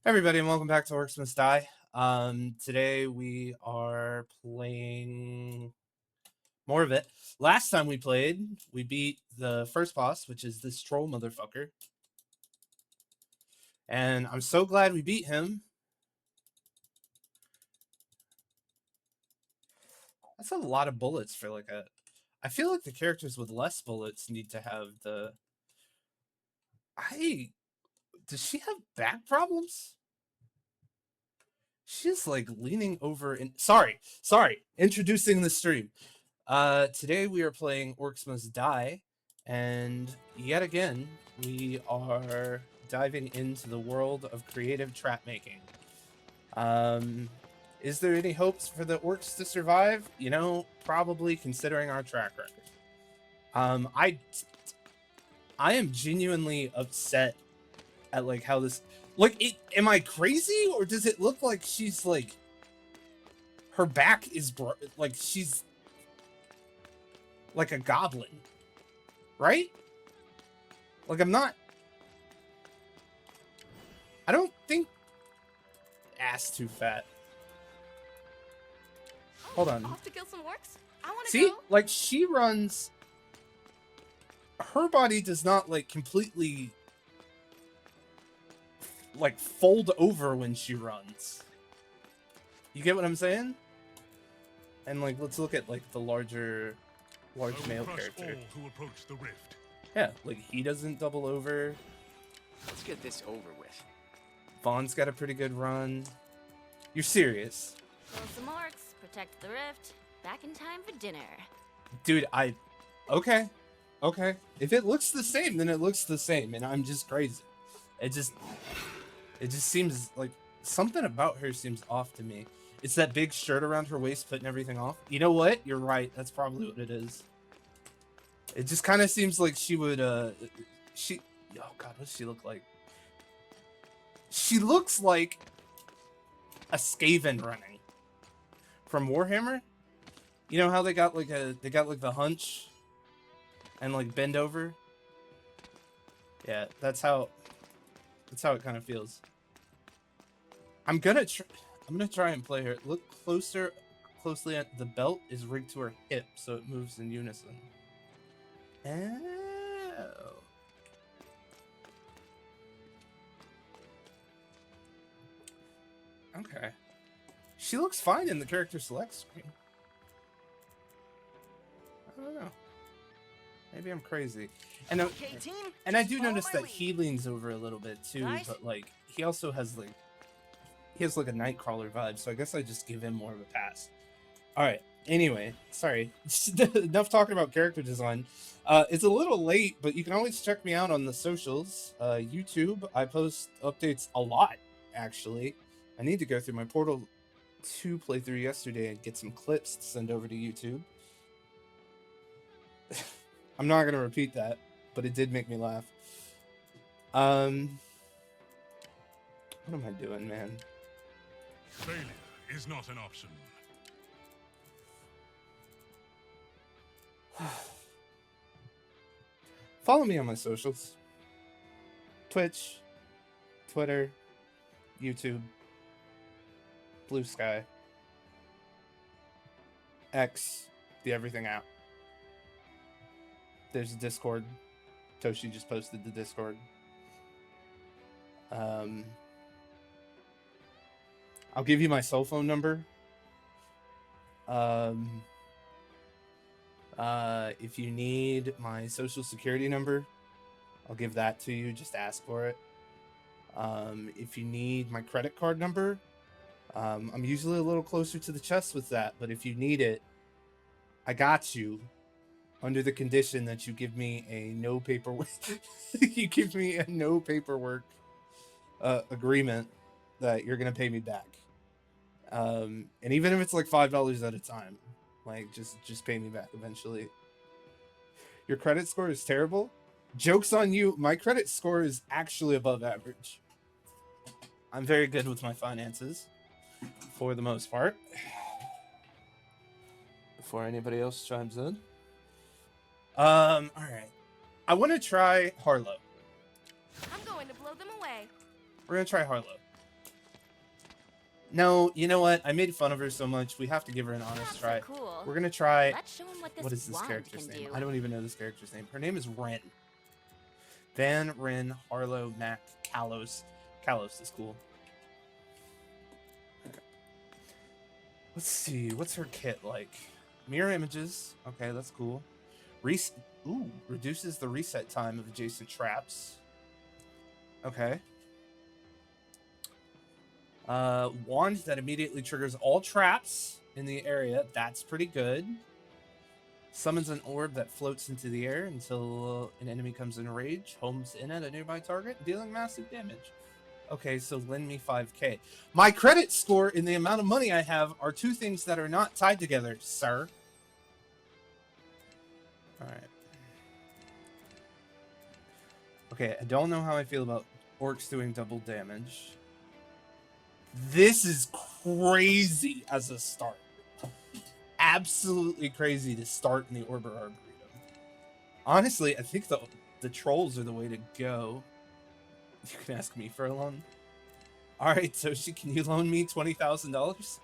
Everybody, and welcome back to Orcs Must Die. Today we are playing more of it. Last time we played, we beat the first boss, which is this troll motherfucker. And I'm so glad we beat him. That's a lot of bullets for like a... I feel like the characters with less bullets need to have the... Does she have back problems? She's like leaning over and... Sorry. Introducing the stream. Today we are playing Orcs Must Die, and yet again, we are diving into the world of creative trap making. Is there any hopes for the orcs to survive? You know, probably, considering our track record. I am genuinely upset at like how this, am I crazy, or does it look like she's like, her back is like she's like a goblin, right? Like, I don't think ass too fat. Hold on. Off to kill some orcs? I want to See? go. Like, she runs... Her body does not, like, completely... like, fold over when she runs. You get what I'm saying? And, like, let's look at, like, the large male character. All who approach the rift. Yeah, like, he doesn't double over. Let's get this over with. Vaughn's got a pretty good run. You're serious? Kill some orcs, protect the rift, back in time for dinner. Dude, okay. If it looks the same, then it looks the same, and I'm just crazy. It just seems like something about her seems off to me. It's that big shirt around her waist putting everything off. You know what? You're right. That's probably what it is. It just kind of seems like she would, oh god, what does she look like? She looks like a Skaven running from Warhammer. You know how they got like the hunch and like bend over? Yeah, that's how it kind of feels. I'm gonna try and play her. Look closely at the belt is rigged to her hip, so it moves in unison. Oh. Okay. She looks fine in the character select screen. I don't know. Maybe I'm crazy. And Okay, team. and I do notice that he leans over a little bit too, Guys? but like he also has like a Nightcrawler vibe, so I guess I just give him more of a pass. All right. Anyway, sorry. Enough talking about character design. It's a little late, but you can always check me out on the socials. YouTube, I post updates a lot, actually. I need to go through my Portal 2 playthrough yesterday and get some clips to send over to YouTube. I'm not going to repeat that, but it did make me laugh. What am I doing, man? Failure is not an option. Follow me on my socials. Twitch, Twitter, YouTube, Blue Sky, X, the everything app. There's a Discord. Toshi just posted the Discord. I'll give you my cell phone number. If you need my social security number, I'll give that to you. Just ask for it. If you need my credit card number, I'm usually a little closer to the chest with that, but if you need it, I got you. Under the condition that you give me a no paperwork, agreement that you're gonna pay me back. And even if it's like $5 at a time, like just pay me back eventually. Your credit score is terrible. Joke's on you. My credit score is actually above average. I'm very good with my finances, for the most part. Before anybody else chimes in. All right. I want to try Harlow. I'm going to blow them away. We're gonna try Harlow. No, you know what? I made fun of her so much. We have to give her an Not honest so try. cool. We're gonna try. Let's show him what this What is this wand character's can name? do. I don't even know this character's name. Her name is Ren. Van Ren Harlow Mac Kalos. Kalos is cool. Let's see. What's her kit like? Mirror images. Okay, that's cool. Reduces the reset time of adjacent traps. Okay. Wand that immediately triggers all traps in the area. That's pretty good. Summons an orb that floats into the air until an enemy comes in rage, homes in at a nearby target, dealing massive damage. Okay, so lend me 5k. My credit score and the amount of money I have are two things that are not tied together, sir. Alright. Okay, I don't know how I feel about orcs doing double damage. This is crazy as a start. Absolutely crazy to start in the Orbor Arboretum. Honestly, I think the trolls are the way to go. You can ask me for a loan. Alright, Toshi, can you loan me $20,000?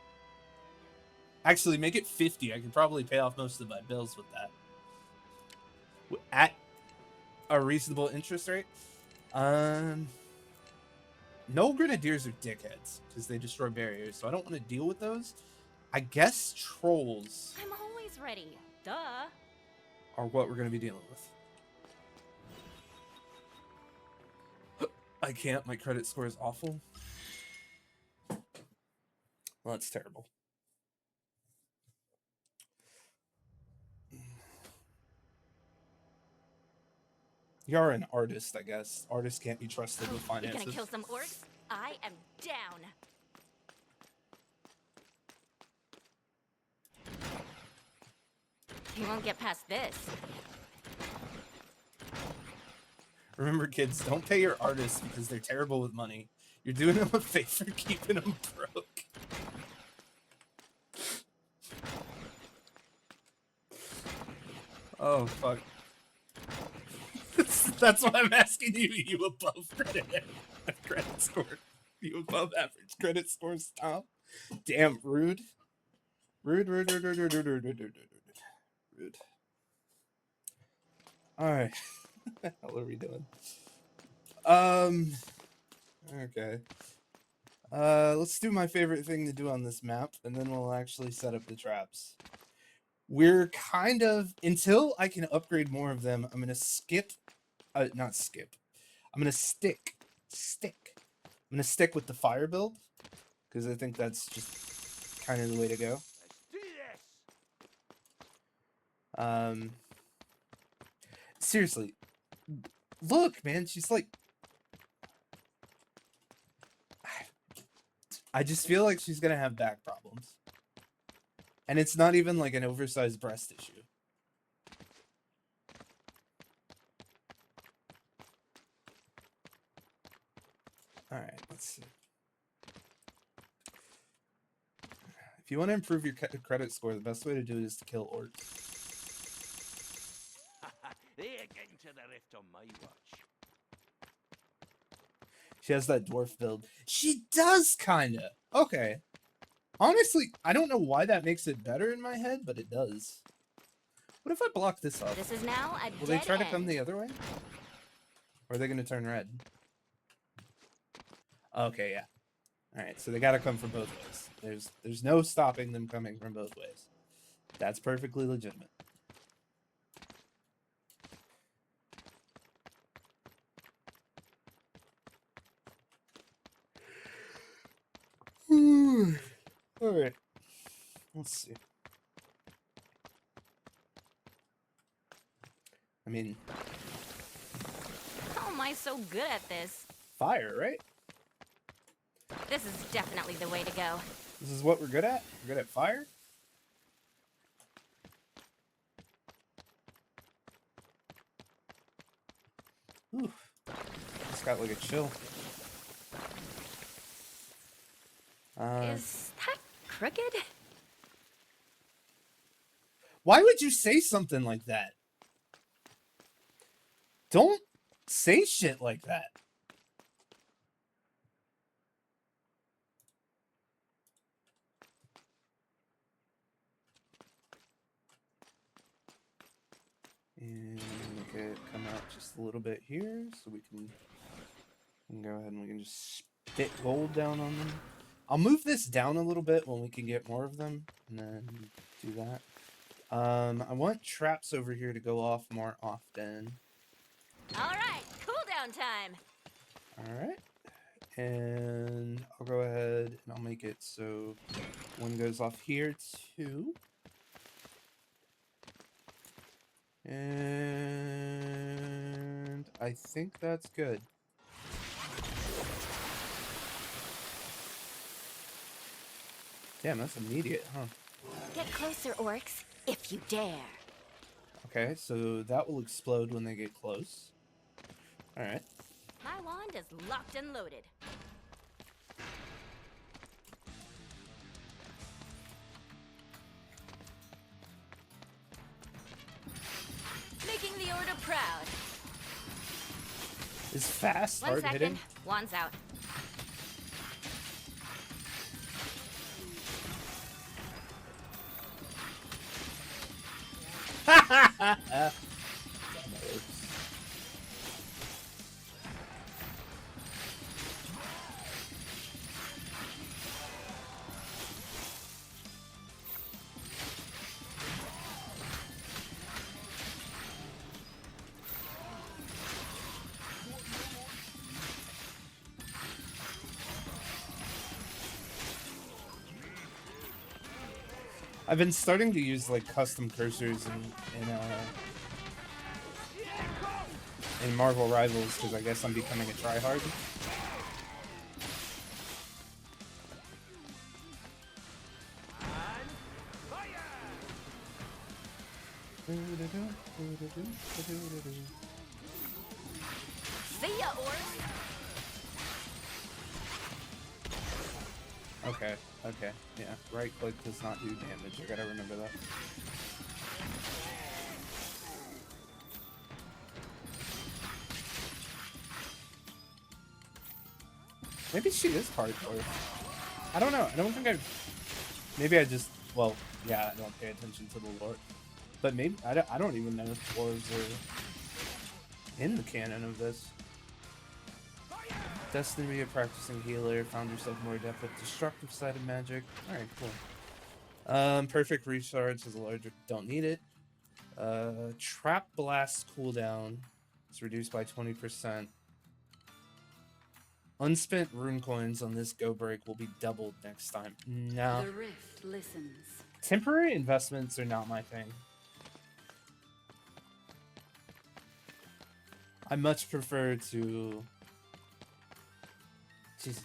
Actually, make it 50. I could probably pay off most of my bills with that. At a reasonable interest rate. No grenadiers are dickheads because they destroy barriers, so I don't want to deal with those. I guess trolls I'm always ready. Duh. are what we're going to be dealing with. I can't. My credit score is awful. Well, that's terrible. You're an artist, I guess. Artists can't be trusted with You finances. gonna kill some orcs? I am down. He won't get past this. Remember, kids, don't pay your artists because they're terrible with money. You're doing them a favor keeping them broke. Oh, fuck. That's why I'm asking you. You above credit score. You above average credit score, stop. Damn, rude. Rude. Alright. What the hell are we doing? Okay. Let's do my favorite thing to do on this map, and then we'll actually set up the traps. We're kind of, until I can upgrade more of them, I'm gonna skip, not skip. I'm gonna stick. I'm gonna stick with the fire build, because I think that's just kind of the way to go. Seriously, look, man, she's like, I just feel like she's gonna have back problems. And it's not even like an oversized breast issue. Alright, let's see. If you want to improve your credit score, the best way to do it is to kill orcs. They are getting to the rift on my watch. She has that dwarf build. She does, kinda. Okay. Honestly, I don't know why that makes it better in my head, but it does. What if I block this up? This is now a Will they try to dead come end. the other way? Or are they going to turn red? Okay, yeah. Alright, so they gotta come from both ways. There's no stopping them coming from both ways. That's perfectly legitimate. Alright. Let's see. I mean, How am I so good at this? fire, right? This is definitely the way to go. This is what we're good at? We're good at fire? Ooh. Just got like a chill. Is that crooked? Why would you say something like that? Don't say shit like that. And make it come out just a little bit here so we can go ahead and we can just spit gold down on them. I'll move this down a little bit when we can get more of them and then do that. I want traps over here to go off more often. All right, cooldown time. All right. And I'll go ahead and I'll make it so one goes off here too. And I think that's good. Damn, that's immediate, huh? Get closer, orcs, if you dare. Okay, so that will explode when they get close. Alright. My wand is locked and loaded. Making the order proud. Is fast One hard second, hitting? wand's out. I've been starting to use like custom cursors in Marvel Rivals because I guess I'm becoming a tryhard. See ya, orcs. Okay, okay, yeah. Right click does not do damage. I gotta remember that. Maybe she is hardcore. I don't know. I don't think maybe I just... Well, yeah, I don't pay attention to the lore. But maybe... I don't even know if dwarves are in the canon of this. Destined to be a practicing healer. Found yourself more adept with destructive side of magic. Alright, cool. Perfect recharge has a larger... Don't need it. Trap blast cooldown is reduced by 20%. Unspent rune coins on this go break will be doubled next time. No. The rift listens. Temporary investments are not my thing. I much prefer to... Jeez.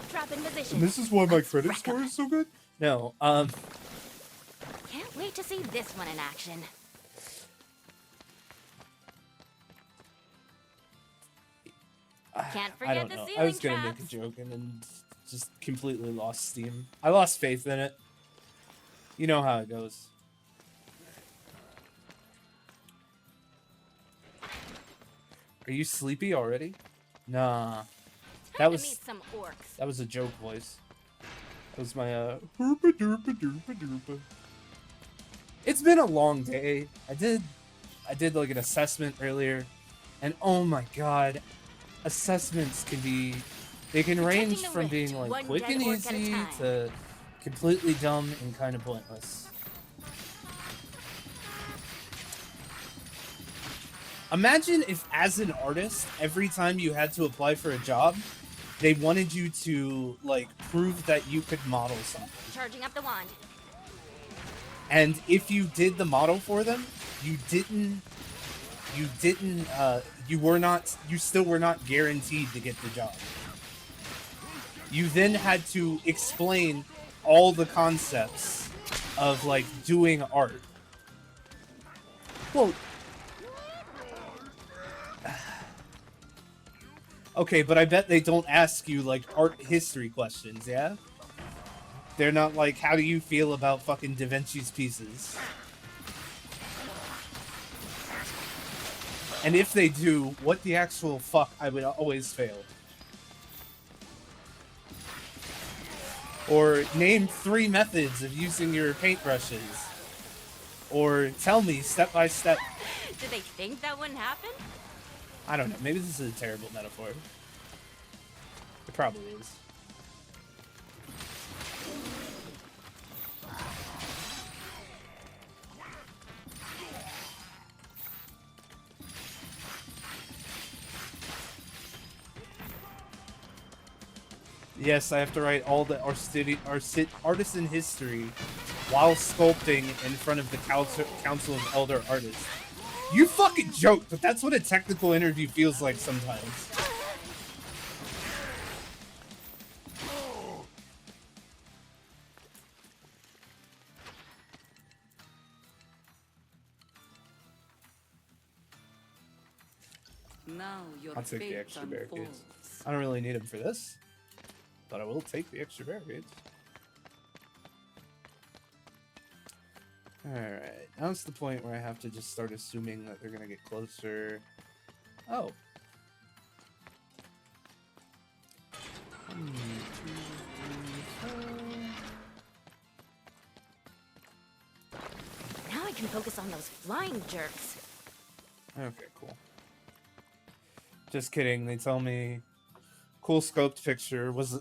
Drop in position. And this is why my credit score is so good? No, Can't wait to see this one in action. Can't I forget don't the know. ceiling I was gonna make a traps. joke and then just completely lost steam. I lost faith in it. You know how it goes. Are you sleepy already? Nah. Time to meet some orcs. That was a joke voice. That was my hoopa doopa doopa doopa. It's been a long day. I did like an assessment earlier, and oh my god, assessments can be, they can Protecting range the from rift, being like one quick dead and orc at a easy time. to completely dumb and kind of pointless. Imagine if, as an artist, every time you had to apply for a job, they wanted you to like prove that you could model something. Charging up the wand. And if you did the model for them, you still were not guaranteed to get the job. You then had to explain all the concepts of like doing art. Well, okay, but I bet they don't ask you like art history questions, yeah? They're not like, how do you feel about fucking Da Vinci's pieces? And if they do, what the actual fuck, I would always fail. Or name 3 methods of using your paintbrushes. Or tell me step by step. Did they think that wouldn't happen? I don't know. Maybe this is a terrible metaphor. It probably is. Yes, I have to write all the artisan history while sculpting in front of the Council of Elder Artists. You fucking joke, but that's what a technical interview feels like sometimes. Now your I'll take the fate extra barricades. unfolds. I don't really need them for this, but I will take the extra barricades. Alright, now it's the point where I have to just start assuming that they're gonna get closer. Oh. 1, 2, 3, 4. Now I can focus on those flying jerks. Okay, cool. Just kidding. They tell me cool scoped picture was.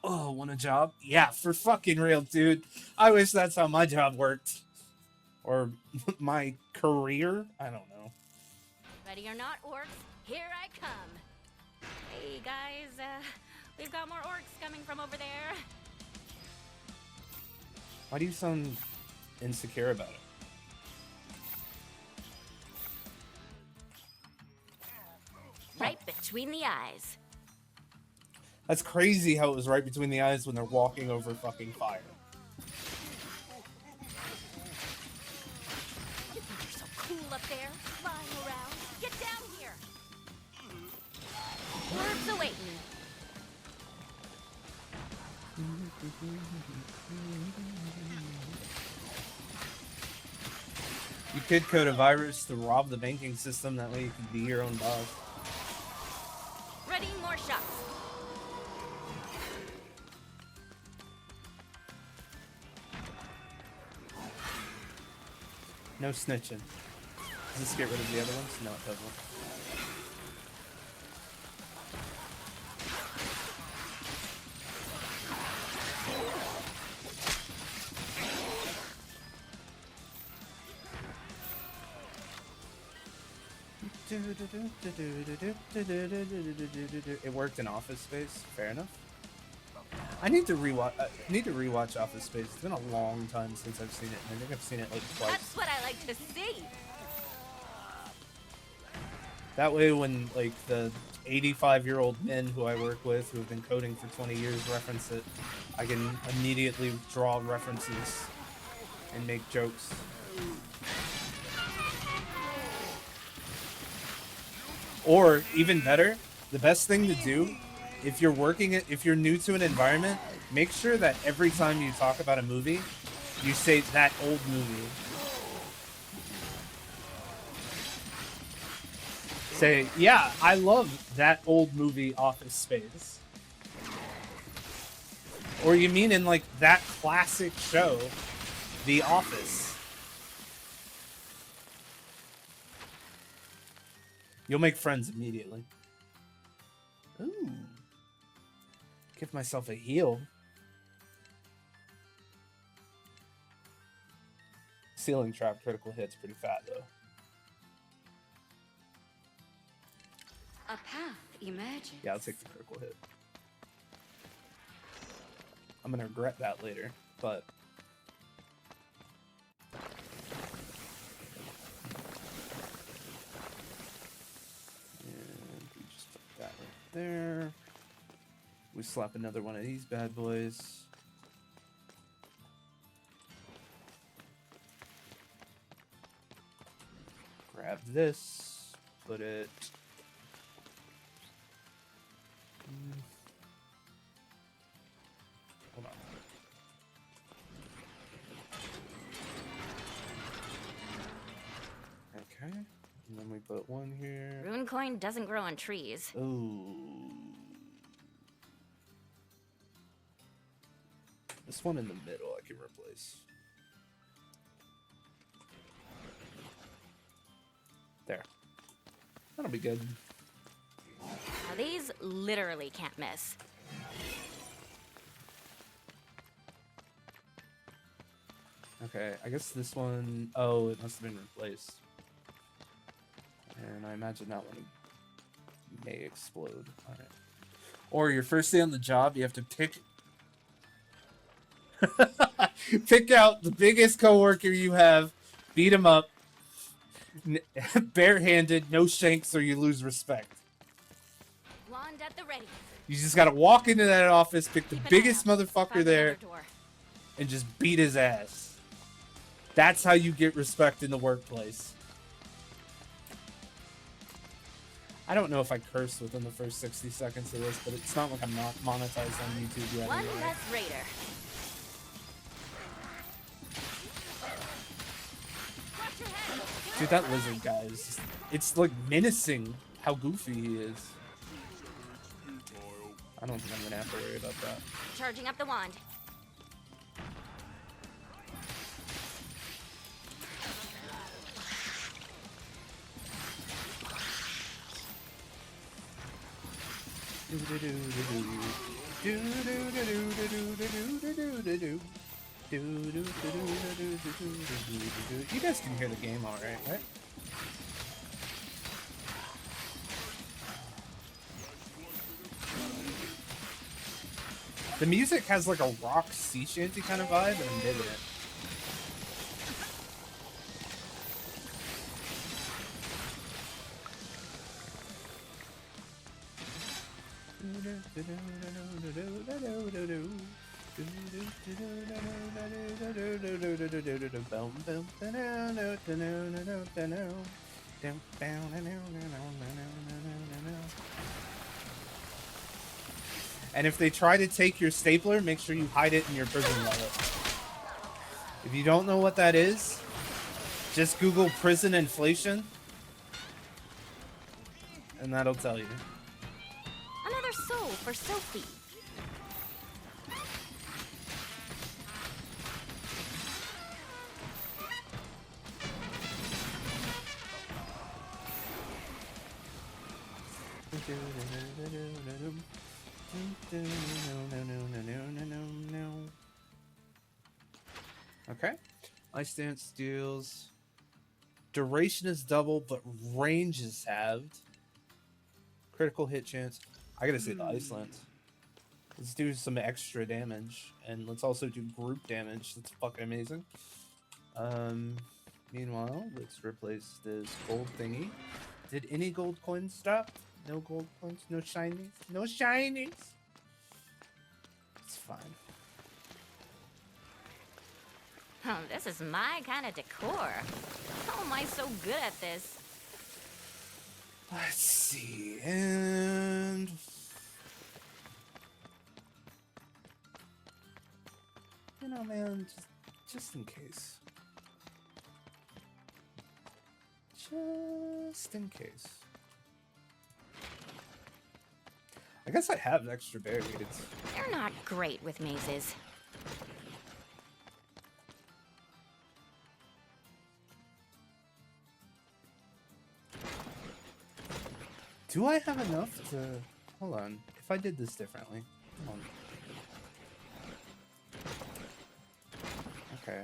Oh, want a job? Yeah, for fucking real, dude. I wish that's how my job worked. Or my career? I don't know. Ready or not, orcs, here I come. Hey guys, we've got more orcs coming from over there. Why do you sound insecure about it? Right between the eyes. That's crazy how it was right between the eyes when they're walking over fucking fire. You think you're so cool up there, flying around? Get down here! Orcs awaiting. You could code a virus to rob the banking system, that way you could be your own boss. Ready, more shots. No snitching. Does this get rid of the other ones? No, it doesn't. It worked in Office Space. Fair enough. I need to rewatch Office Space. It's been a long time since I've seen it, and I think I've seen it like twice. That's what I like to see. That way, when like the 85-year-old men who I work with, who have been coding for 20 years, reference it, I can immediately draw references and make jokes. Or even better, the best thing to do, if you're new to an environment, make sure that every time you talk about a movie, you say that old movie. Say, yeah, I love that old movie, Office Space. Or you mean in like that classic show, The Office. You'll make friends immediately. Ooh. Give myself a heal. Ceiling trap critical hits pretty fat though. A path emerges. Yeah, I'll take the critical hit. I'm gonna regret that later, but and we just put that right there. We slap another one of these bad boys. Grab this, put it. Hold on. Okay, and then we put one here. Rune coin doesn't grow on trees. Ooh. This one in the middle I can replace. That'll be good. Now these literally can't miss. Okay, I guess this one... Oh, it must have been replaced. And I imagine that one may explode. Alright. Or your first day on the job, you have to pick... pick out the biggest coworker you have, beat him up, barehanded, no shanks, or you lose respect. Wand at the ready. You just gotta walk into that office, pick the Keep an eye biggest out. motherfucker Find there, another door. and just beat his ass. That's how you get respect in the workplace. I don't know if I cursed within the first 60 seconds of this, but it's not like I'm not monetized on YouTube yet. One Anyway. less raider. Watch your head. Dude, that lizard guy is just, it's like menacing how goofy he is. I don't think I'm gonna have to worry about that. Charging up the wand. You guys can hear the game all right? The music has like a rock sea shanty kind of vibe, and I'm digging it. And if they try to take your stapler, make sure you hide it in your prison wallet. If you don't know what that is, just Google prison inflation, and that'll tell you. Another soul for Sophie. Okay. Ice Dance deals. Duration is double, but range is halved. Critical hit chance. I gotta say the Iceland. Let's do some extra damage. And let's also do group damage. That's fucking amazing. Meanwhile, let's replace this gold thingy. Did any gold coins stop? No gold coins? No shinies? No shinies! It's fine. Oh, this is my kind of decor. How am I so good at this? Let's see, and... You know, man, just in case. Just in case. I guess I have extra barricades. You're not great with mazes. Do I have enough to... Hold on. If I did this differently. Hold on. Okay.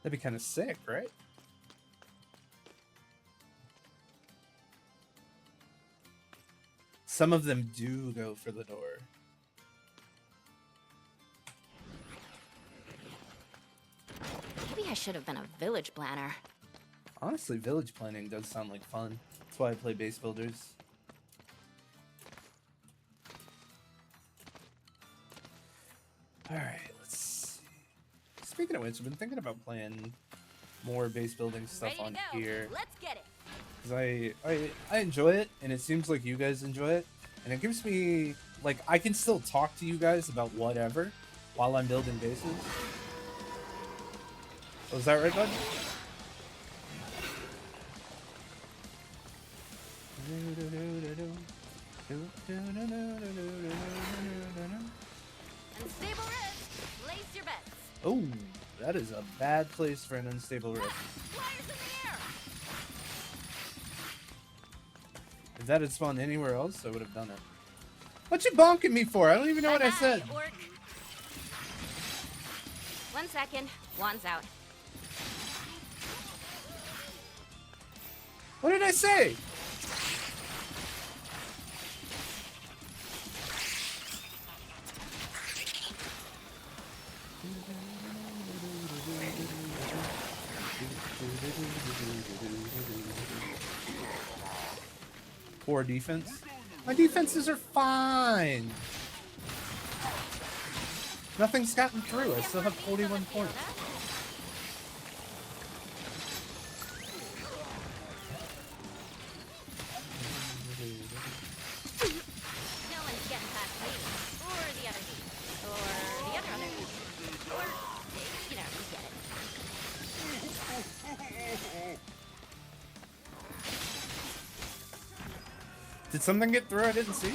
That'd be kind of sick, right? Some of them do go for the door. Maybe I should have been a village planner. Honestly, village planning does sound like fun. That's why I play base builders. Alright, let's see. Speaking of which, I've been thinking about playing more base building stuff Ready to on go. here. Let's get it. Because I enjoy it, and it seems like you guys enjoy it. And it gives me, like, I can still talk to you guys about whatever while I'm building bases. Was that right, bud? Unstable rift. Place your bets. Oh, that is a bad place for an unstable rift. Flyers in the air. If that had spawned anywhere else, I would have done it. What you bonking me for? I don't even know what I Bye-bye, said. Orc. 1 second. Wand's out. What did I say? Poor defense. My defenses are fine. Nothing's gotten through. I still have 41 points. No one's getting past me. Or the other team. Or the other team. Or, you know, you get it. Did something get through I didn't see?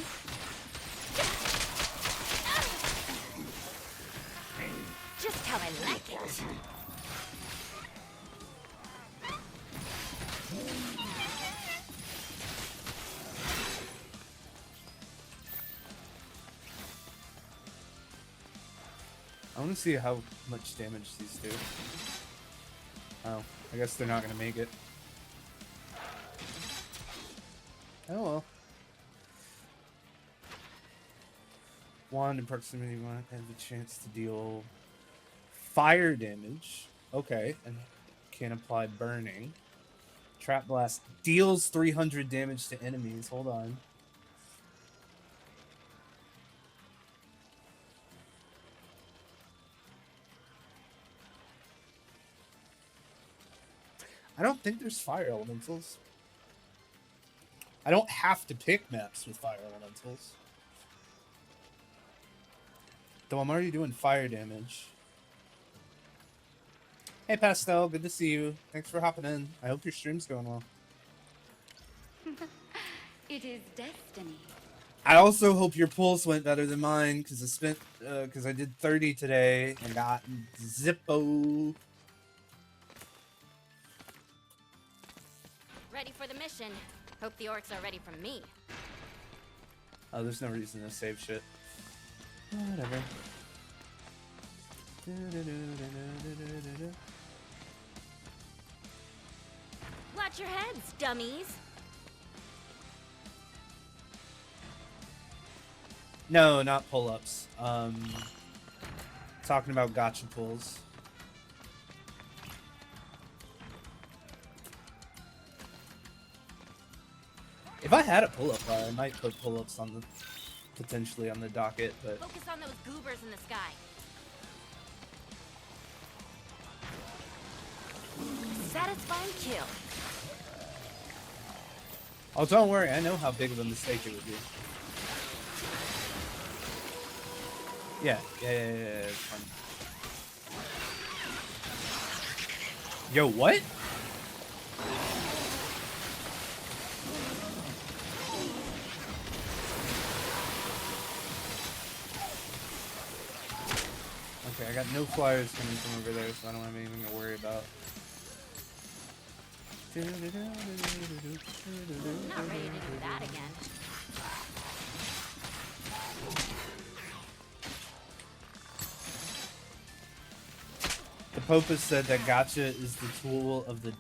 Just how I like it. I want to see how much damage these do. Oh, I guess they're not going to make it. Oh well. Wand in proximity one has a chance to deal fire damage. Okay, and can apply burning. Trap blast deals 300 damage to enemies. Hold on. I don't think there's fire elementals. I don't have to pick maps with fire elementals. Though I'm already doing fire damage. Hey Pastel, good to see you. Thanks for hopping in. I hope your stream's going well. It is destiny. I also hope your pulse went better than mine, because I did 30 today and got Zippo. Ready for the mission. Hope the orcs are ready for me. Oh, there's no reason to save shit. Whatever. Watch your heads, dummies. No, not pull-ups. Talking about gotcha pulls. If I had a pull-up bar, I might put pull-ups on the potentially on the docket, but Focus on those goobers in the sky. Satisfying kill. oh, don't worry, I know how big of a mistake it would be. Yeah, it's fine. Yo, what? Okay, I got no flyers coming from over there, so I don't have anything to worry about. I'm not ready to do that again. The Pope has said that gotcha is the tool of the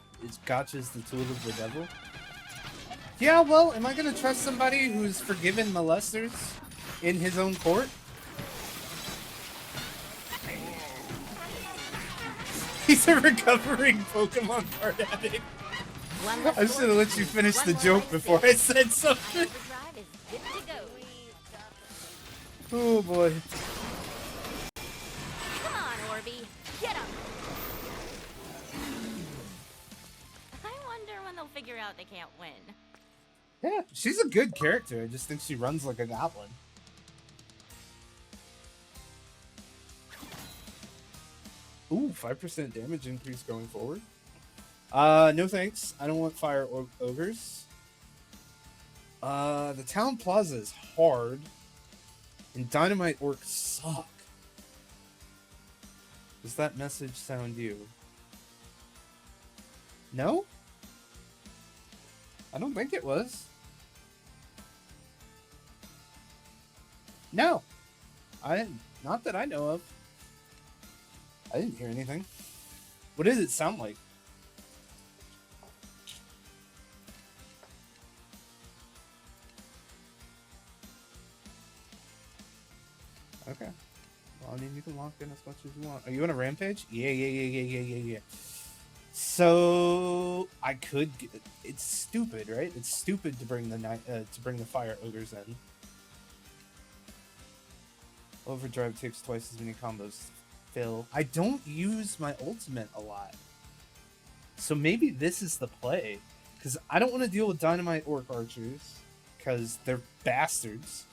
gotcha is the tool of the devil. Yeah, well, am I gonna trust somebody who's forgiven molesters in his own court? He's a recovering Pokemon card addict. I should have let you finish the joke before I said something. Drive is good to go. Oh boy. Come on, Orby. Get him. I wonder when they'll figure out they can't win. Yeah, she's a good character. I just think she runs like a goblin. Ooh, 5% damage increase going forward. No thanks. I don't want fire ogres. The town plaza is hard, and dynamite orcs suck. Does that message sound you? No? I don't think it was. No. Not that I know of. I didn't hear anything. What does it sound like? Okay. Well, I mean, you can walk in as much as you want. Are you on a rampage? Yeah. So I could. It's stupid, right? It's stupid to bring the fire ogres in. Overdrive takes twice as many combos to fill. I don't use my ultimate a lot, so maybe this is the play. Because I don't want to deal with dynamite orc archers because they're bastards.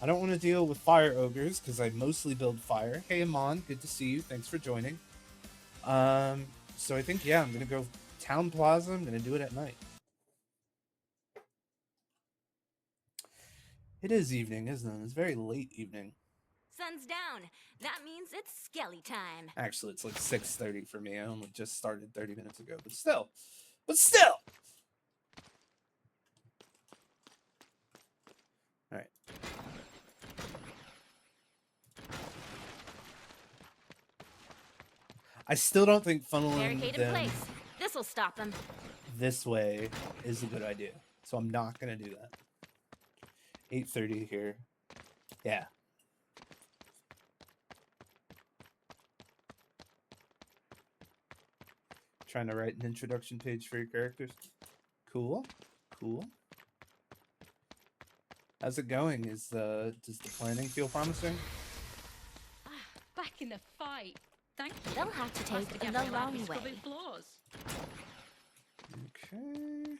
I don't want to deal with fire ogres because I mostly build fire. Hey Amon, good to see you. Thanks for joining. So I think, yeah, I'm going to go Town Plaza. I'm going to do it at night. It is evening, isn't it? It's very late evening. Sun's down. That means it's skelly time. Actually, it's like 6:30 for me. I only just started 30 minutes ago, but still. All right. I still don't think funneling Barricade in them place. This'll stop them. this way is a good idea. So I'm not going to do that. 8:30 here. Yeah. Trying to write an introduction page for your characters. Cool. How's it going? Does the planning feel promising? Back in the fight. Thank you. They'll have to Must take have the given me long these way. scrubbing floors. Okay.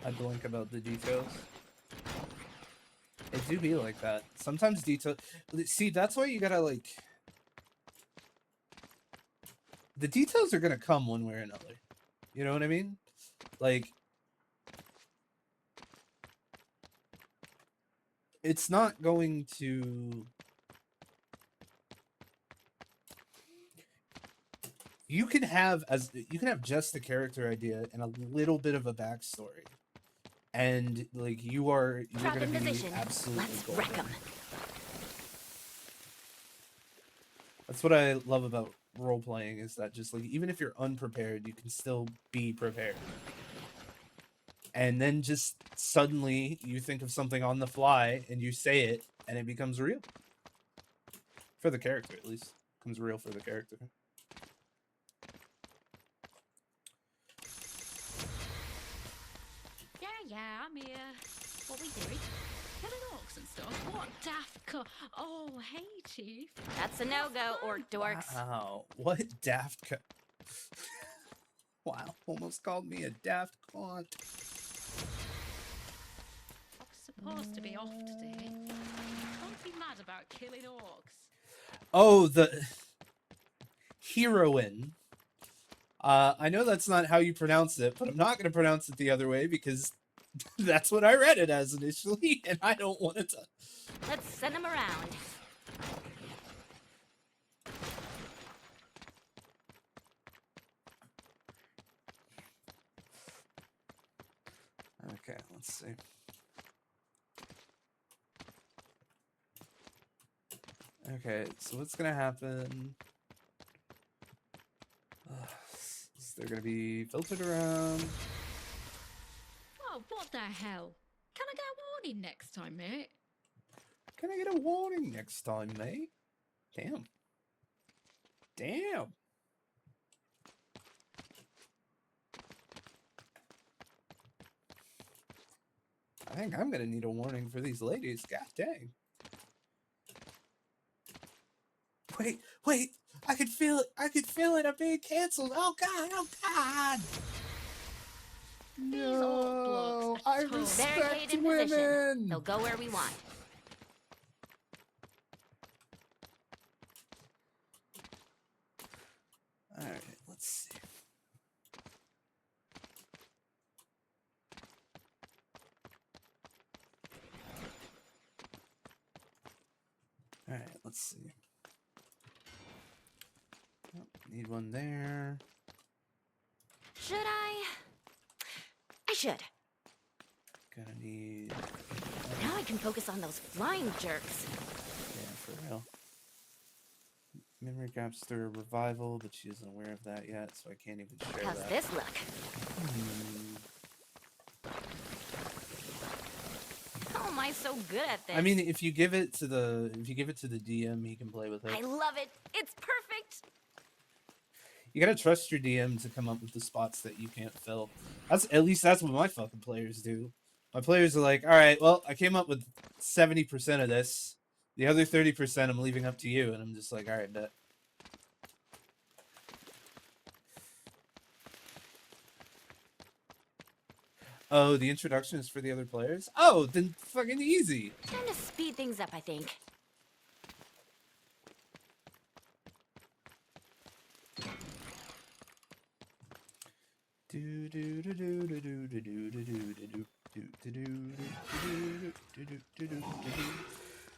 I blink about the details. It do be like that. Sometimes detail. See, that's why you gotta like. The details are gonna come one way or another. You know what I mean? Like, it's not going to. You can have just the character idea and a little bit of a backstory, and like you're Trap gonna in be position. absolutely Let's golden. wreck 'em. That's what I love about role playing, is that just like even if you're unprepared, you can still be prepared. And then just suddenly you think of something on the fly and you say it and it becomes real. For the character, at least. It becomes real for the character. Yeah, I'm here. What we doing? Killing orcs and stuff. What daft Oh, hey, Chief. That's a no-go, orc dorks. Wow, what daft Wow, almost called me a daft cunt. I'm supposed to be off today. Don't be mad about killing orcs. Oh, the heroine. I know that's not how you pronounce it, but I'm not going to pronounce it the other way because that's what I read it as initially, and I don't want it to. Let's send them around. Okay, let's see. Okay, so what's gonna happen? They're gonna be filtered around. Oh, what the hell? Can I get a warning next time, mate? Can I get a warning next time, mate? Damn. Damn. I think I'm gonna need a warning for these ladies. God dang. Wait. I could feel it. I'm being canceled. Oh God. These orc blokes I are total. respect Barricade in women. position. They'll go where we want. All right, let's see. Alright, let's see. Oh, need one there. Should I? I should. Gonna need... Now I can focus on those flying jerks. Yeah, for real. Memory gaps through a revival, but she isn't aware of that yet, so I can't even share How's that. this look? How am I so good at this? I mean, if you give it to the DM, he can play with it. I love it. It's perfect. You gotta trust your DM to come up with the spots that you can't fill. At least that's what my fucking players do. My players are like, all right, well, I came up with 70% of this. The other 30% I'm leaving up to you, and I'm just like, all right, bet. Oh, the introduction is for the other players? Oh, then fucking easy. Time to speed things up, I think.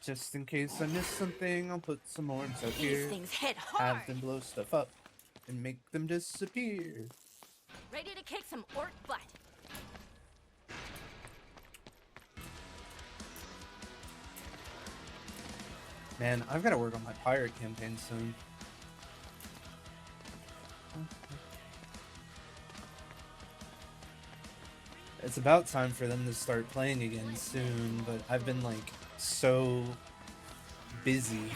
Just in case I miss something, I'll put some orbs out These here. things hit hard. Have them blow stuff up and make them disappear. Ready to kick some orc butt. Man, I've got to work on my pirate campaign soon. It's about time for them to start playing again soon, but I've been like so busy.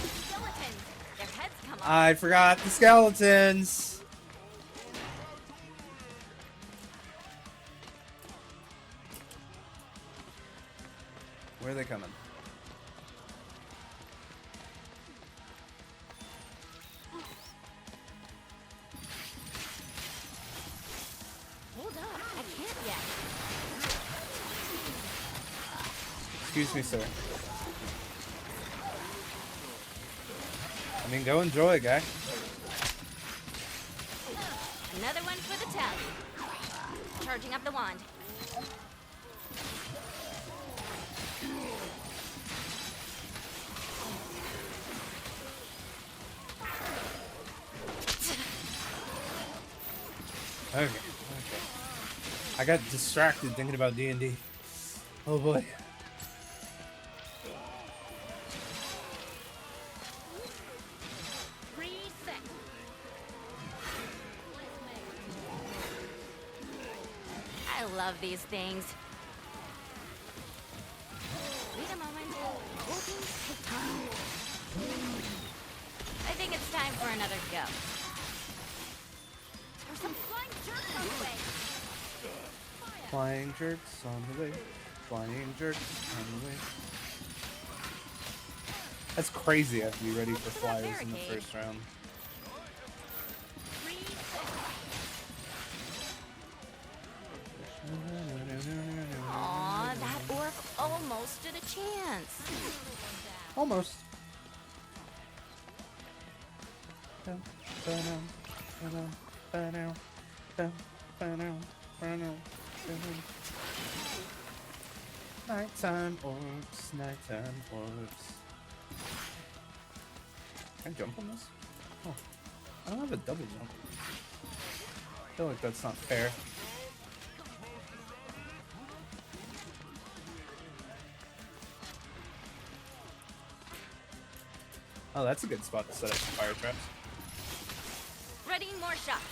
Skeletons. Their heads come off. I forgot the skeletons. Where are they coming? Hold up. I can't yet. Excuse me, sir. I mean, go enjoy, guy. Another one for the tally. Charging up the wand. Okay. I got distracted thinking about D&D. Oh boy. Reset. I love these things. Wait a moment. Workings take time. I think it's time for another go. There's some flying jerks on the way. Flying jerks on the way. Flying jerks on the way. That's crazy. I have to be ready for flyers in the first round. Aw, that orc almost stood a chance. Almost. Nighttime orcs, nighttime orcs. Can I jump on this? Oh, I don't have a double jump. I feel like that's not fair. Oh, that's a good spot to set up some fire traps. Readying more shots.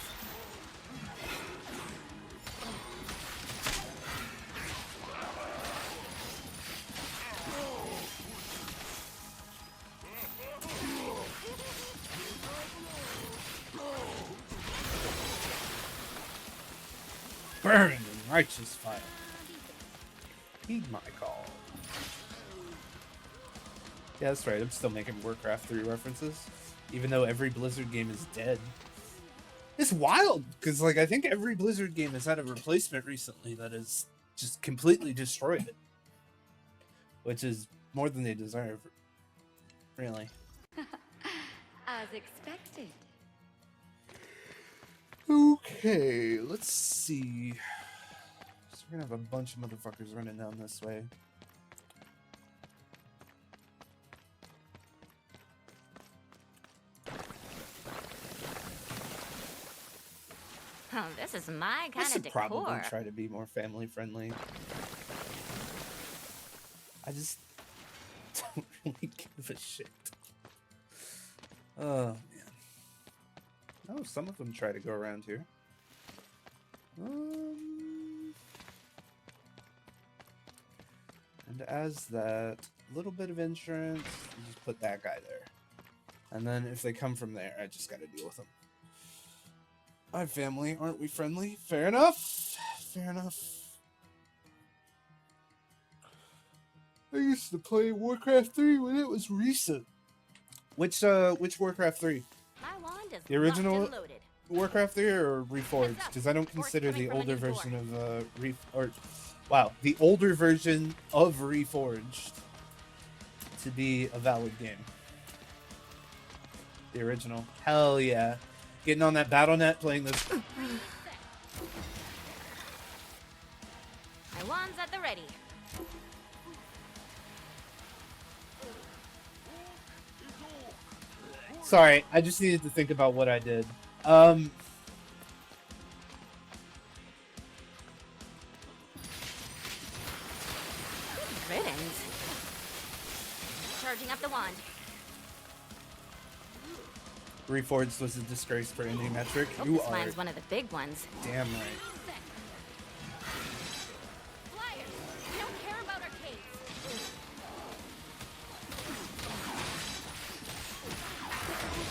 Burn in righteous fire. Heed my call. Yeah, that's right. I'm still making Warcraft 3 references, even though every Blizzard game is dead. It's wild, because like I think every Blizzard game has had a replacement recently that has just completely destroyed it, which is more than they deserve. Really. As expected. Okay, let's see. So we're gonna have a bunch of motherfuckers running down this way. Oh, this is my I kind of should decor. probably try to be more family friendly. I just don't really give a shit. Oh man. Oh, some of them try to go around here. And as that little bit of insurance, you just put that guy there. And then if they come from there, I just gotta deal with them. My family, aren't we friendly? Fair enough. Fair enough. I used to play Warcraft 3 when it was recent. Which Warcraft 3? My wand is The original locked and loaded. Warcraft 3 or Reforged? Because I don't consider the older version of the older version of Reforged to be a valid game. The original. Hell yeah. Getting on that BattleNet, playing this. My wand's at the ready. Sorry, I just needed to think about what I did. Riddance. Charging up the wand. Reforged was a disgrace for indie metric. Hope You this are mine's one of the big ones. damn right. Flyers! We don't care about arcades.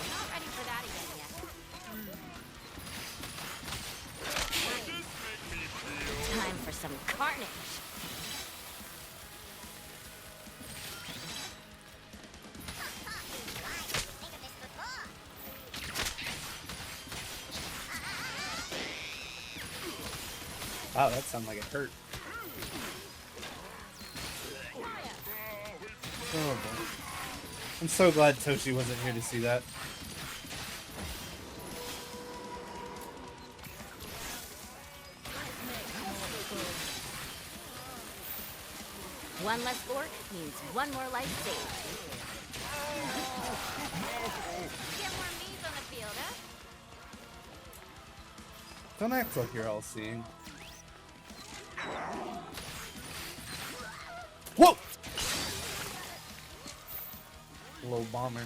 Not ready for that again yet. Time for some carnage. Wow, that sounded like it hurt. Oh boy. I'm so glad Toshi wasn't here to see that. One less orc means one more life saved. Get more me's on the field, huh? Don't act like you're all seeing. Whoa! Low bomber.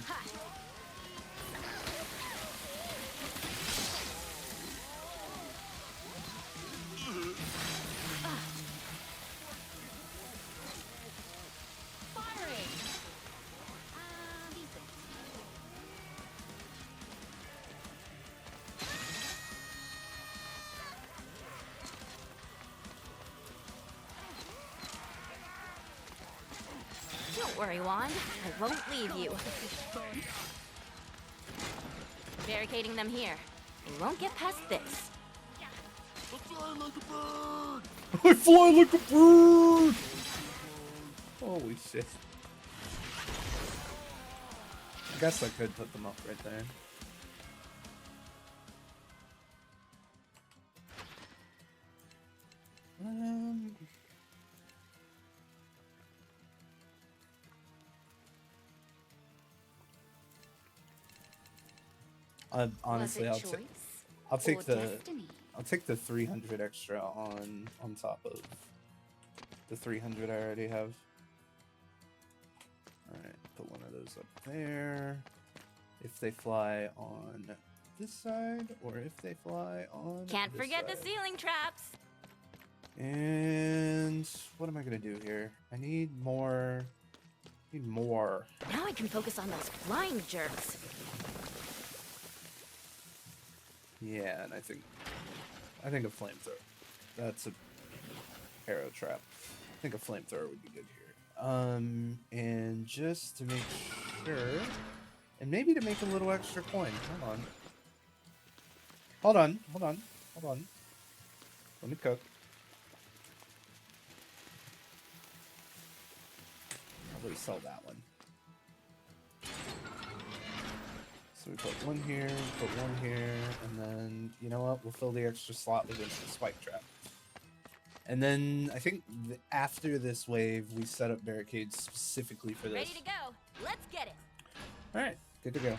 Don't worry, Wand. I won't leave you. Barricading them here. They won't get past this. I fly like a bird! Holy shit. I guess I could put them up right there. Honestly, Was it I'll take or the destiny? I'll take the 300 extra on top of the 300 I already have. All right, put one of those up there. If they fly on this side, or if they fly on Can't this forget the side. ceiling traps. And what am I gonna do here? I need more. Need more. Now I can focus on those flying jerks. Yeah, and I think a flamethrower. That's a arrow trap. I think a flamethrower would be good here. And just to make sure, and maybe to make a little extra coin. Hold on. Let me cook. I'll resell that one. So we put one here, put one here, and then, you know what? We'll fill the extra slot with a spike trap. And then I think after this wave, we set up barricades specifically for this. Ready to go. Let's get it. All right, good to go.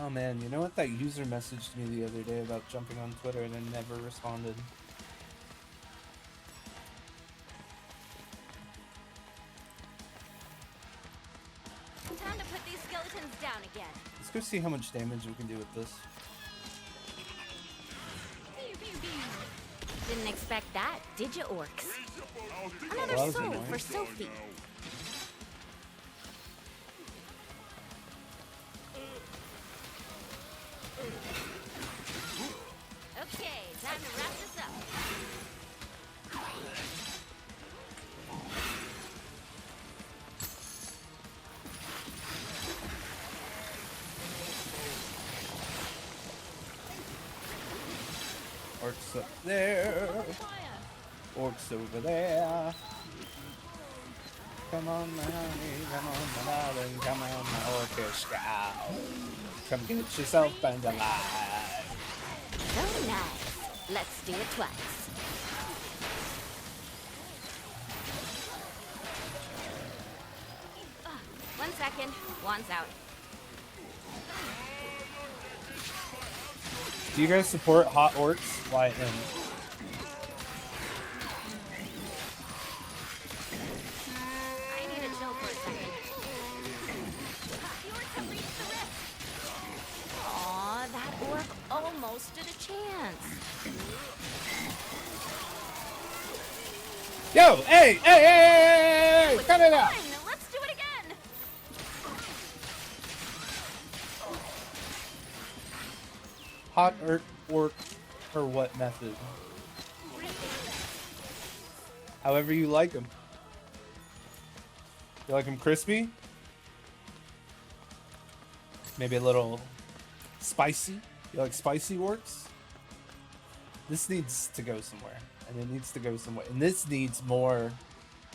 Oh man, you know what? That user messaged me the other day about jumping on Twitter and I never responded. Time to put these skeletons down again. Let's go see how much damage we can do with this. Pew, pew, pew. Didn't expect that, did you, orcs? Another Well, that was soul annoying. for Sophie. Okay, time to wrap this up. Orcs up there. Fire. Orcs over there. Come on, my honey, come on, my darling, come on, my orchestra. Come get yourself burned alive. So nice. Let's do it twice. Ah, 1 second. One's out. Do you guys support hot orcs? Why in? I need to chill for a second. The orcs have reached the rift. Aw, that orc almost stood a chance. Yo, hey, cut it out. Fine, let's do it again. Hot orc or what method? However you like them. You like them crispy? Maybe a little spicy? You like spicy orcs? This needs to go somewhere. And it needs to go somewhere. And this needs more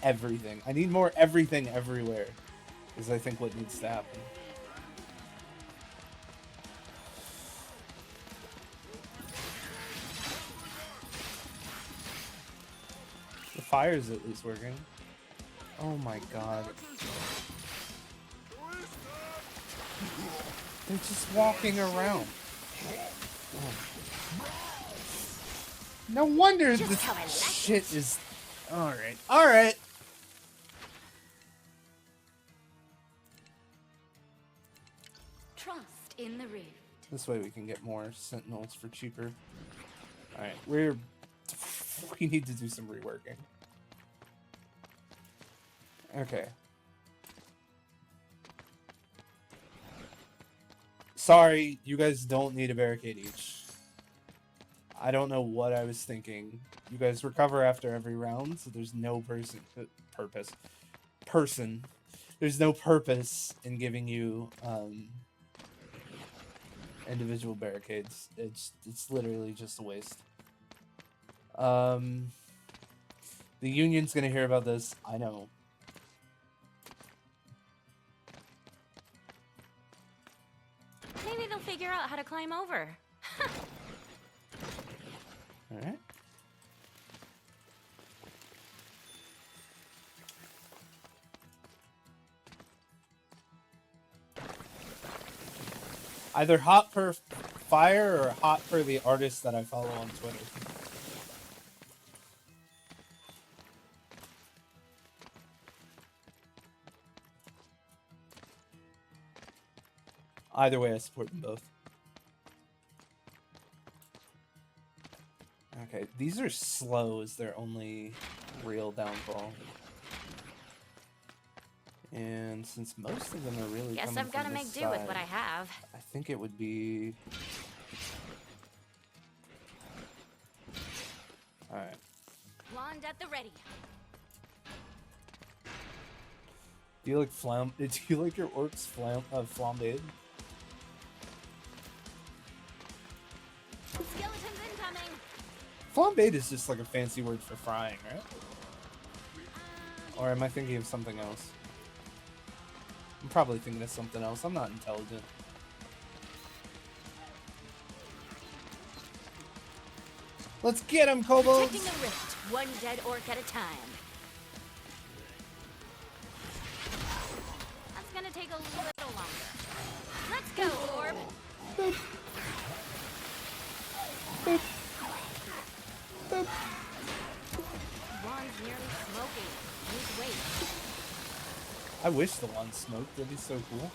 everything. I need more everything everywhere. Is I think what needs to happen. The fire's at least working. Oh my god. They're just walking around. Oh. No wonder Just this how I like shit is... Alright. Alright! Trust in the rift. This way we can get more sentinels for cheaper. Alright, we need to do some reworking. Okay. Sorry, you guys don't need a barricade each. I don't know what I was thinking. You guys recover after every round, so there's no There's no purpose in giving you individual barricades. It's literally just a waste. The Union's gonna hear about this. I know. Maybe they'll figure out how to climb over. Alright. Either hot per fire or hot for the artist that I follow on Twitter. Either way, I support them both. Okay, these are slow is their only real downfall. And since most of them are really Guess coming I've got to from make this do with side, what I have. I think it would be... Alright. Wand at the ready. Do you like do you like your orcs flambéed? Skeletons incoming. Flambéed is just like a fancy word for frying, right? Or am I thinking of something else? I'm probably thinking of something else. I'm not intelligent. Let's get him, kobolds! Protecting the rift, one dead orc at a time. That's gonna take a little longer. Let's go, Orb. Juan's nearly smoking. Lose weight. I wish the one smoked. That'd be so cool.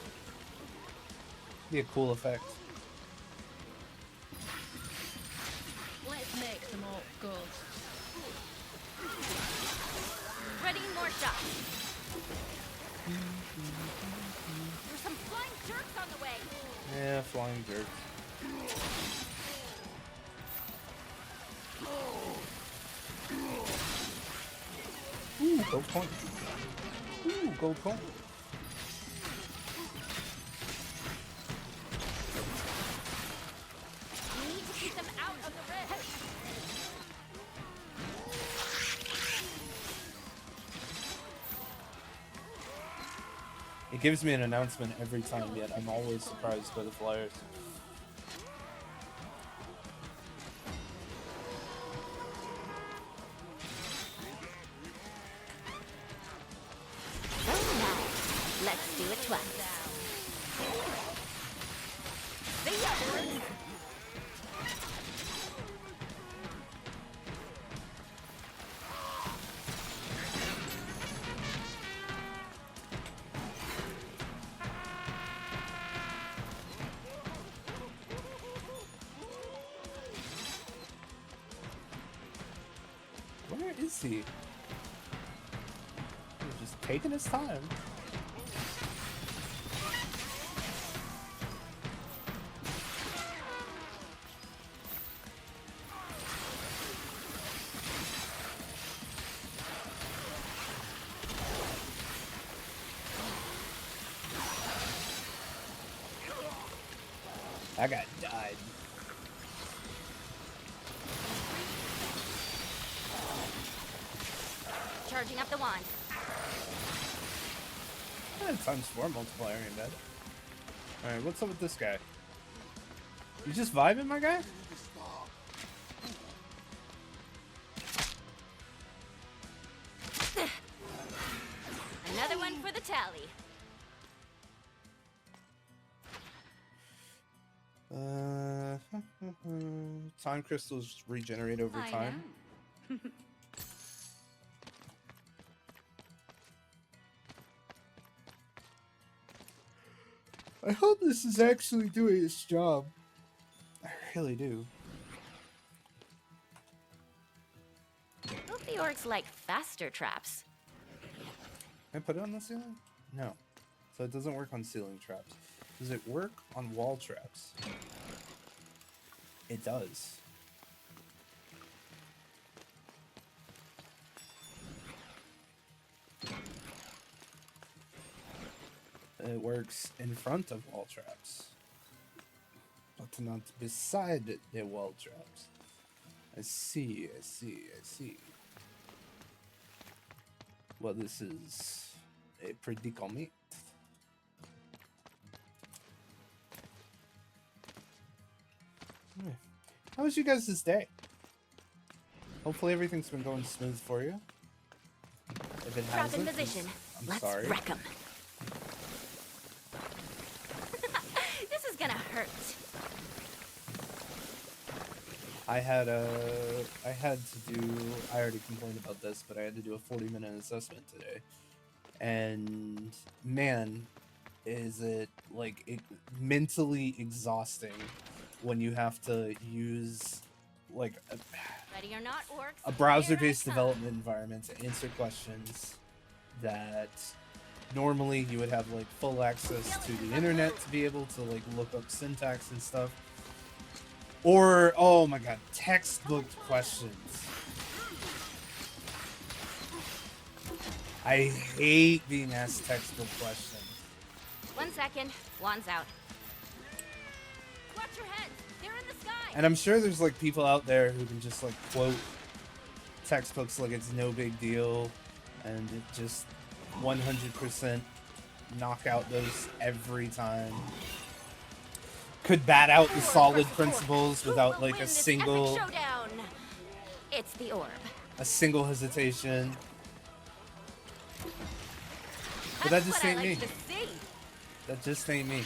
Be a cool effect. Let's make them all good. Ready, more shots. There's some flying jerks on the way. Yeah, flying jerks. Ooh, gold coin. Ooh, gold coin. We need to keep them out of the rift. It gives me an announcement every time, yet I'm always surprised by the flyers. So nice. Let's do it twice. See ya, boys. Where is he? He's just taking his time. I got died. Charging up the wand. Times 4 multiplier ain't bad. Alright, what's up with this guy? You just vibing, my guy? Another one for the tally. Time crystals regenerate over I time. know. I hope this is actually doing its job. I really do. Hope the orcs like faster traps. Can I put it on the ceiling? No. So it doesn't work on ceiling traps. Does it work on wall traps? It does. It works in front of wall traps, but not beside the wall traps. I see, I see, I see. Well, this is a predicament. How was you guys this day? Hopefully everything's been going smooth for you. If it Trap in hasn't, position. I'm Let's sorry. wreck them. This is gonna hurt. I had to do, I already complained about this, but I had to do a 40-minute assessment today. And man, is it like mentally exhausting when you have to use like Ready or not, orcs? a browser-based here I come. development environment to answer questions that normally you would have like full access to the internet to be able to like look up syntax and stuff. Or, oh my god, textbook questions. I hate being asked textbook questions. 1 second. Wand's out. Watch your head. They're in the sky. And I'm sure there's like people out there who can just like quote textbooks like it's no big deal and it just 100% knock out those every time. Could bat out the solid principles Who without will like win a this single epic showdown? It's the orb. hesitation. But That's that just what I ain't like me. to see. That just ain't me.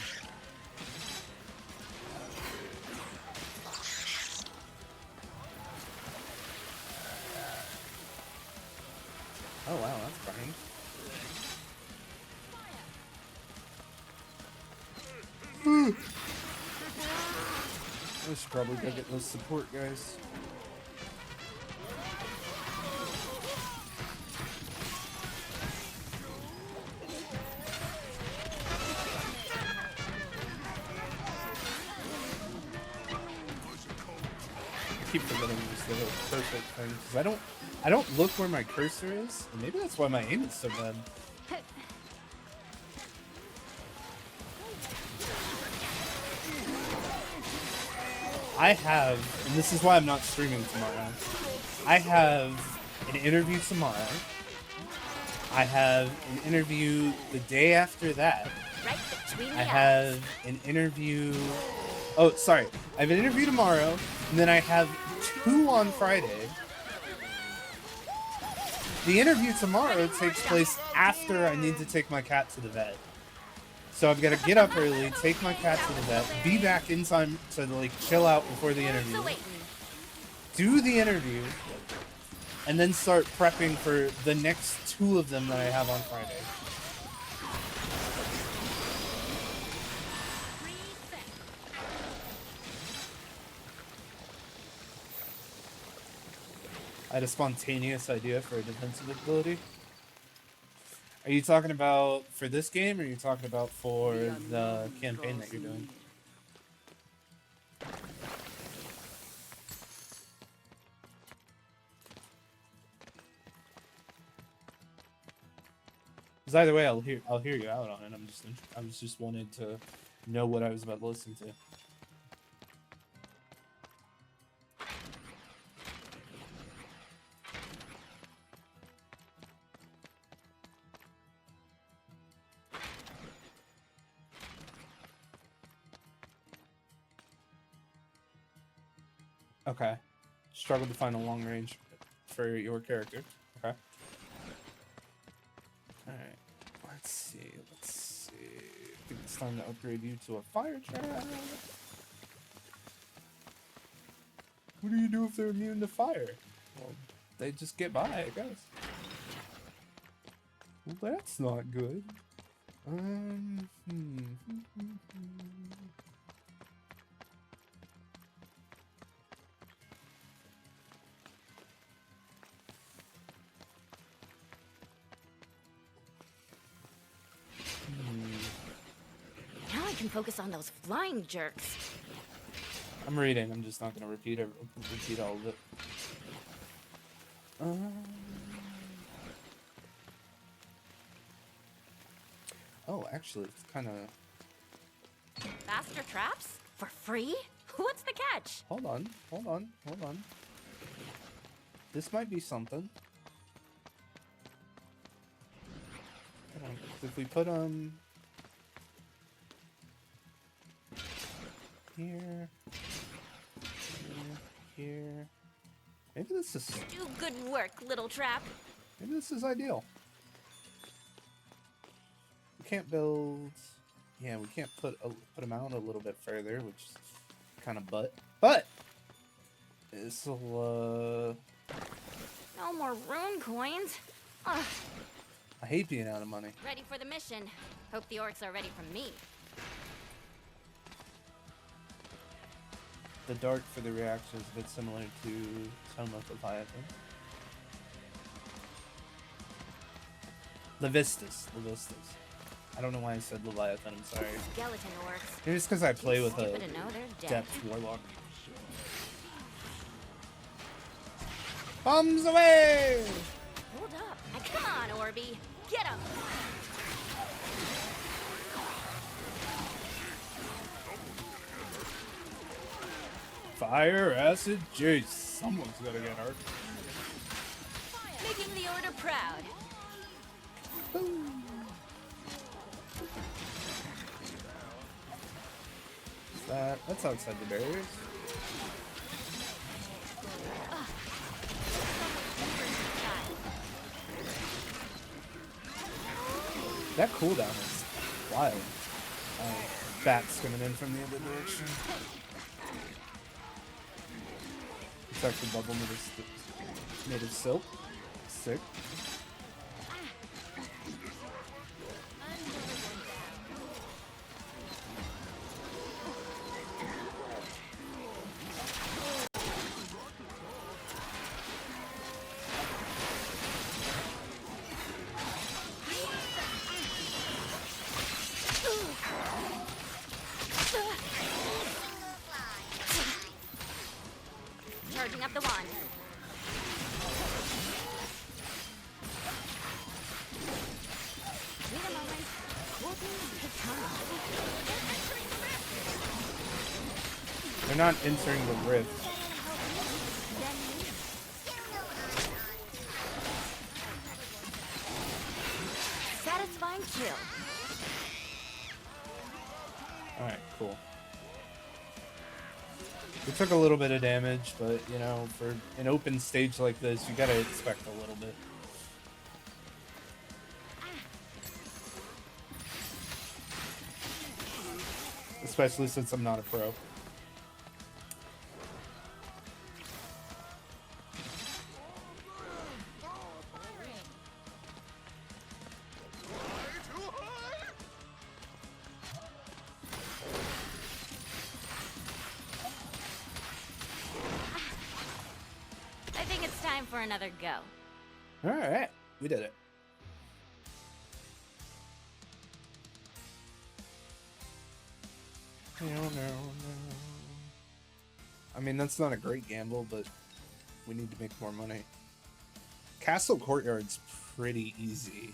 fine. I should probably go get those support guys. I keep forgetting these little perfect things because I don't look where my cursor is, and maybe that's why my aim is so bad. I have, and this is why I'm not streaming tomorrow. I have an interview tomorrow. I have an interview the day after that. Right between the I eyes. have an interview. Oh, sorry. I have an interview tomorrow, and then I have 2 on Friday. The interview tomorrow takes place after I need to take my cat to the vet. So I've got to get up early, take my cat to the vet, be back in time to like chill out before the interview, do the interview, and then start prepping for the next 2 of them that I have on Friday. I had a spontaneous idea for a defensive ability. Are you talking about for this game, or are you talking about for the campaign that you're doing? Because either way, I'll hear you out on it. I was just wanted to know what I was about to listen to. Okay. Struggled to find a long range for your character. Okay. Alright. Let's see. I think it's time to upgrade you to a fire trap. What do you do if they're immune to fire? Well, they just get by, I guess. Well, that's not good. Now I can focus on those flying jerks. I'm reading. I'm just not going to repeat all of it. Oh, actually, it's kind of... Faster traps? For free? What's the catch? Hold on. This might be something. Hold on. If we put here. Maybe this is... Do good work, little trap. Maybe this is ideal. We can't build... Yeah, we can't put them out a little bit further, which is kind of But! This'll, No more rune coins. Ugh. I hate being out of money. Ready for the mission. Hope the orcs are ready for me. The dark for the reaction is a bit similar to Tome of Leviathan. Levistus. I don't know why I said Leviathan, I'm sorry. Skeleton orcs. Maybe it's because I play with a Stupid to know they're dead. depth warlock. Bombs away! Hold up. Now, come on, Orby. Get him. Fire, acid, juice. Someone's gonna get hurt. Making the order proud. That's outside the barriers. That cooldown is wild. Bats coming in from the other direction. It's actually bubble made of silk. Sick. Charging up the wand. Wait a moment. Warping takes time. They're not entering the rift. Satisfying kill. Alright, cool. We took a little bit of damage, but, you know, for an open stage like this, you gotta expect a little bit. Especially since I'm not a pro. I think it's time for another go. Alright, we did it. No. I mean, that's not a great gamble, but we need to make more money. Castle Courtyard's pretty easy,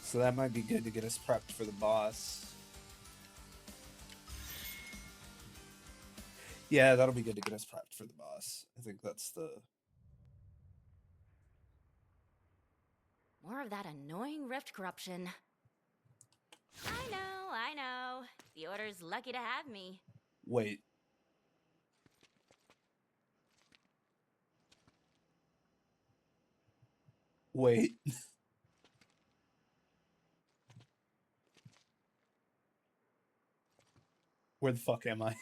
so that might be good to get us prepped for the boss. Yeah, that'll be good to get us prepped for the boss. I think that's the... More of that annoying rift corruption. I know. The Order's lucky to have me. Wait. Wait. Where the fuck am I?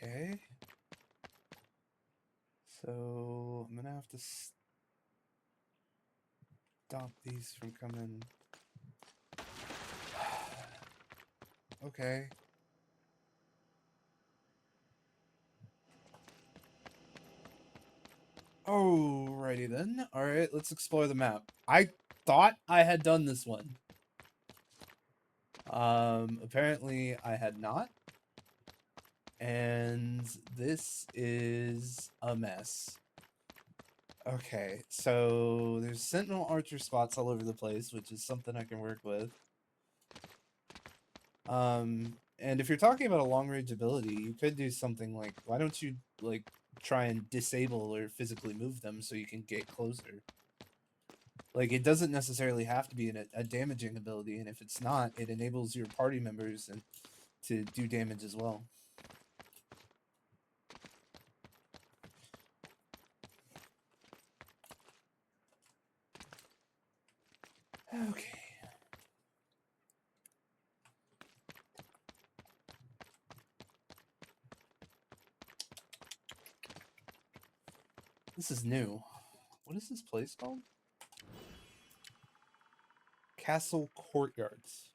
Okay. So I'm gonna have to stop these from coming. Okay. Alrighty then. Alright, let's explore the map. I thought I had done this one. Apparently I had not. And this is a mess. Okay, so there's sentinel archer spots all over the place, which is something I can work with. And if you're talking about a long range ability, you could do something like, why don't you like try and disable or physically move them so you can get closer? Like, it doesn't necessarily have to be a damaging ability, and if it's not, it enables your party members to do damage as well. Okay. This is new. What is this place called? Castle Courtyards.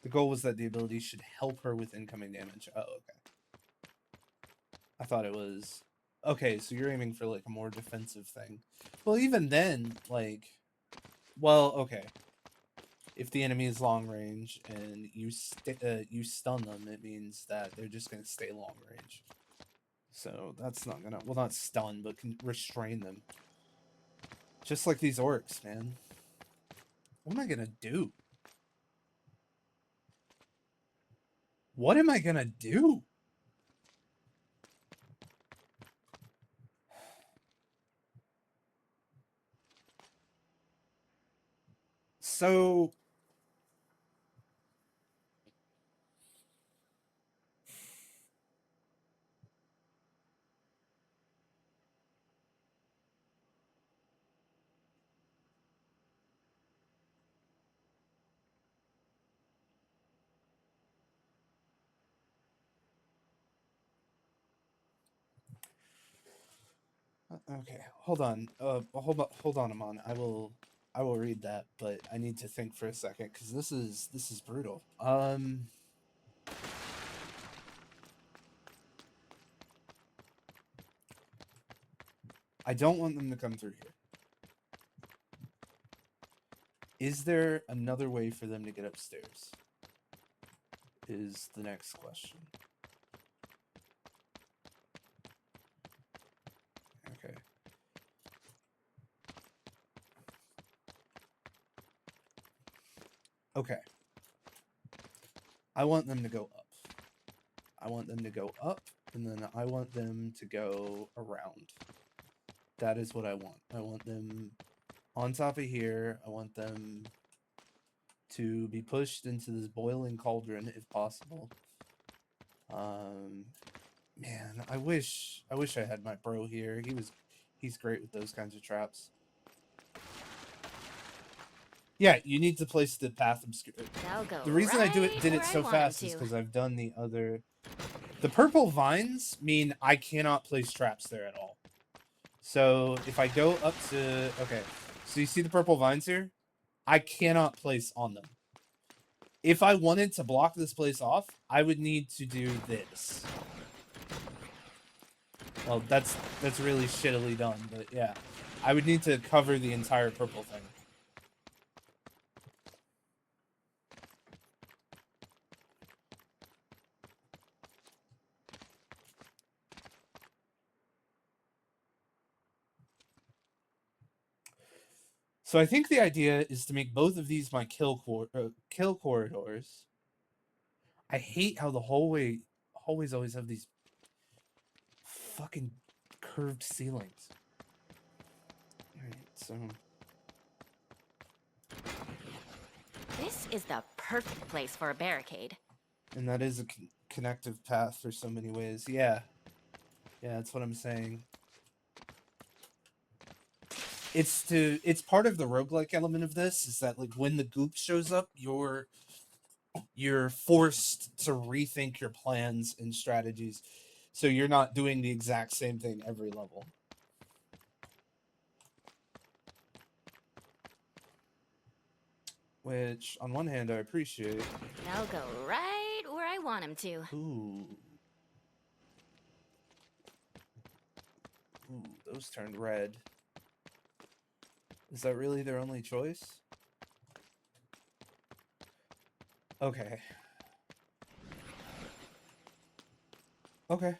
The goal was that the ability should help her with incoming damage. Oh, okay. I thought it was... Okay, so you're aiming for, like, a more defensive thing. Well, even then, like... Well, okay. If the enemy is long range and you stun them, it means that they're just going to stay long range. So that's not going to... Well, not stun, but can restrain them. Just like these orcs, man. What am I going to do? What am I going to do? So... Okay, hold on. Hold on, Amon. I will read that, but I need to think for a second because this is brutal. I don't want them to come through here. Is there another way for them to get upstairs? Is the next question. Okay. Okay. I want them to go up. I want them to go up, and then I want them to go around. That is what I want. I want them on top of here. I want them to be pushed into this boiling cauldron if possible. Man, I wish I had my bro here. He's great with those kinds of traps. Yeah, you need to place the path obscure. They'll go The reason I did right it where so I want 'em fast is to. because I've done the other. The purple vines mean I cannot place traps there at all. So if I go up to okay, so you see the purple vines here? I cannot place on them. If I wanted to block this place off, I would need to do this. Well, that's really shittily done, but yeah. I would need to cover the entire purple thing. So I think the idea is to make both of these my kill corridors. I hate how the hallways always have these fucking curved ceilings. Alright, so... This is the perfect place for a barricade. And that is a connective path for so many ways. Yeah. Yeah, that's what I'm saying. It's part of the roguelike element of this, is that like when the goop shows up, you're forced to rethink your plans and strategies. So you're not doing the exact same thing every level. Which, on one hand, I appreciate. They'll go right where I want 'em to. Ooh. Ooh, those turned red. Is that really their only choice? Okay. Okay.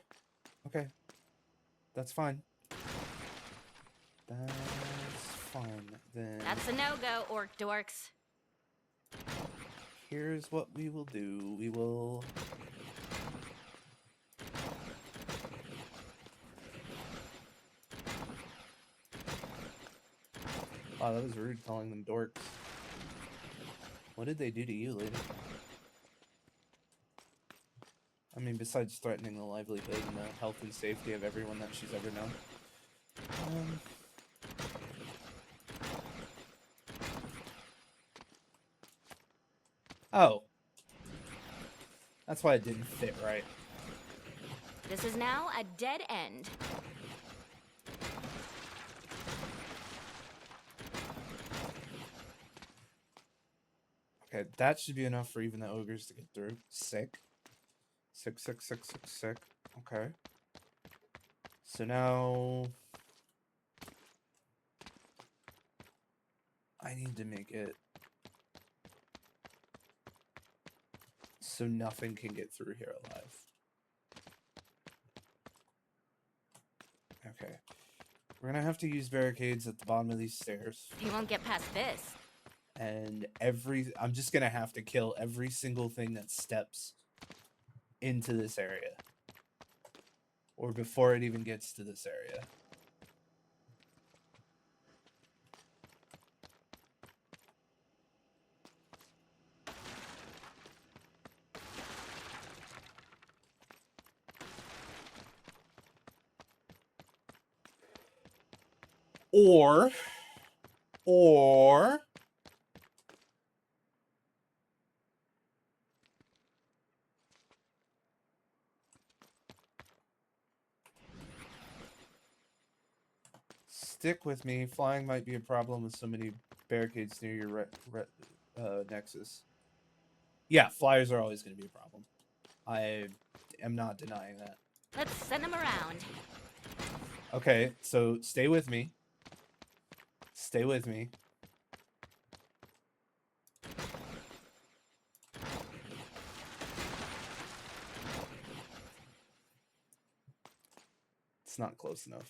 Okay. That's fine. That's fine, then. That's a no-go, orc dorks. Here's what we will do. We will... Wow, that was rude calling them dorks. What did they do to you, lady? I mean, besides threatening the livelihood and the health and safety of everyone that she's ever known. Oh. That's why it didn't fit right. This is now a dead end. Okay, that should be enough for even the ogres to get through. Sick. Sick, sick, sick, sick, sick. Okay. So now... I need to make it so nothing can get through here alive. Okay. We're gonna have to use barricades at the bottom of these stairs. He won't get past this. And I'm just gonna have to kill every single thing that steps into this area. Or before it even gets to this area. Or Stick with me. Flying might be a problem with so many barricades near your nexus. Yeah, flyers are always going to be a problem. I am not denying that. Let's send them around. Okay, so stay with me. Stay with me. It's not close enough.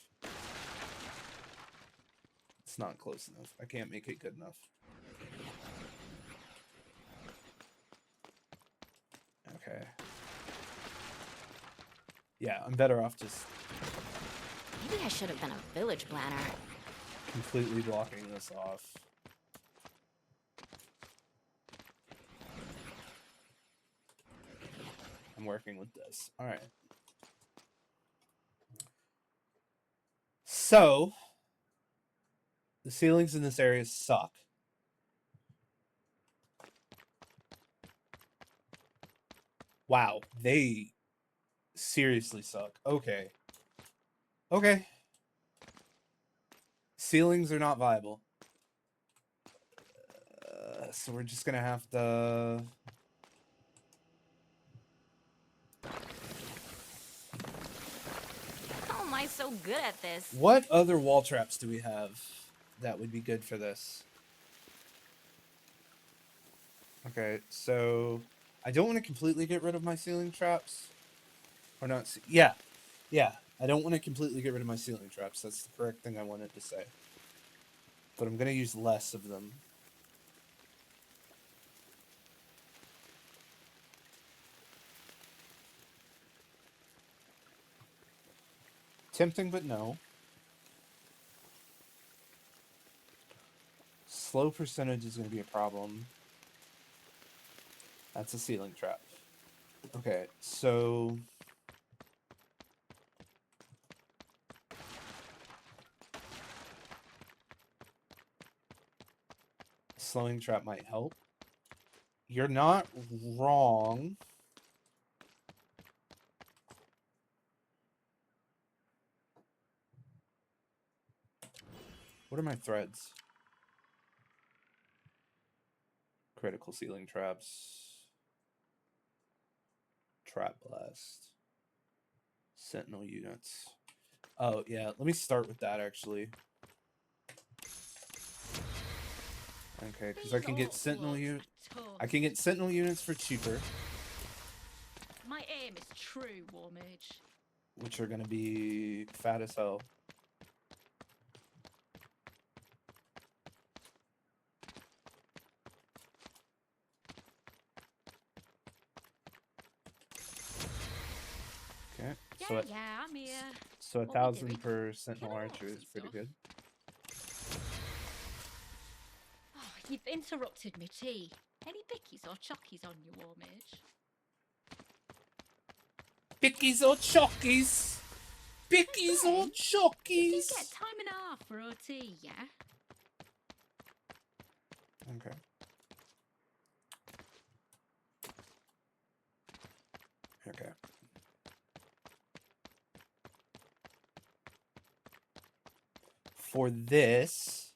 It's not close enough. I can't make it good enough. Okay. Yeah, I'm better off just Maybe I should have been a village planner. completely blocking this off. I'm working with this. All right. So, the ceilings in this area suck. Wow, they seriously suck. Okay. Okay. Ceilings are not viable. So we're just gonna have to... How am I so good at this? What other wall traps do we have that would be good for this? Okay, so I don't want to completely get rid of my ceiling traps. Or not. Yeah. Yeah. I don't want to completely get rid of my ceiling traps. That's the correct thing I wanted to say. But I'm going to use less of them. Tempting, but no. Slow percentage is going to be a problem. That's a ceiling trap. Okay, so... slowing trap might help. You're not wrong. What are my threads? Critical ceiling traps. Trap blast. Sentinel units. Oh, yeah. Let me start with that, actually. Okay, because I can get Sentinel I can get Sentinel units for cheaper, My aim is true, War Mage. which are going to be fat as hell. Okay, Yeah, yeah, I'm here. so What we 1,000 doing? per Sentinel Killing archer orcs is and pretty stuff. good. Oh, you've interrupted me tea. Any bickies or chockies on you, War Mage? Pickies or chockies? Pickies or Hey, you do chockies? get time and a half for OT, yeah? Okay. Okay. For this,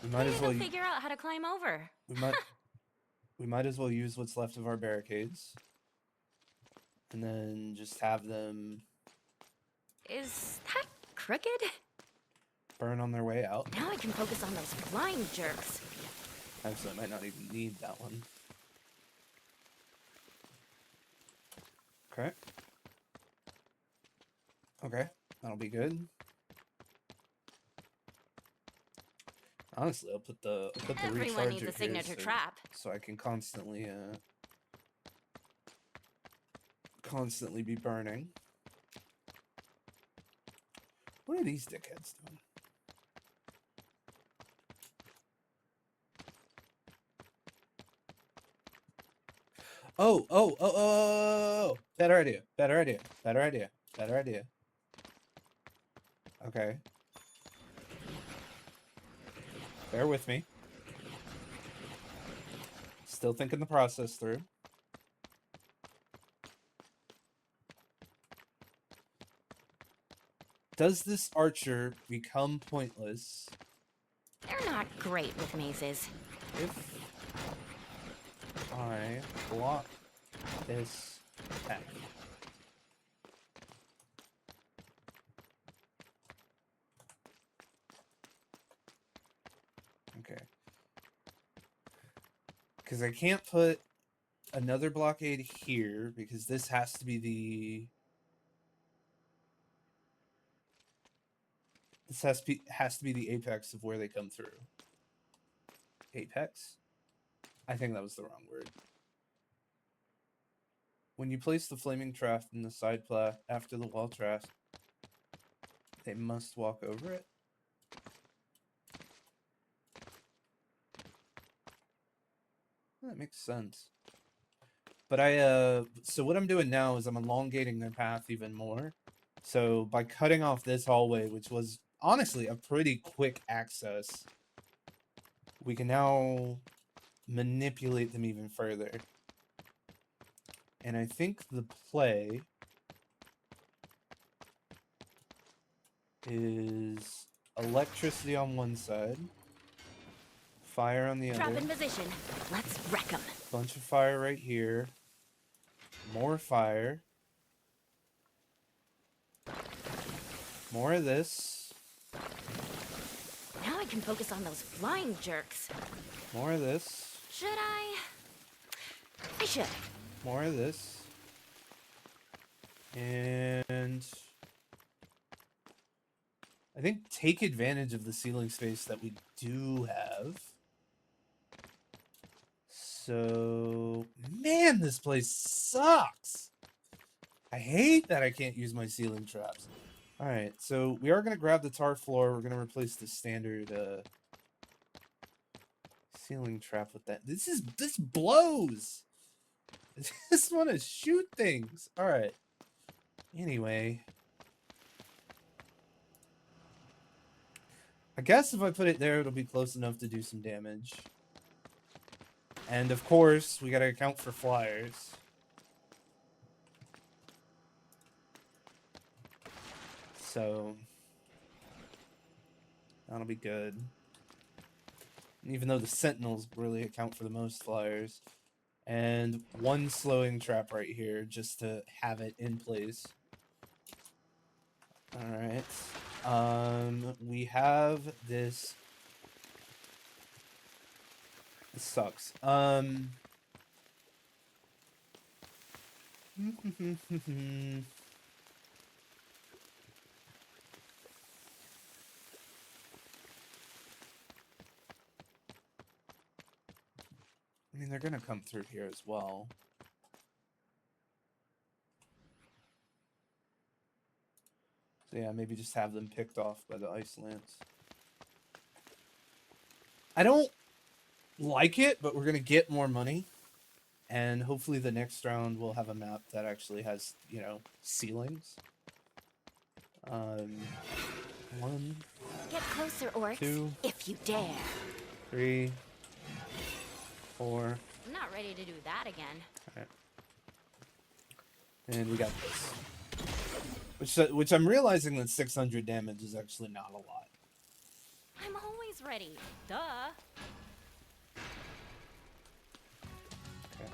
we might Maybe as well they'll figure out how to climb over. we might as well use what's left of our barricades, and then just have them Is that crooked? burn on their way out. Now I can focus on those flying jerks. Actually, I might not even need that one. Okay. Okay, that'll be good. Honestly, I'll put the Everyone recharger needs a here signature trap. so I can constantly be burning. What are these dickheads doing? Oh. Better idea. Okay. Bear with me. Still thinking the process through. Does this archer become pointless They're not great with mazes. if I block this path? Okay. Because I can't put another blockade here because this has to be the... This has to be the apex of where they come through. Apex? I think that was the wrong word. When you place the flaming trap in the side plat after the wall trap, they must walk over it. That makes sense. But so what I'm doing now is I'm elongating their path even more. So by cutting off this hallway, which was honestly a pretty quick access, we can now manipulate them even further. And I think the play is electricity on one side, fire on the Trap other. in position. Let's wreck them. Bunch of fire right here. More fire. More of this. Now I can focus on those flying jerks. More of this. Should I? I should. More of this. And I think take advantage of the ceiling space that we do have. So, man, this place sucks. I hate that I can't use my ceiling traps. All right, so we are going to grab the tar floor. We're going to replace the standard ceiling trap with that. This blows. I just want to shoot things. All right. Anyway, I guess if I put it there, it'll be close enough to do some damage. And of course, we got to account for flyers. So that'll be good. Even though the sentinels really account for the most flyers. And one slowing trap right here just to have it in place. Alright. We have this. This sucks. I mean, they're gonna come through here as well. So yeah, maybe just have them picked off by the ice lance. I don't like it, but we're gonna get more money. And hopefully the next round we'll have a map that actually has, you know, ceilings. One, Get closer, Orcs. 2, if you dare. 3, 4. I'm not ready to do that again. Alright. And we got this. Which I'm realizing that 600 damage is actually not a lot. I'm always ready. Duh. Okay.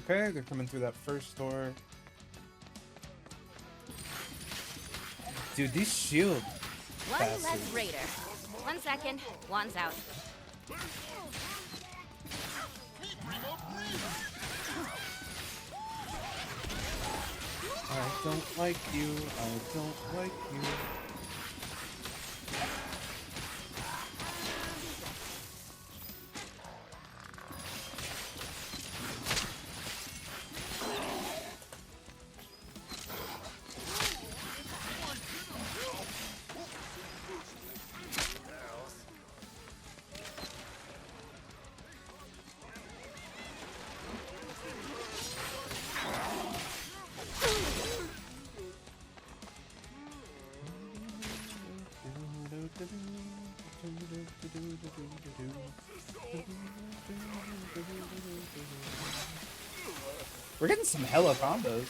Okay, they're coming through that first door. Dude, these shield One passes. less raider. 1 second. One's out. I don't like you. I don't like you. We're getting some hella combos.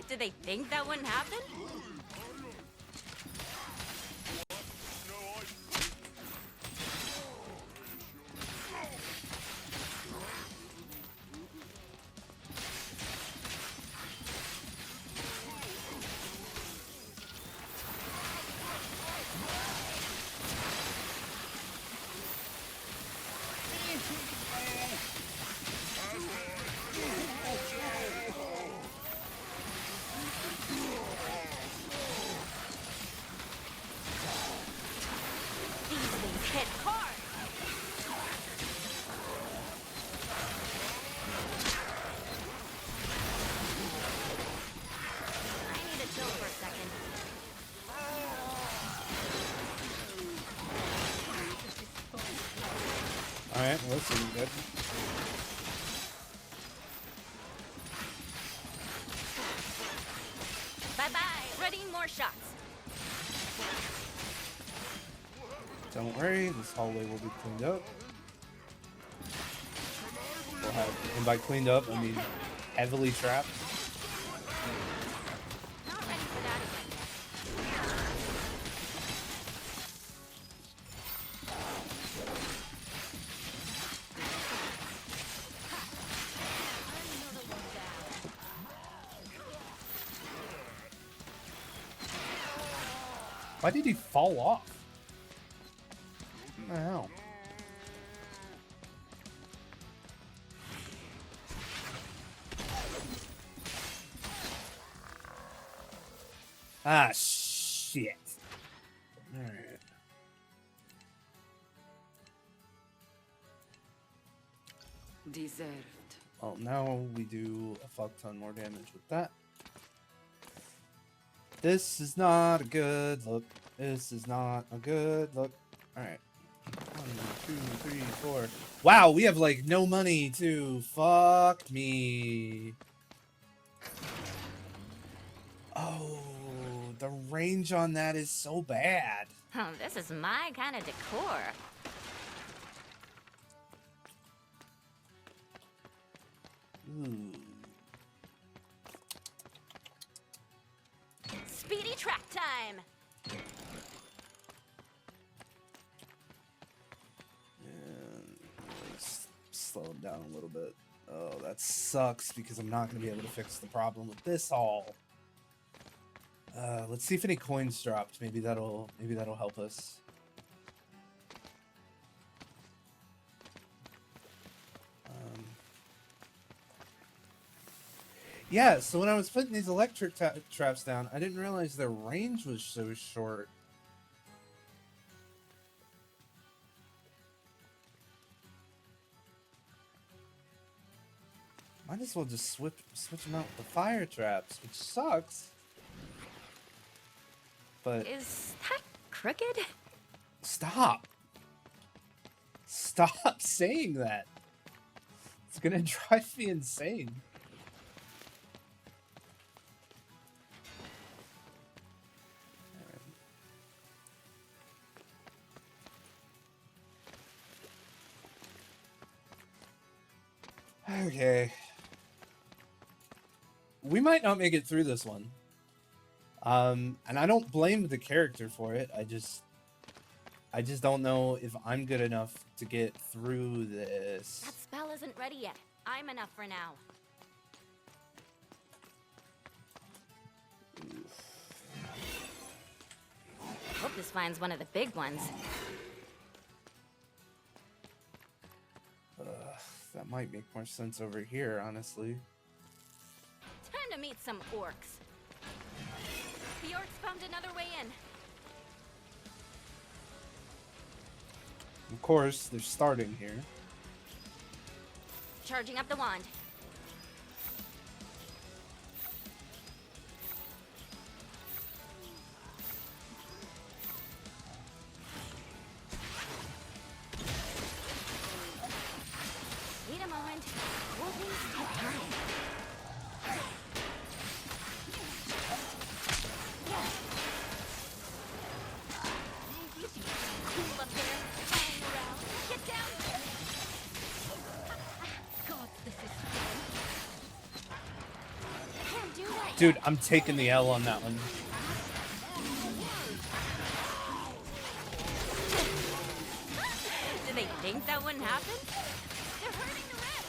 Did they think that wouldn't happen? These things hit hard. I need to chill for a second. All right, well, this is good. Bye-bye. Ready, more shots. Don't worry, this hallway will be cleaned up. We'll have, and by cleaned up, I mean heavily trapped. Not ready for that again yet. Why did he fall off? What the hell? Ah, shit. Alright. Deserved. Well, now we do a fuck ton more damage with that. This is not a good look. This is not a good look. Alright. 1, 2, 3, 4. Wow, we have like no money too. Fuck me. Oh, the range on that is so bad. Oh, this is my kind of decor. Ooh. Speedy track time. Let's slow him down a little bit. Oh, that sucks because I'm not going to be able to fix the problem with this haul. Let's see if any coins dropped. Maybe that'll help us. Yeah, so when I was putting these electric traps down, I didn't realize their range was so short. Might as well just switch them out with the fire traps, which sucks. But Is that crooked? stop. Stop saying that. It's gonna drive me insane. Okay. We might not make it through this one. And I don't blame the character for it. I just don't know if I'm good enough to get through this. That spell isn't ready yet. I'm enough for now. Hope this finds one of the big ones. That might make more sense over here, honestly. Time to meet some orcs. The orcs found another way in. Of course, they're starting here. Charging up the wand. Need a moment. mind. Cool things take time. Cool up there, flying around. Get down! God, this is Can't do that. Dude, I'm taking the L on that one. Did they think that wouldn't happen? They're hurting the rest.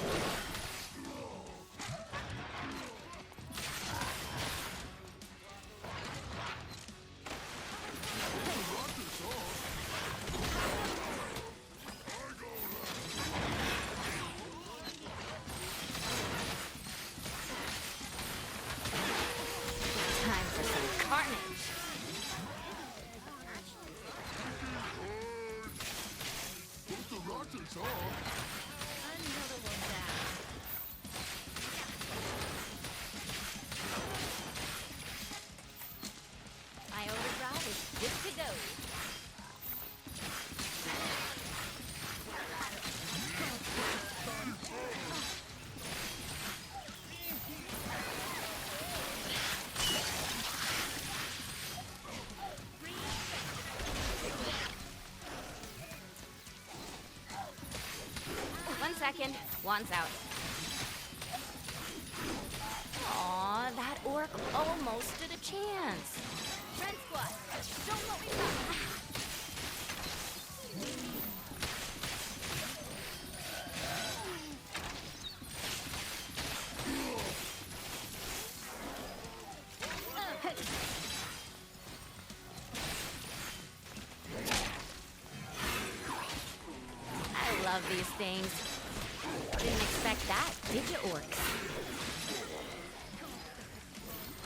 Time for some carnage. another one down. My overdrive is good to go. One second. One's out. Aw, that orc almost stood a chance. Friend squad, don't let me run. I love these things. Didn't expect that, did you, orcs?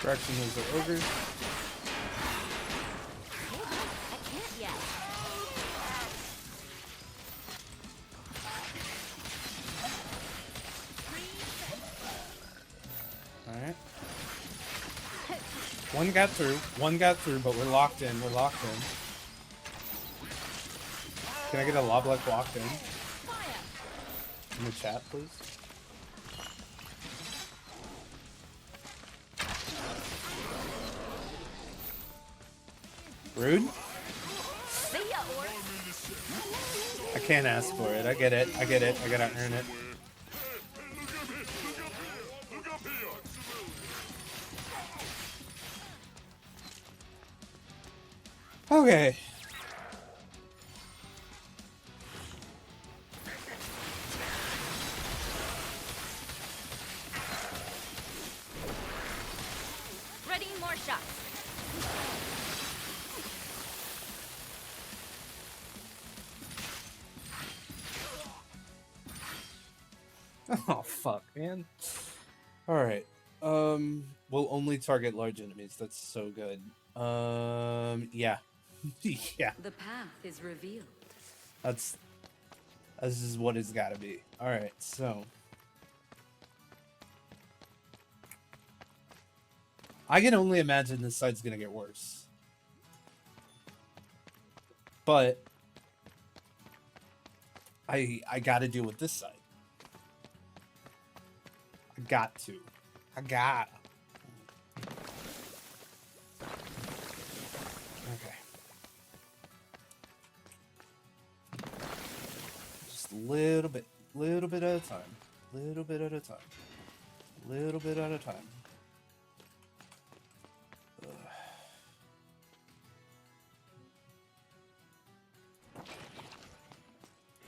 Correction, those are ogres. I can't yet. Alright. One got through, but we're locked in, Can I get a Loblek locked in the chat, please? Rude? See ya, orcs. I can't ask for it. I get it. I gotta earn it. Look up here! Okay. Ready, more shots. Oh fuck, man. Alright. We'll only target large enemies. That's so good. Yeah. Yeah. The path is revealed. This is what it's gotta be. Alright, so I can only imagine this site's gonna get worse. But I gotta deal with this side. I got to. I gotta. Okay. Just a little bit at a time. Little bit at a time. Little bit at a time. Ugh.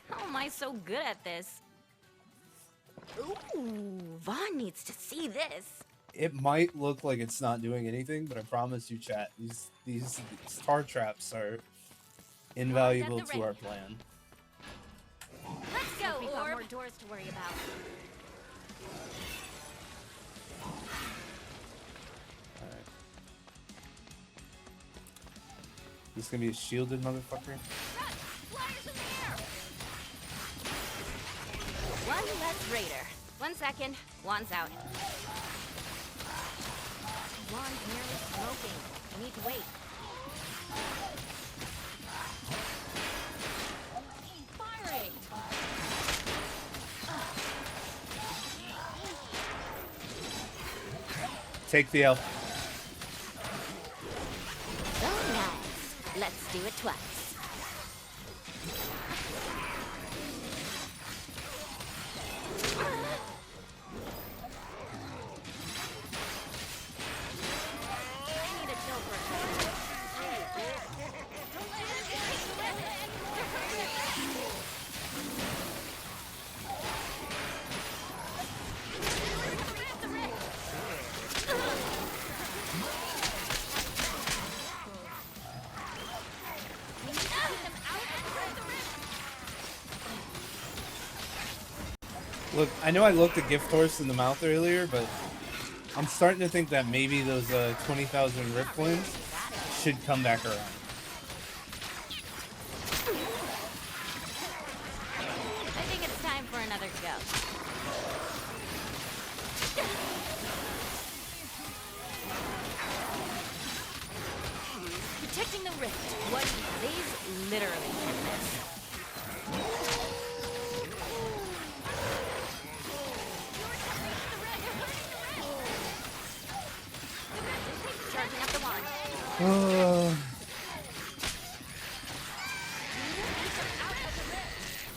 How am I so good at this? Ooh, Vaughn needs to see this. It might look like it's not doing anything, but I promise you, chat, these star traps are invaluable to our plan. Let's go, We got Orb. more doors to worry about. Alright. This gonna be a shielded motherfucker? Flyers in the air. One less raider. 1 second. One's out. One's nearly smoking. I need to wait. Firing. Take the L. So nice. Let's do it twice. I need a chill for a second. Look, I know I looked a gift horse in the mouth earlier, but I'm starting to think that maybe those 20,000 rift wins should come back around. I think it's time for another go. Protecting the rift. What? These literally can miss. Charging up the wand.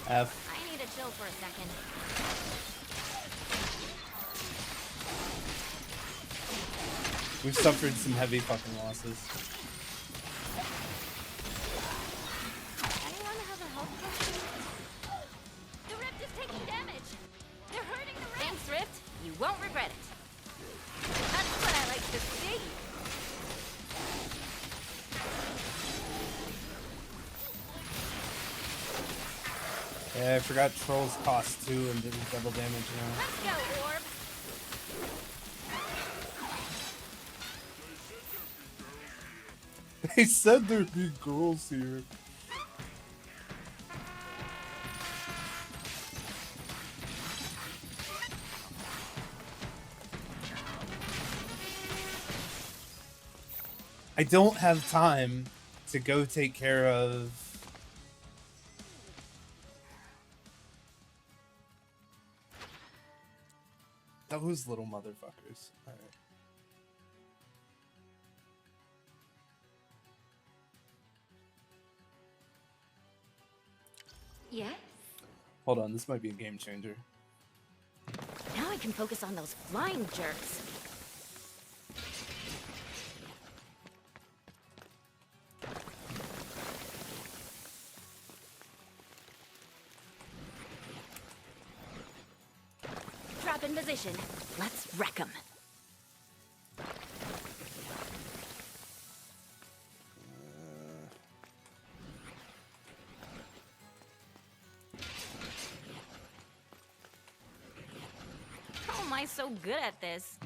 F. I need a chill for a second. We've suffered some heavy fucking losses. Anyone have a health potion? The rift is taking damage. They're hurting the rift. Thanks, Rift. You won't regret it. That's what I like to see. Yeah, I forgot trolls cost 2 and did double damage now. Let's go, Orb. They said there'd be girls here. I don't have time to go take care of those little motherfuckers. All right. Yes? Hold on, this might be a game changer. Now I can focus on those flying jerks. Trap in position. Let's wreck them. How am I so good at this?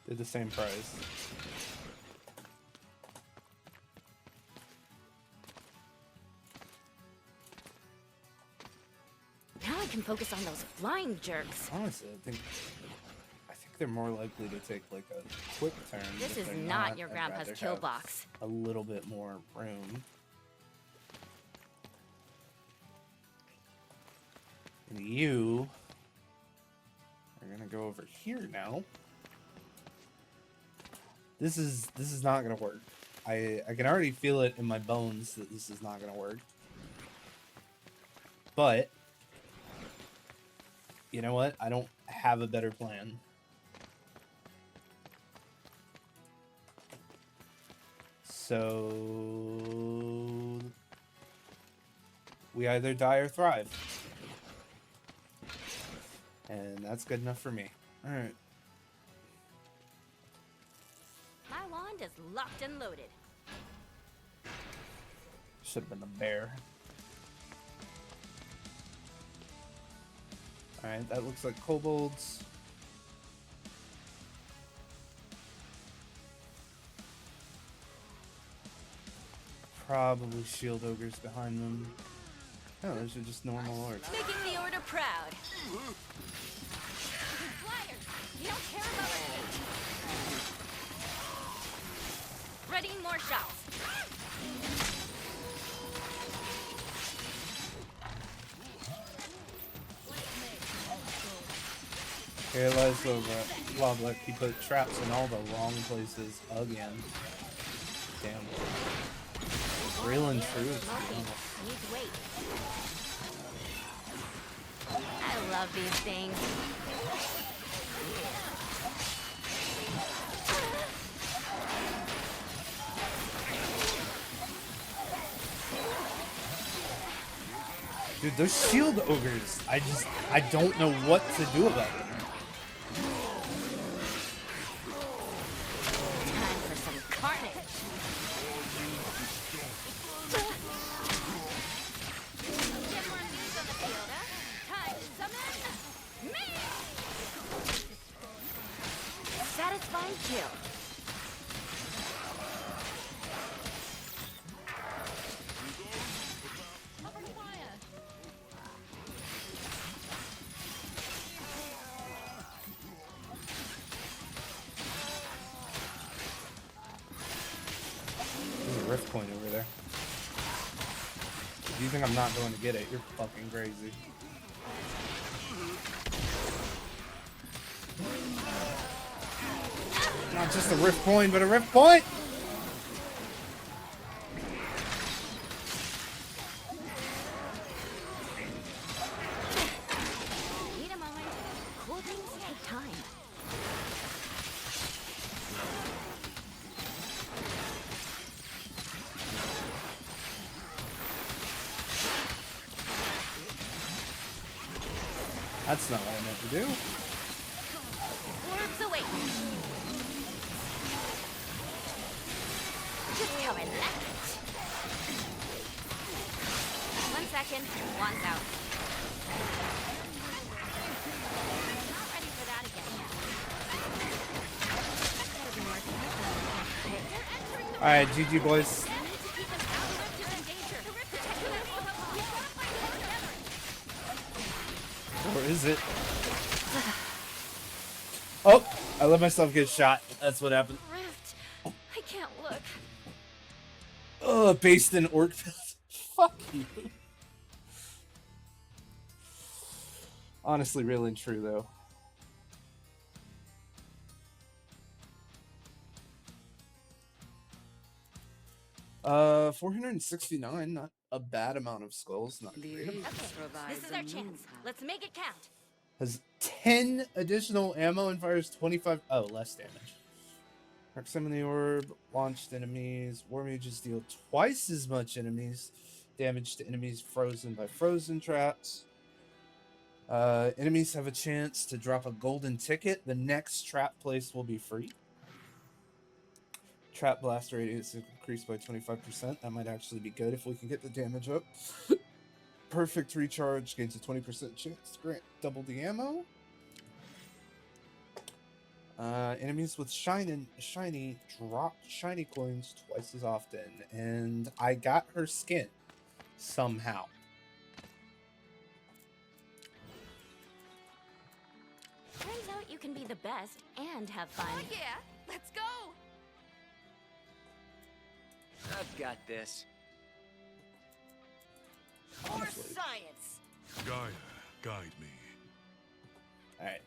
They're the same price. Now I can focus on those flying jerks. Honestly, I think they're more likely to take like a quick turn. This If is they're not your I'd grandpa's rather kill have box. A little bit more room. And you are gonna go over here now. This is not gonna work. I can already feel it in my bones that this is not gonna work. But you know what? I don't have a better plan. So we either die or thrive. And that's good enough for me. Alright. My wand is locked and loaded. Should have been a bear. Alright, that looks like kobolds. Probably shield ogres behind them. Oh, those are just normal orcs. Making the order proud. Flyers, you don't care about our fate. more shots. Here lies over Loblik. He put traps in all the wrong places again. Damn. Real and true. Smoky. I need to wait. I love these things. Dude, those shield ogres, I don't know what to do about them. Time for some carnage. Get more news on the field, huh? Time to summon me! Satisfying kill. There's a rift point over there. If you think I'm not going to get it, you're fucking crazy. Not just a rift point, but a rift point! Need a moment. Cool things take time. That's not what I meant to do. Orbs await. Just come and let it. 1 second. One's out. Not ready for that again. Gotta be more careful. They're entering the Alright, GG boys. I need to keep them out. The rift is in danger. The rift protector will help. We've got to fight together. Or is it? Oh, I let myself get shot. That's what happened. Rift. I can't look. Ugh, based in orc build. Fuck you. Honestly, real and true though. 469, not a bad amount of skulls, not great. Okay, this is our chance. Let's make it count. Has 10 additional ammo and fires 25. Oh, less damage. Proximity orb, launched enemies. War mages deal twice as much damage to enemies frozen by frozen traps. Enemies have a chance to drop a golden ticket. The next trap place will be free. Trap blast radius increased by 25%. That might actually be good if we can get the damage up. Perfect recharge gains a 20% chance to grant double the ammo. Enemies with shiny drop shiny coins twice as often. And I got her skin somehow. Turns out you can be the best and have fun. Oh yeah, let's go. I've got this. For Honestly. science. Gaia, guide me. Alright.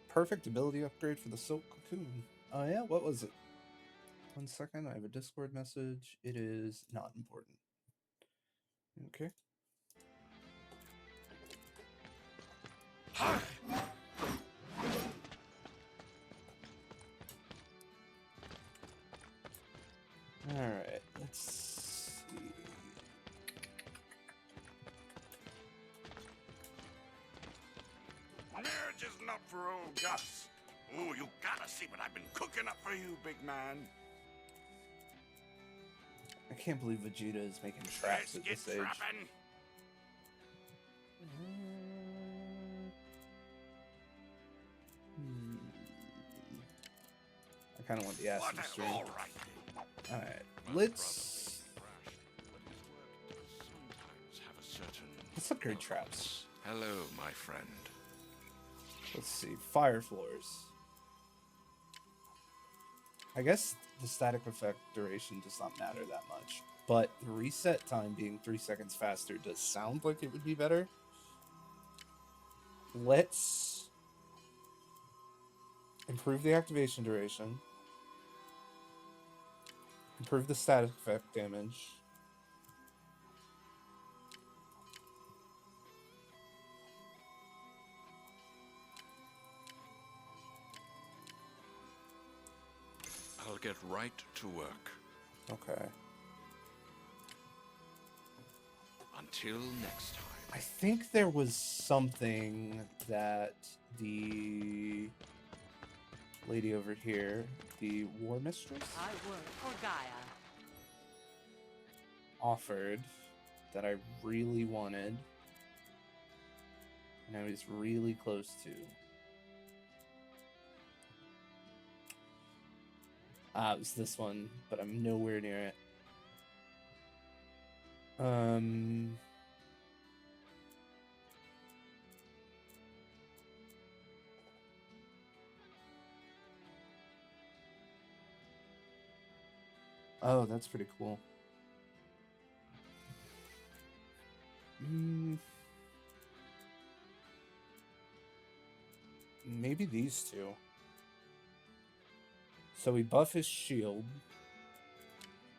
Perfect ability upgrade for the Silk Cocoon. Oh yeah, what was it? 1 second, I have a Discord message. It is not important. Okay. Alright, let's see. Marriage is not for old Gus. Oh, you gotta see what I've been cooking up for you, big man. I can't believe Vegeta is making traps Let's at get this age. trapping. I kind of want the acid What stream. all right. Alright, let's upgrade traps. Hello, my friend. Let's see. Fire floors. I guess the static effect duration does not matter that much. But the reset time being 3 seconds faster does sound like it would be better. Let's improve the activation duration. Improve the static effect damage. I'll get right to work. Okay. Until next time. I think there was something that the lady over here, the War Mistress, I work for Gaia. offered that I really wanted. And I was really close to. It was this one, but I'm nowhere near it. Oh, that's pretty cool. Maybe these two. So we buff his shield.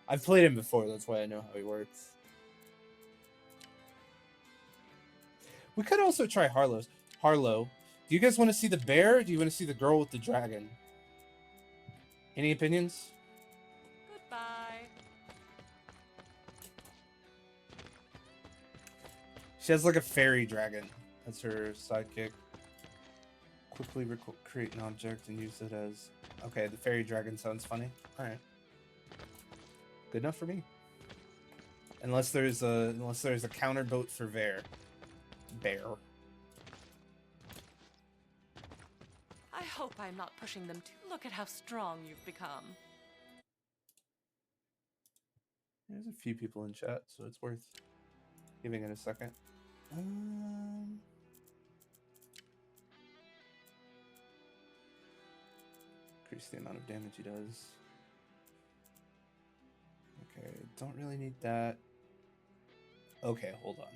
I've played him before, that's why I know how he works. We could also try Harlow's. Harlow. Do you guys want to see the bear, or do you want to see the girl with the dragon? Any opinions? Goodbye. She has like a fairy dragon. That's her sidekick. Quickly create an object and use it as... Okay, the fairy dragon sounds funny. Alright. Good enough for me. Unless there's a counterboat for Bear. I hope I'm not pushing them too. Look at how strong you've become. There's a few people in chat, so it's worth giving it a second. Increase the amount of damage he does. Okay, don't really need that. Okay, hold on.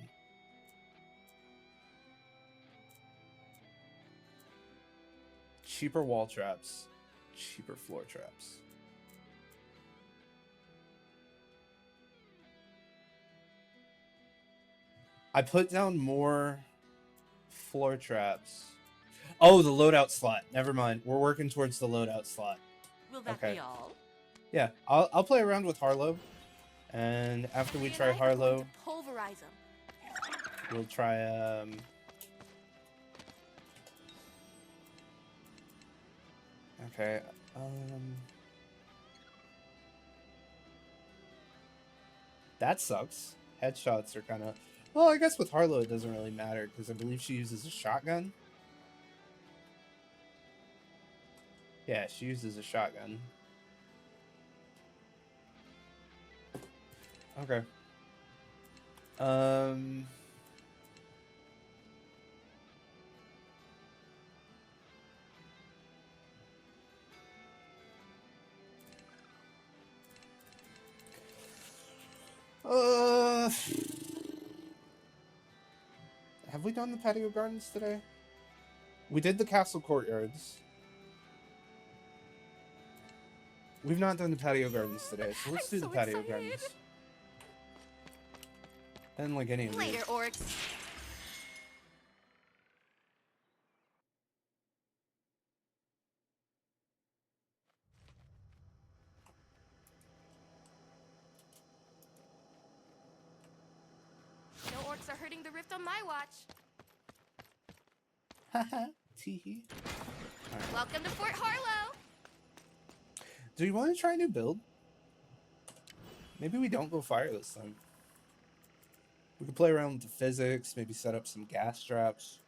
Cheaper wall traps, cheaper floor traps. I put down more floor traps. Oh, the loadout slot. Never mind. We're working towards the loadout slot. Will that Okay. be all? Yeah, I'll play around with Harlow, and after we try Harlow, Pulverize them. we'll try Okay. That sucks. Headshots are kind of... Well, I guess with Harlow it doesn't really matter because I believe she uses a shotgun. Yeah, she uses a shotgun. Okay. Have we done the patio gardens today? We did the castle courtyards. We've not done the patio gardens today, so let's do the patio gardens. I didn't like any of these. Later, Orcs. No orcs are hurting the rift on my watch. Haha, teehee. Welcome to Fort Harlow. Do you want to try a new build? Maybe we don't go fire this time. We can play around with the physics, maybe set up some gas traps.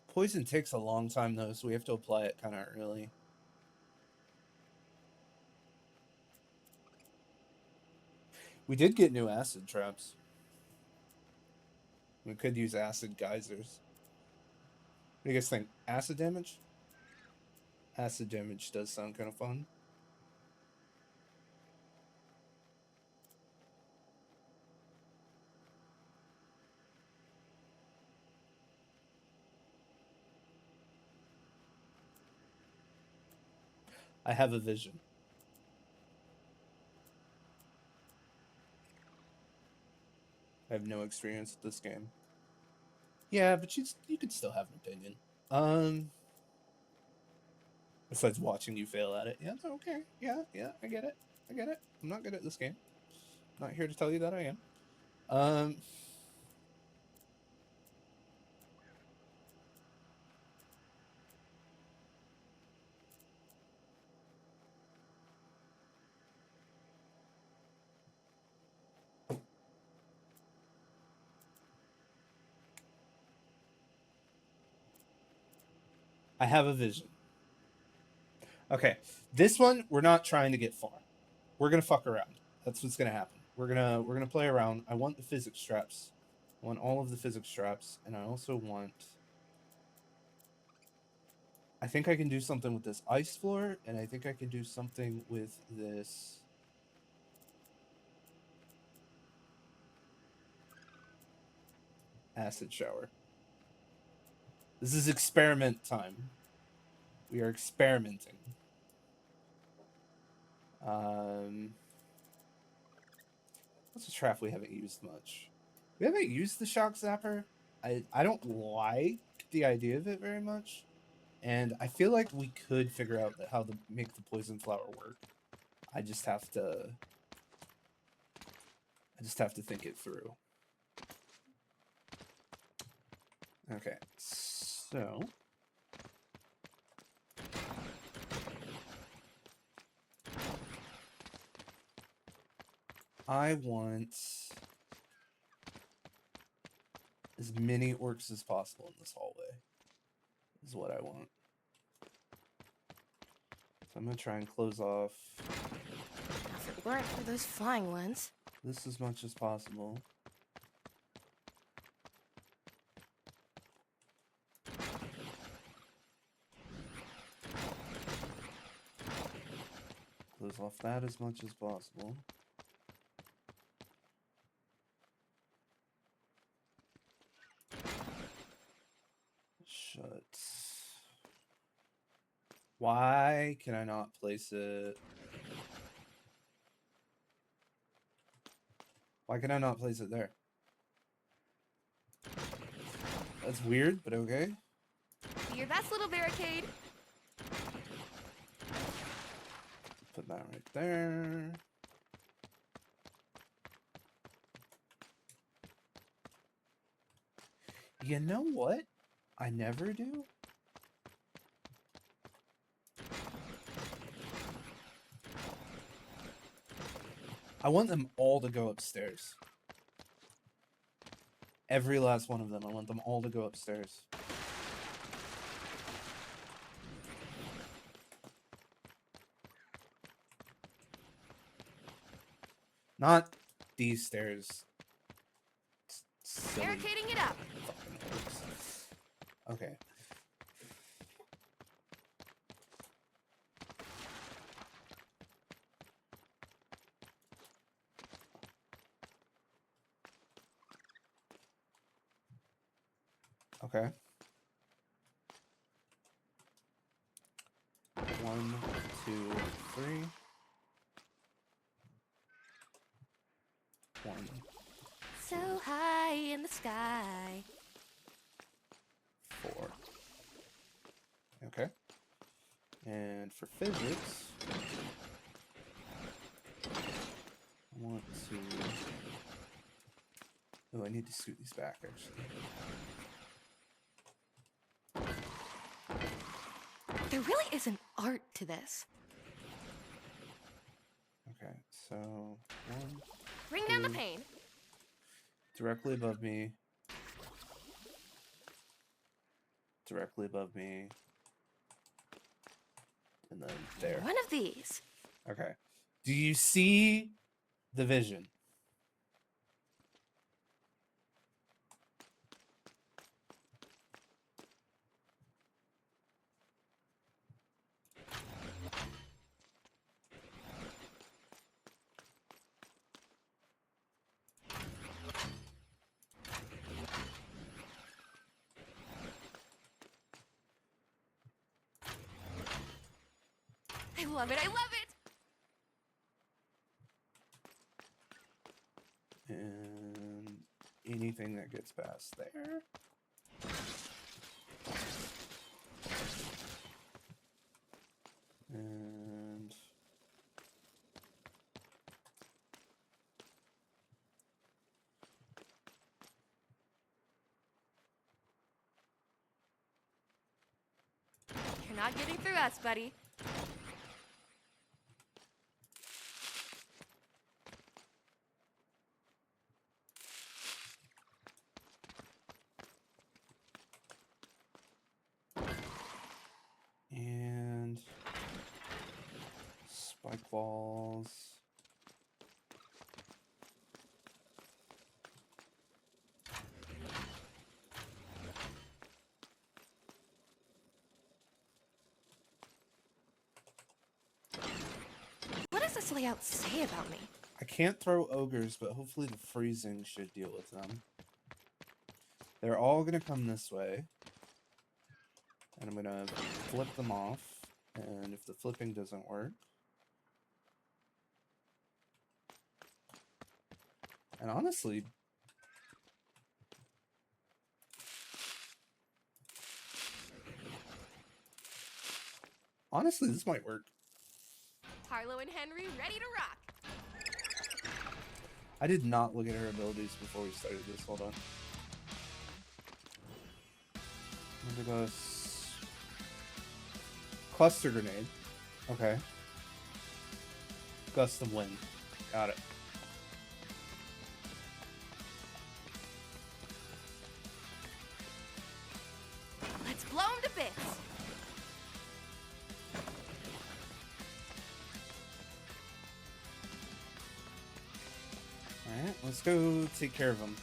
Poison takes a long time though, so we have to apply it kind of early. We did get new acid traps. We could use acid geysers. do you guys think? Acid damage? Acid damage does sound kind of fun. I have a vision. I have no experience with this game. Yeah, but you could still have an opinion. Besides watching you fail at it. Yeah, okay. Yeah, I get it. I'm not good at this game. I'm not here to tell you that I am. I have a vision. Okay, this one we're not trying to get far. We're gonna fuck around. That's what's gonna happen. We're gonna play around. I want the physics traps. I want all of the physics traps, and I also want. I think I can do something with this ice floor, and I think I can do something with this. Acid shower. This is experiment time. We are experimenting. What's a trap we haven't used much? We haven't used the shock zapper. I don't like the idea of it very much, and I feel like we could figure out how to make the poison flower work. I just have to think it through. Okay, so I want as many orcs as possible in this hallway. Is what I want. So I'm gonna try and close off If it weren't for those flying ones. this as much as possible. Close off that as much as possible. Shut. Why can I not place it? Why can I not place it there? That's weird, but okay. Do your best, little barricade. Put that right there. You know what? I never do. I want them all to go upstairs. Every last one of them. I want them all to go upstairs. Not these stairs. Silly Barricading it up. fucking orcs. Okay. Okay. 1, 2, 3. 1. So high in the sky. 4. Okay. And for physics, I want to. Oh, I need to scoot these back actually. There really is an art to this. Okay, so 1 Bring down the 2, pain. directly above me. Directly above me. And then there. One of these. Okay. Do you see the vision? I love it. I love it. And anything that gets past there. And You're not getting through us, buddy. and spike balls. What does this layout say about me? I can't throw ogres, but hopefully the freezing should deal with them. They're all gonna come this way. And I'm gonna flip them off. And if the flipping doesn't work. And honestly, this might work. Harlow and Henry ready to rock. I did not look at her abilities before we started this. Hold on. Cluster grenade. Okay. Gust of wind. Got it. Let's blow them to bits. Alright, let's go take care of them.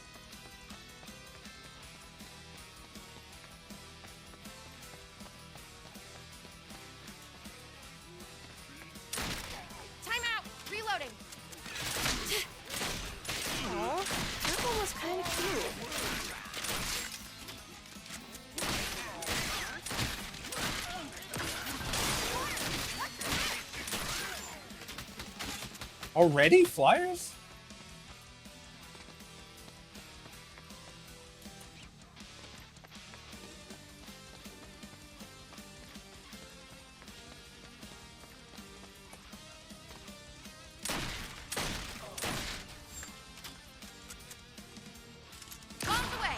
Time out. Reloading. Aw, that one was kind of cute. Already? Flyers? On the way.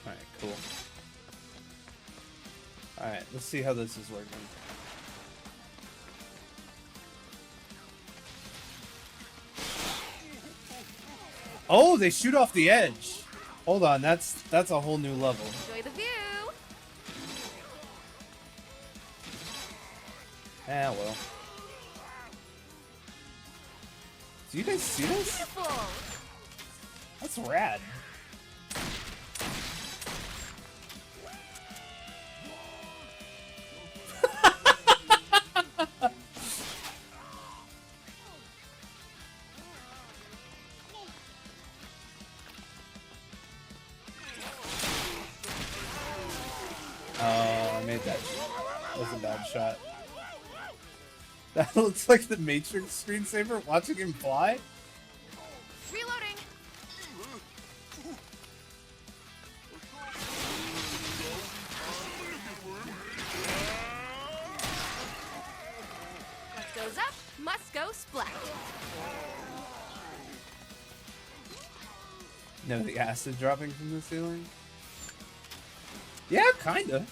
Alright, cool. Alright, let's see how this is working. Oh, they shoot off the edge. Hold on, that's a whole new level. Enjoy the view. Ah, well. Do you guys see this? Beautiful. That's rad. Oh, I made that. That was a bad shot. That looks like the Matrix screensaver watching him fly. Reloading. What goes up must go splat. No, the acid dropping from the ceiling? Yeah, kinda.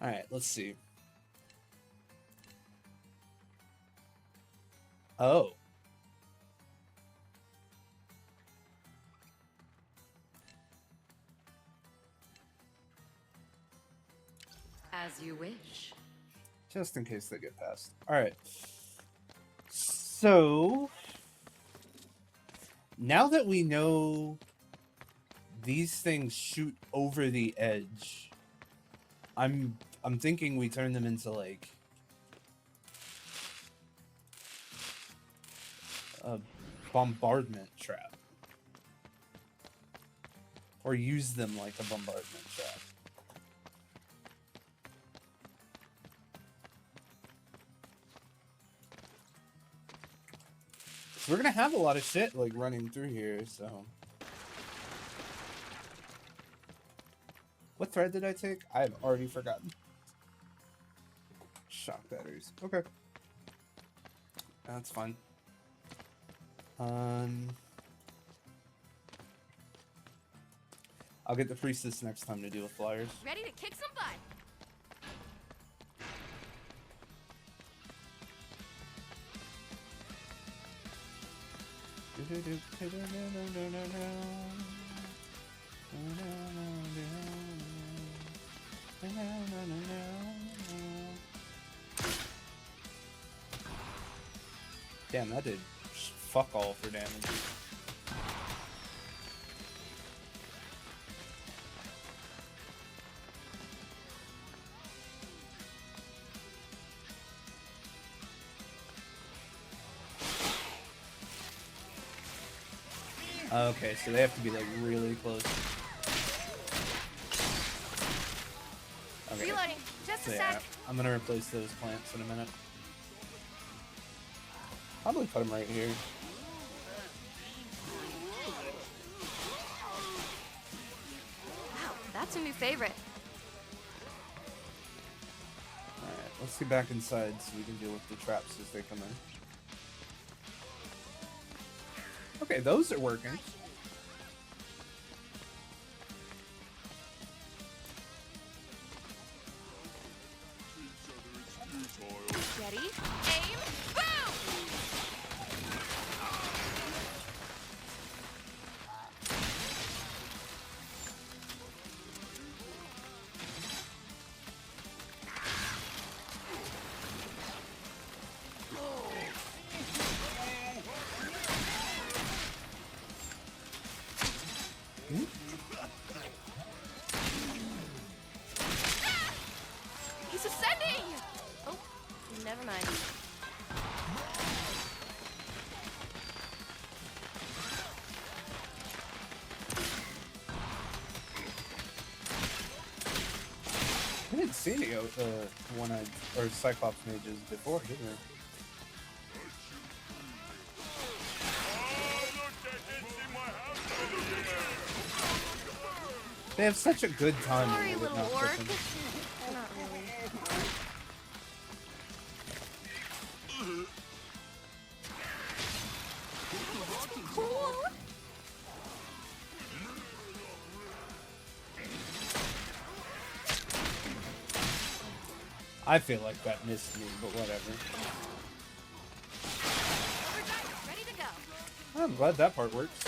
Alright, let's see. Oh. As you wish. Just in case they get past. Alright. So now that we know these things shoot over the edge, I'm thinking we turn them into like a bombardment trap. Or use them like a bombardment trap. So we're gonna have a lot of shit like running through here, so. What thread did I take? I've already forgotten. Shock batteries. Okay. That's fine. I'll get the priestess next time to deal with flyers. Ready to kick some butt. Damn, that did fuck all for damage. Okay, so they have to be like really close. Okay. Reloading. Just So a yeah, sec. I'm gonna replace those plants in a minute. Probably put them right here. Wow, that's a new favorite. Alright, let's get back inside so we can deal with the traps as they come in. Okay, those are working. Ready? Aim. Boom! He's ascending! Oh, never mind. I didn't see any one-eyed or Cyclops mages before, did I? They have such a good time Sorry, with it little not orc. clicking. Not really. Cool. I feel like that missed me, but whatever. Overdrive, ready to go. I'm glad that part works.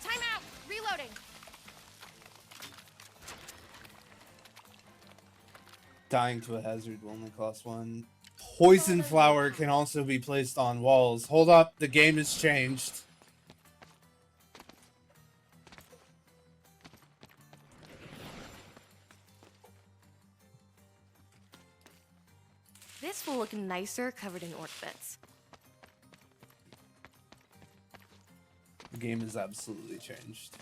Time out. Reloading. Dying to a hazard will only cost one. Poison flower can also be placed on walls. Hold up, the game has changed. This will look nicer covered in orc bits. The game has absolutely changed.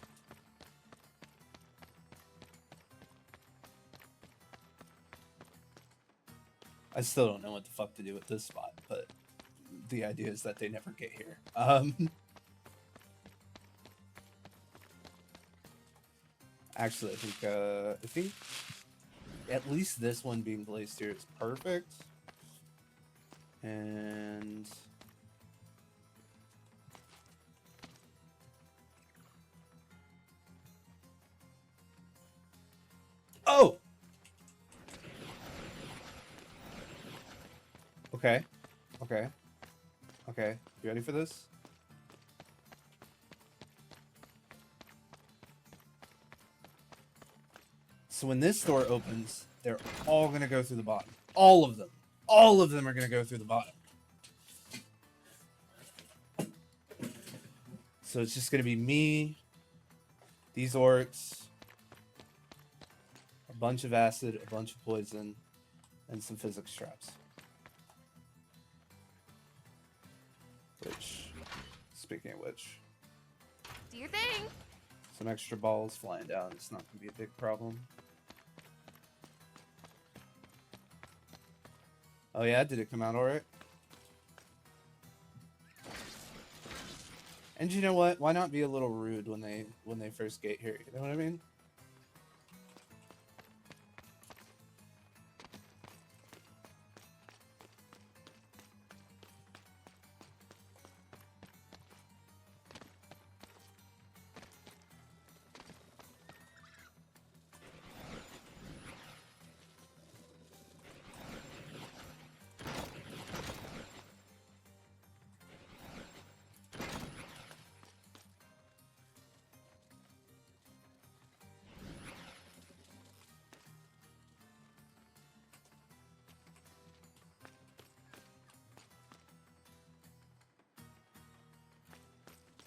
I still don't know what the fuck to do with this spot, but the idea is that they never get here. Actually, I think at least this one being placed here is perfect. And oh, okay, okay, okay. You ready for this? So when this door opens, they're all gonna go through the bottom. All of them. All of them are gonna go through the bottom. So it's just gonna be me, these orcs, a bunch of acid, a bunch of poison, and some physics traps. Which, speaking of which, Do your thing. some extra balls flying down. It's not gonna be a big problem. Oh yeah, did it come out alright? And you know what? Why not be a little rude when they first get here? You know what I mean?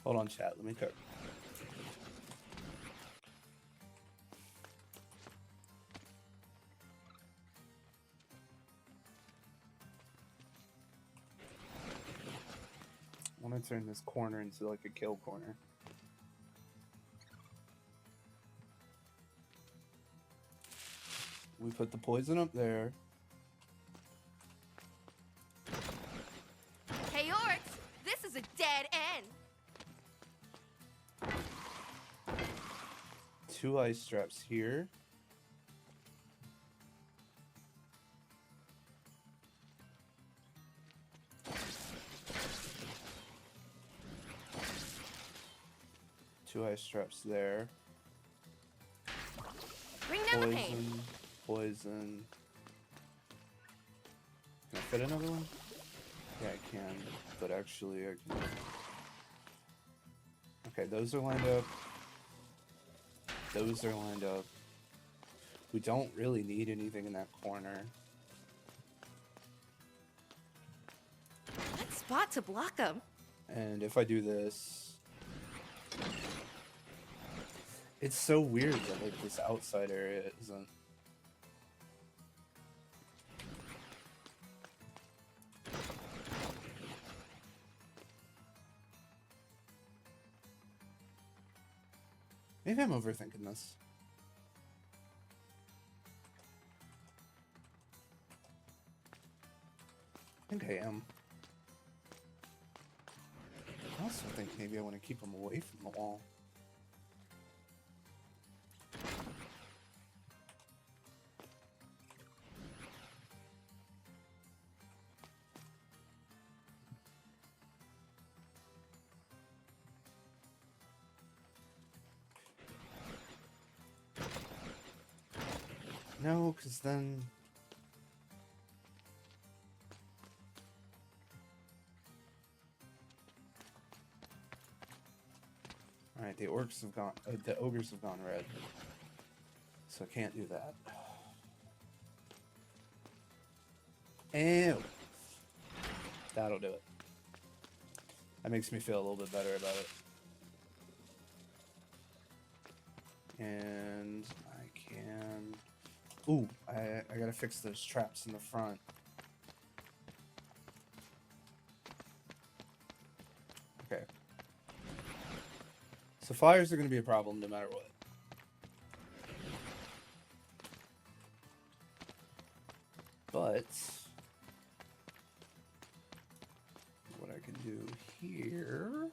Hold on, chat. Let me cook. I want to turn this corner into like a kill corner. We put the poison up there. Hey, Orcs, this is a dead end. 2 ice traps here. Two ice traps there. Bring down the pain. Poison. Can I fit another one? Yeah, I can. But actually, I can. Okay, those are lined up. Those are lined up. We don't really need anything in that corner. Good spot to block them. And if I do this... It's so weird that like this outside area isn't... Maybe I'm overthinking this. I think I am. I also think maybe I want to keep them away from the wall. No, because then... Alright, the orcs have gone... the ogres have gone red. So I can't do that. Ew! That'll do it. That makes me feel a little bit better about it. And I can... Ooh, I gotta fix those traps in the front. Okay. So fires are gonna be a problem no matter what. But what I can do here...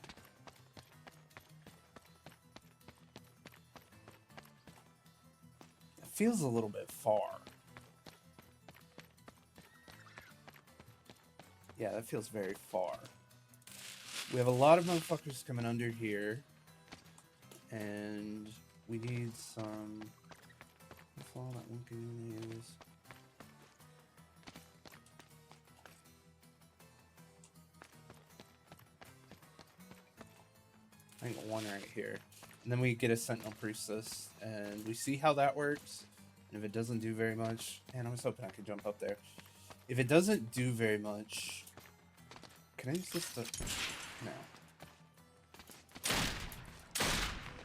feels a little bit far. Yeah, that feels very far. We have a lot of motherfuckers coming under here. And we need some... That's all that one can use. I think one right here. And then we get a Sentinel Priestess, and we see how that works. And if it doesn't do very much... Man, I was hoping I could jump up there. If it doesn't do very much... Can I use this to... No.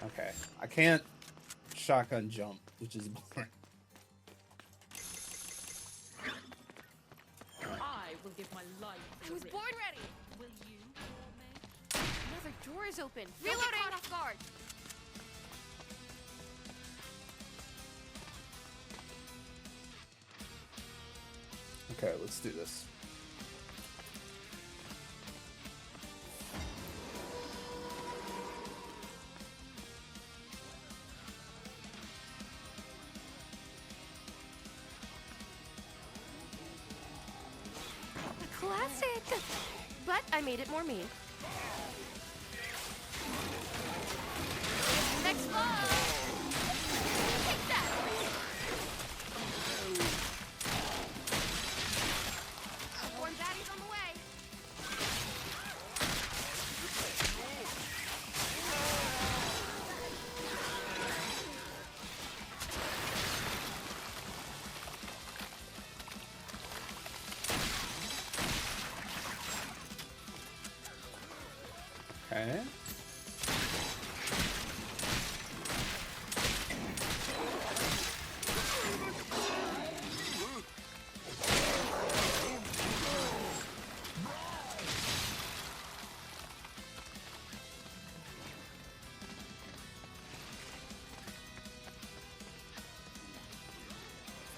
Okay, I can't shotgun jump, which is boring. I will give my life I for was it. born ready. Will you for me? Another door is open. Don't get caught off guard. Okay, let's do this. Classic. But I made it more me. Next love. Take that. Born daddy's on the way. Okay.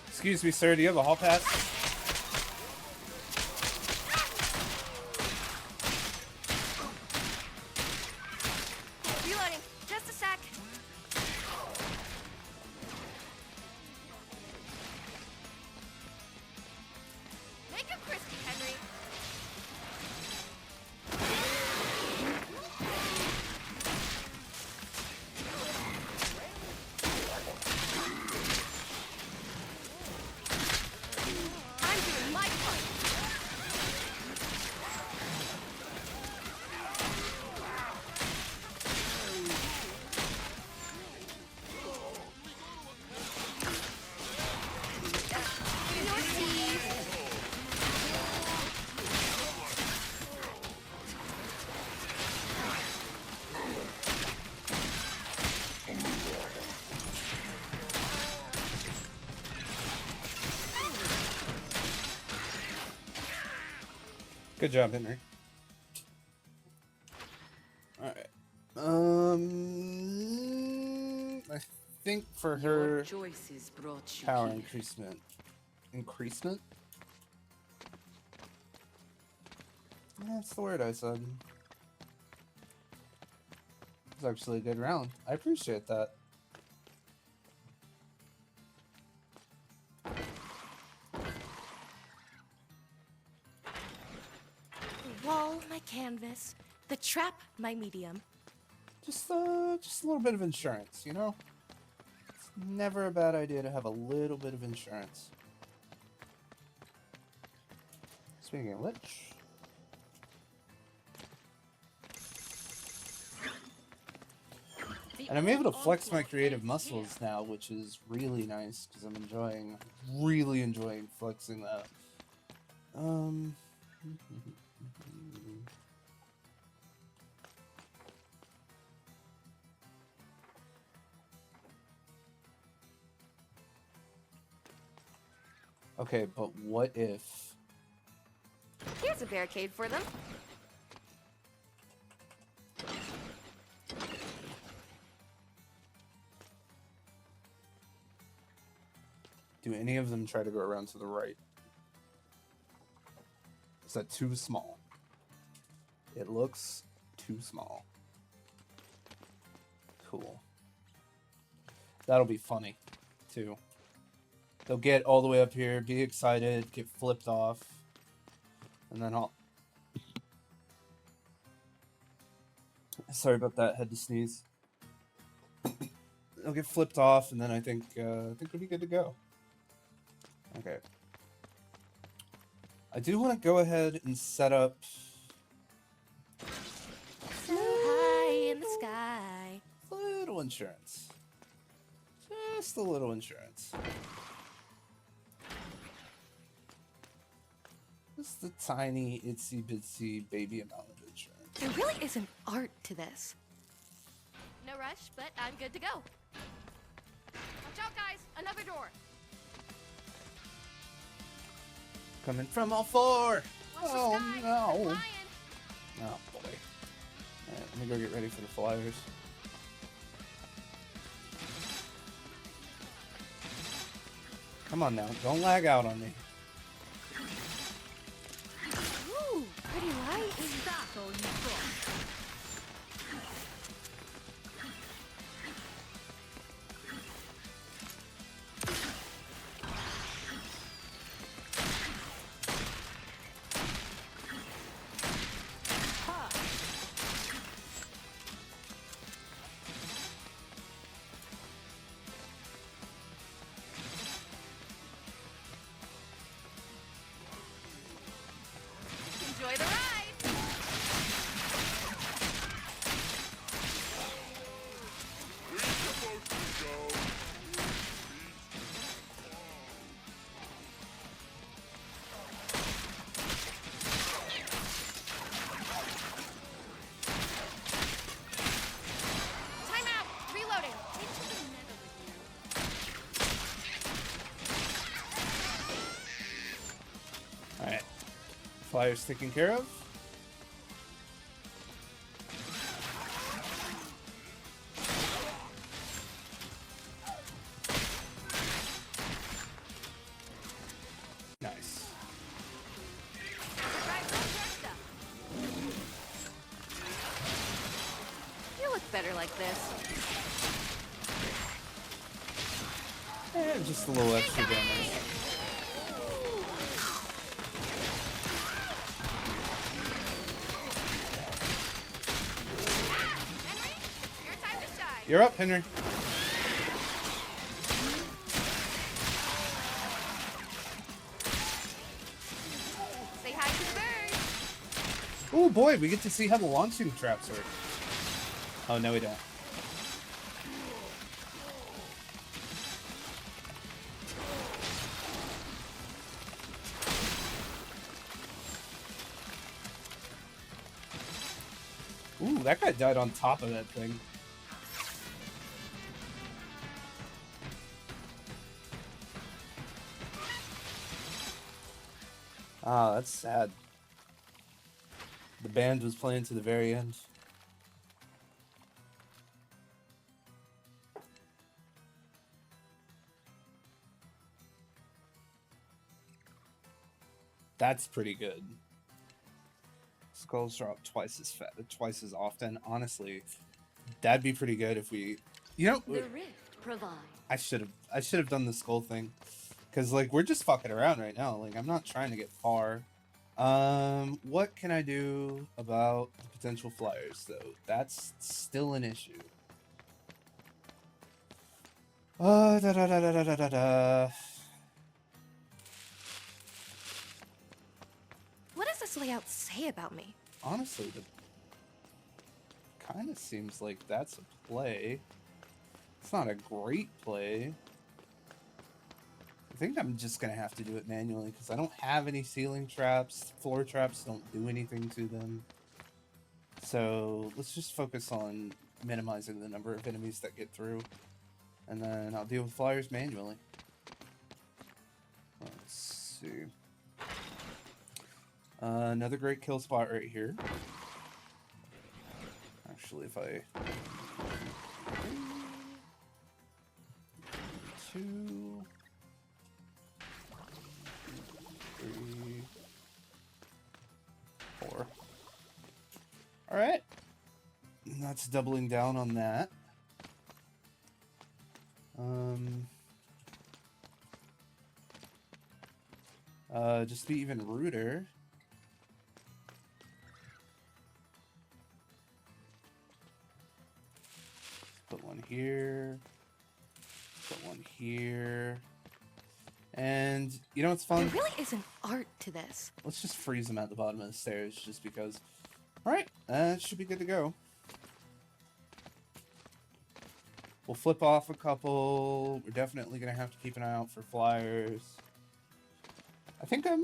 Excuse me, sir, do you have a hall pass? Reloading. Just a sec. Make him crispy, Henry. I'm doing my part. Your seed. Good job, Henry. Alright. I think for her Choices brought you power here. increasement. Increasement? That's the word I said. It's actually a good round. I appreciate that. Wall, my canvas. The trap, my medium. Just a little bit of insurance, you know? It's never a bad idea to have a little bit of insurance. Speaking of which... And I'm able to flex my creative muscles now, which is really nice, because I'm really enjoying flexing that. Okay, but what if... Here's a barricade for them. Do any of them try to go around to the right? Is that too small? It looks too small. Cool. That'll be funny, too. They'll get all the way up here, be excited, get flipped off, and then I'll... Sorry about that, had to sneeze. They'll get flipped off, and then I think we'll be good to go. Okay. I do want to go ahead and set up... So high in the sky. a little insurance. Just a little insurance. Just a tiny, itsy bitsy baby amount of insurance. There really isn't art to this. No rush, but I'm good to go. Watch out, guys! Another door. Coming from all four. Watch Oh the sky. no. They're flying. Oh boy. Alright, let me go get ready for the flyers. Come on now, don't lag out on me. Ooh, pretty light. Is that all you've got? Enjoy the ride. We're supposed to go. Time out. Reloading. Alright. Flyers taken care of. Nice. You look better like this. And just a little extra damage. Henry, your time to shine. You're up, Henry. Say hi to the birds. Oh boy, we get to see how the launching traps work. Oh no, we don't. Ooh, that guy died on top of that thing. Ah, that's sad. The band was playing to the very end. That's pretty good. Skulls drop twice as often. Honestly, that'd be pretty good if we, you know, The rift provides. I should have done the skull thing, because like we're just fucking around right now. Like I'm not trying to get far. What can I do about the potential flyers though? That's still an issue. Da da da da da da da da. What does this layout say about me? Honestly, the kind of seems like that's a play. It's not a great play. I think I'm just gonna have to do it manually because I don't have any ceiling traps. Floor traps don't do anything to them. So let's just focus on minimizing the number of enemies that get through. And then I'll deal with flyers manually. Let's see. Another great kill spot right here. Actually, if I... 2... 3... 4. Alright. That's doubling down on that. Just to be even ruder. Put one here. Put one here. And you know what's fun? There really is an art to this. Let's just freeze them at the bottom of the stairs just because. Alright, that should be good to go. We'll flip off a couple. We're definitely going to have to keep an eye out for flyers. I think I'm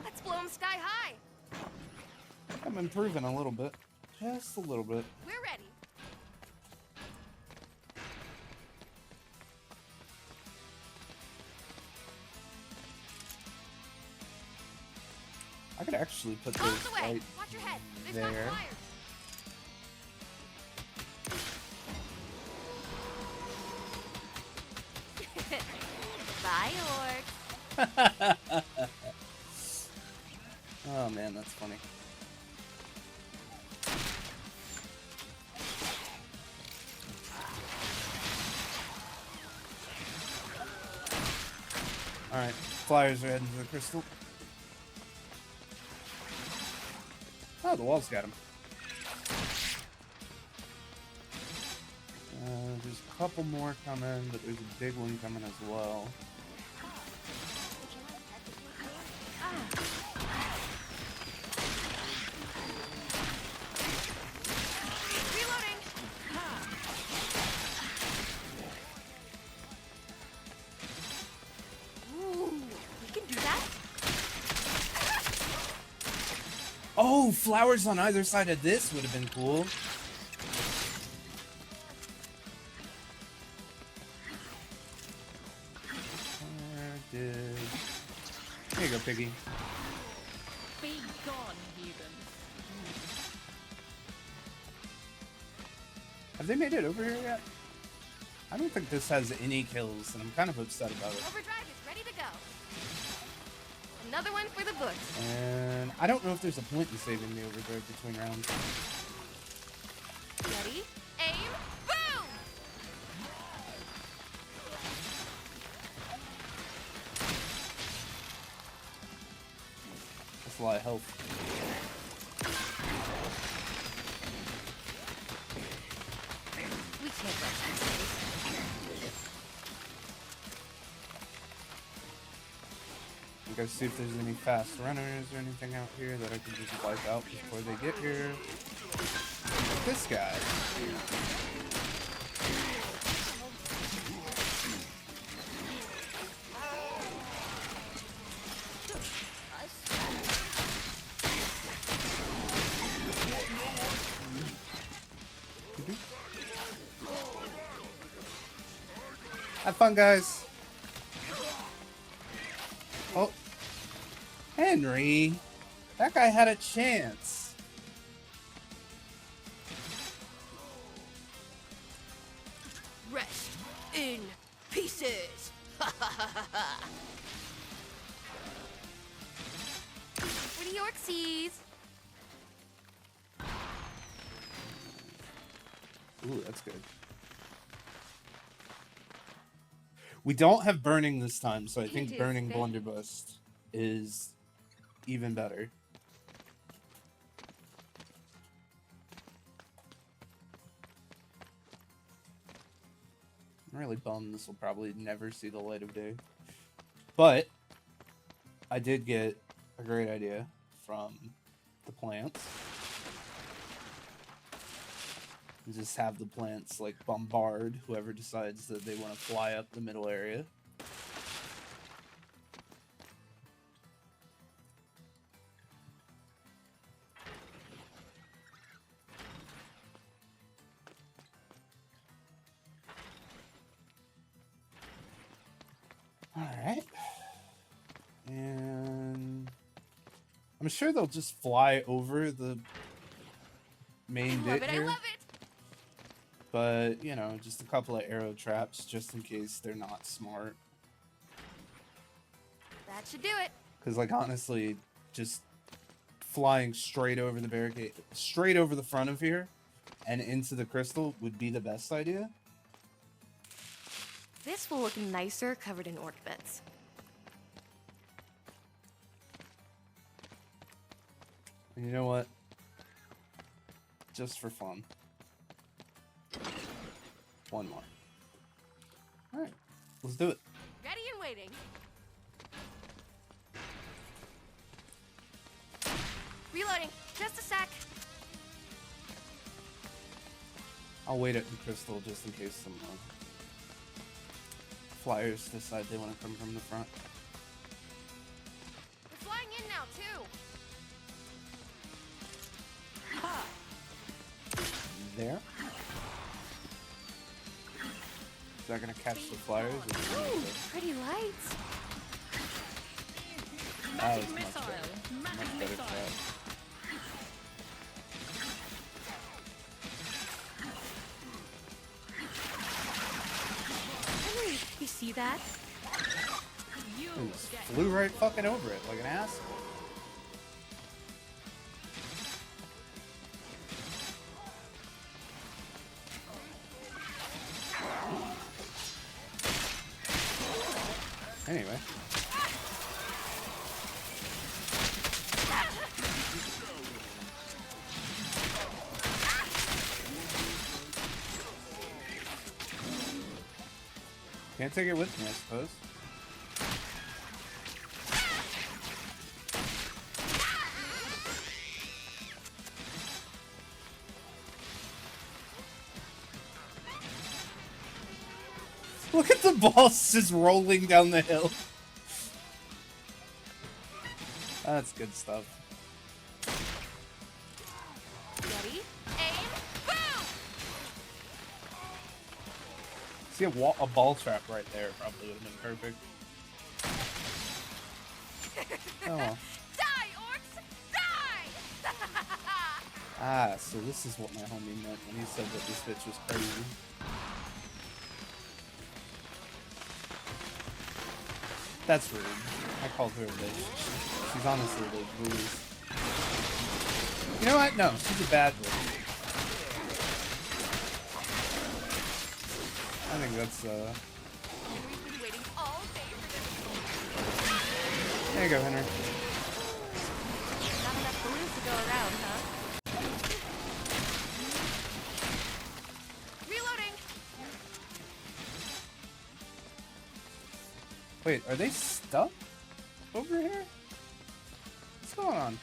Let's blow them sky high. improving a little bit. Just a little bit. We're ready. I could actually put Out of this the way! right Watch your head! They've got there. flyers! Bye, Orcs! Oh man, that's funny. Alright, flyers are heading to the crystal. Oh, the wall's got him. There's a couple more coming, but there's a big one coming as well. Reloading! Ooh, we can do that. Oh, flowers on either side of this would have been cool. Here you go, Piggy. Be gone, heathen. Have they made it over here yet? I don't think this has any kills, and I'm kind of upset about it. Overdrive is ready to go. Another one for the books. And I don't know if there's a point in saving the overdrive between rounds. Ready? Aim! Boom! That's a lot of health. We can't rush these days. I'm gonna see if there's any fast runners or anything out here that I can just wipe out before they get here. This guy. Have fun, guys. Oh, Henry, that guy had a chance. Rest in pieces. Pretty Orcsies. Ooh, that's good. We don't have burning this time, so I think is burning fate. blunderbuss is even better. I'm really bummed this will probably never see the light of day. But I did get a great idea from the plants. Just have the plants like bombard whoever decides that they want to fly up the middle area. All right. And I'm sure they'll just fly over the main bit here. I love it. But, you know, just a couple of arrow traps just in case they're not smart. That should do it. Because, like, honestly, just flying straight over the barricade, straight over the front of here and into the crystal would be the best idea. This will look nicer covered in orc bits. And you know what? Just for fun. One more. Alright, let's do it. Ready and waiting. Reloading. Just a sec. I'll wait at the crystal just in case some flyers decide they want to come from the front. We're flying in now, too. There. Is that gonna catch the flyers? Or Ooh, pretty lights. That Massive was much missile. better. Massive Much better missile. trap. Henry, you see that? You It just get flew right fucking over it like an asshole. Anyway. Can't take it with me, I suppose. Look at the balls just rolling down the hill. That's good stuff. Ready? Aim! Boom! See a ball trap right there probably would have been perfect. Oh. Die, orcs! Die! Ah, so this is what my homie meant when he said that this bitch was crazy. That's rude. I called her a bitch. She's honestly like rude. You know what? No, she's a bad bitch. I think that's We've been waiting all day for this. there you go, Henry. Not enough balloons to go around, huh? Reloading! Wait, are they stuck over here? What's going on?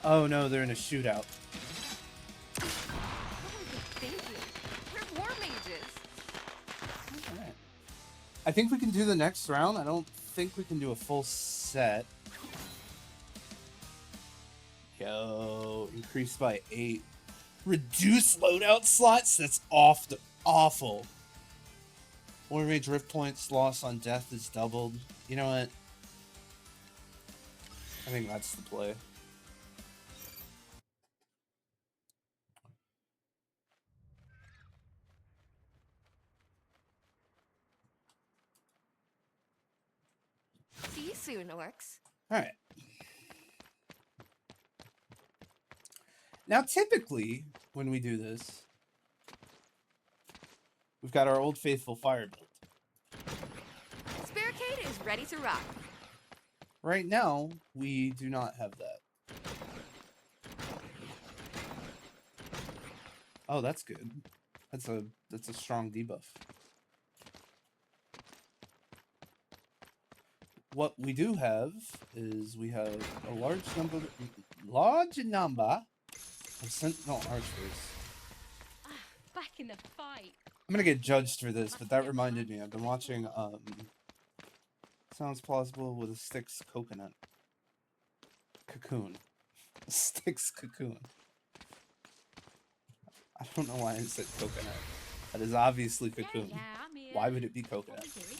Oh no, they're in a shootout. Thank you. We're war mages. Alright. I think we can do the next round. I don't think we can do a full set. Yo, increased by 8. Reduce loadout slots? That's awful. War Mage Rift points loss on death is doubled. You know what? I think that's the play. See you soon, orcs. Alright. Now, typically, when we do this, we've got our old faithful fire build. This barricade is ready to rock. Right now, we do not have that. Oh, that's good. That's a strong debuff. What we do have is we have a large number of sentinel archers. back in the fight. I'm gonna get judged for this, but that reminded me. I've been watching sounds plausible with a Styx coconut cocoon. Styx cocoon. I don't know why I said coconut. That is obviously cocoon. Yeah, I'm here. Why would it be What coconut? we doing?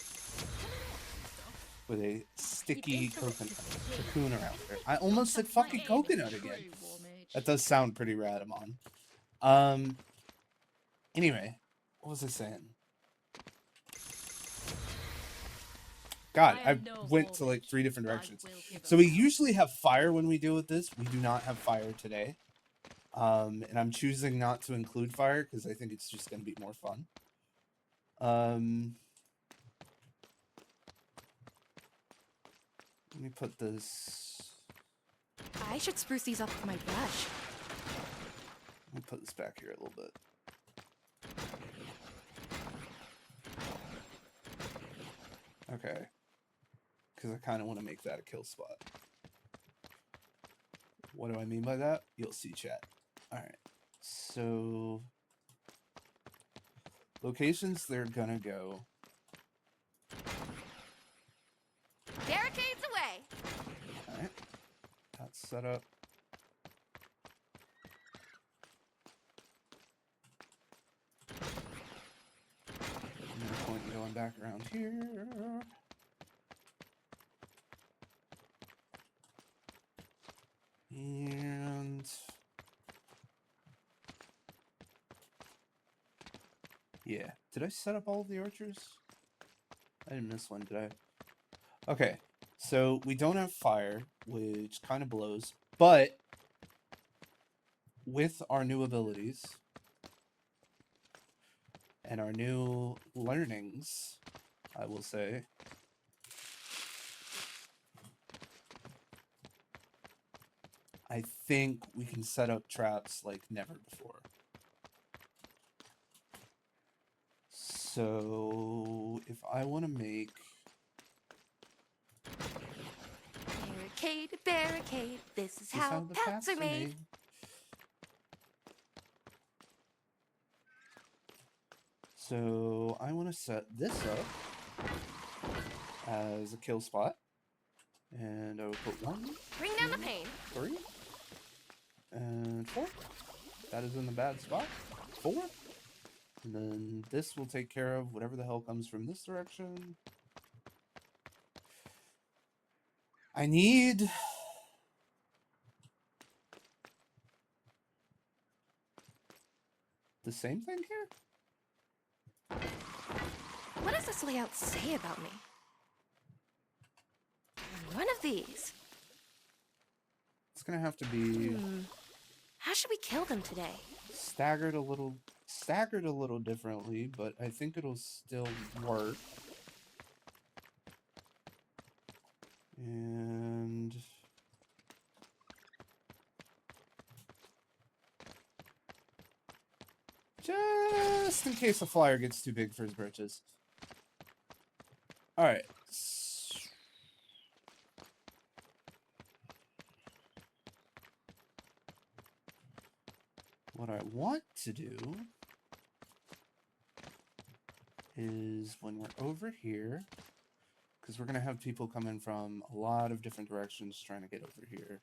With a sticky coconut cocoon around her. I almost said fucking coconut again. That does sound pretty rad, Amon. Anyway, what was I saying? God, I went to like 3 different directions. So we usually have fire when we deal with this. We do not have fire today. And I'm choosing not to include fire because I think it's just going to be more fun. Let me put this... I should spruce these up with my brush. Let me put this back here a little bit. Okay. Because I kind of want to make that a kill spot. What do I mean by that? You'll see, chat. Alright. So... locations they're gonna go. Barricades away! Alright. That's set up. No point in going back around here. Yeah. Did I set up all of the archers? I didn't miss one, did I? Okay. So we don't have fire, which kind of blows. But with our new abilities and our new learnings, I will say, I think we can set up traps like never before. So if I want to make... Barricade, barricade, this is how the paths are made. So I want to set this up as a kill spot. And I will put 1, Bring down the pain. 3, and 4. That is in the bad spot. 4. And then this will take care of whatever the hell comes from this direction. I need... the same thing here? What does this layout say about me? One of these. It's gonna have to be How should we kill them today? staggered a little differently, but I think it'll still work. And just in case the flyer gets too big for his britches. All right. What I want to do is when we're over here, because we're going to have people coming from a lot of different directions trying to get over here,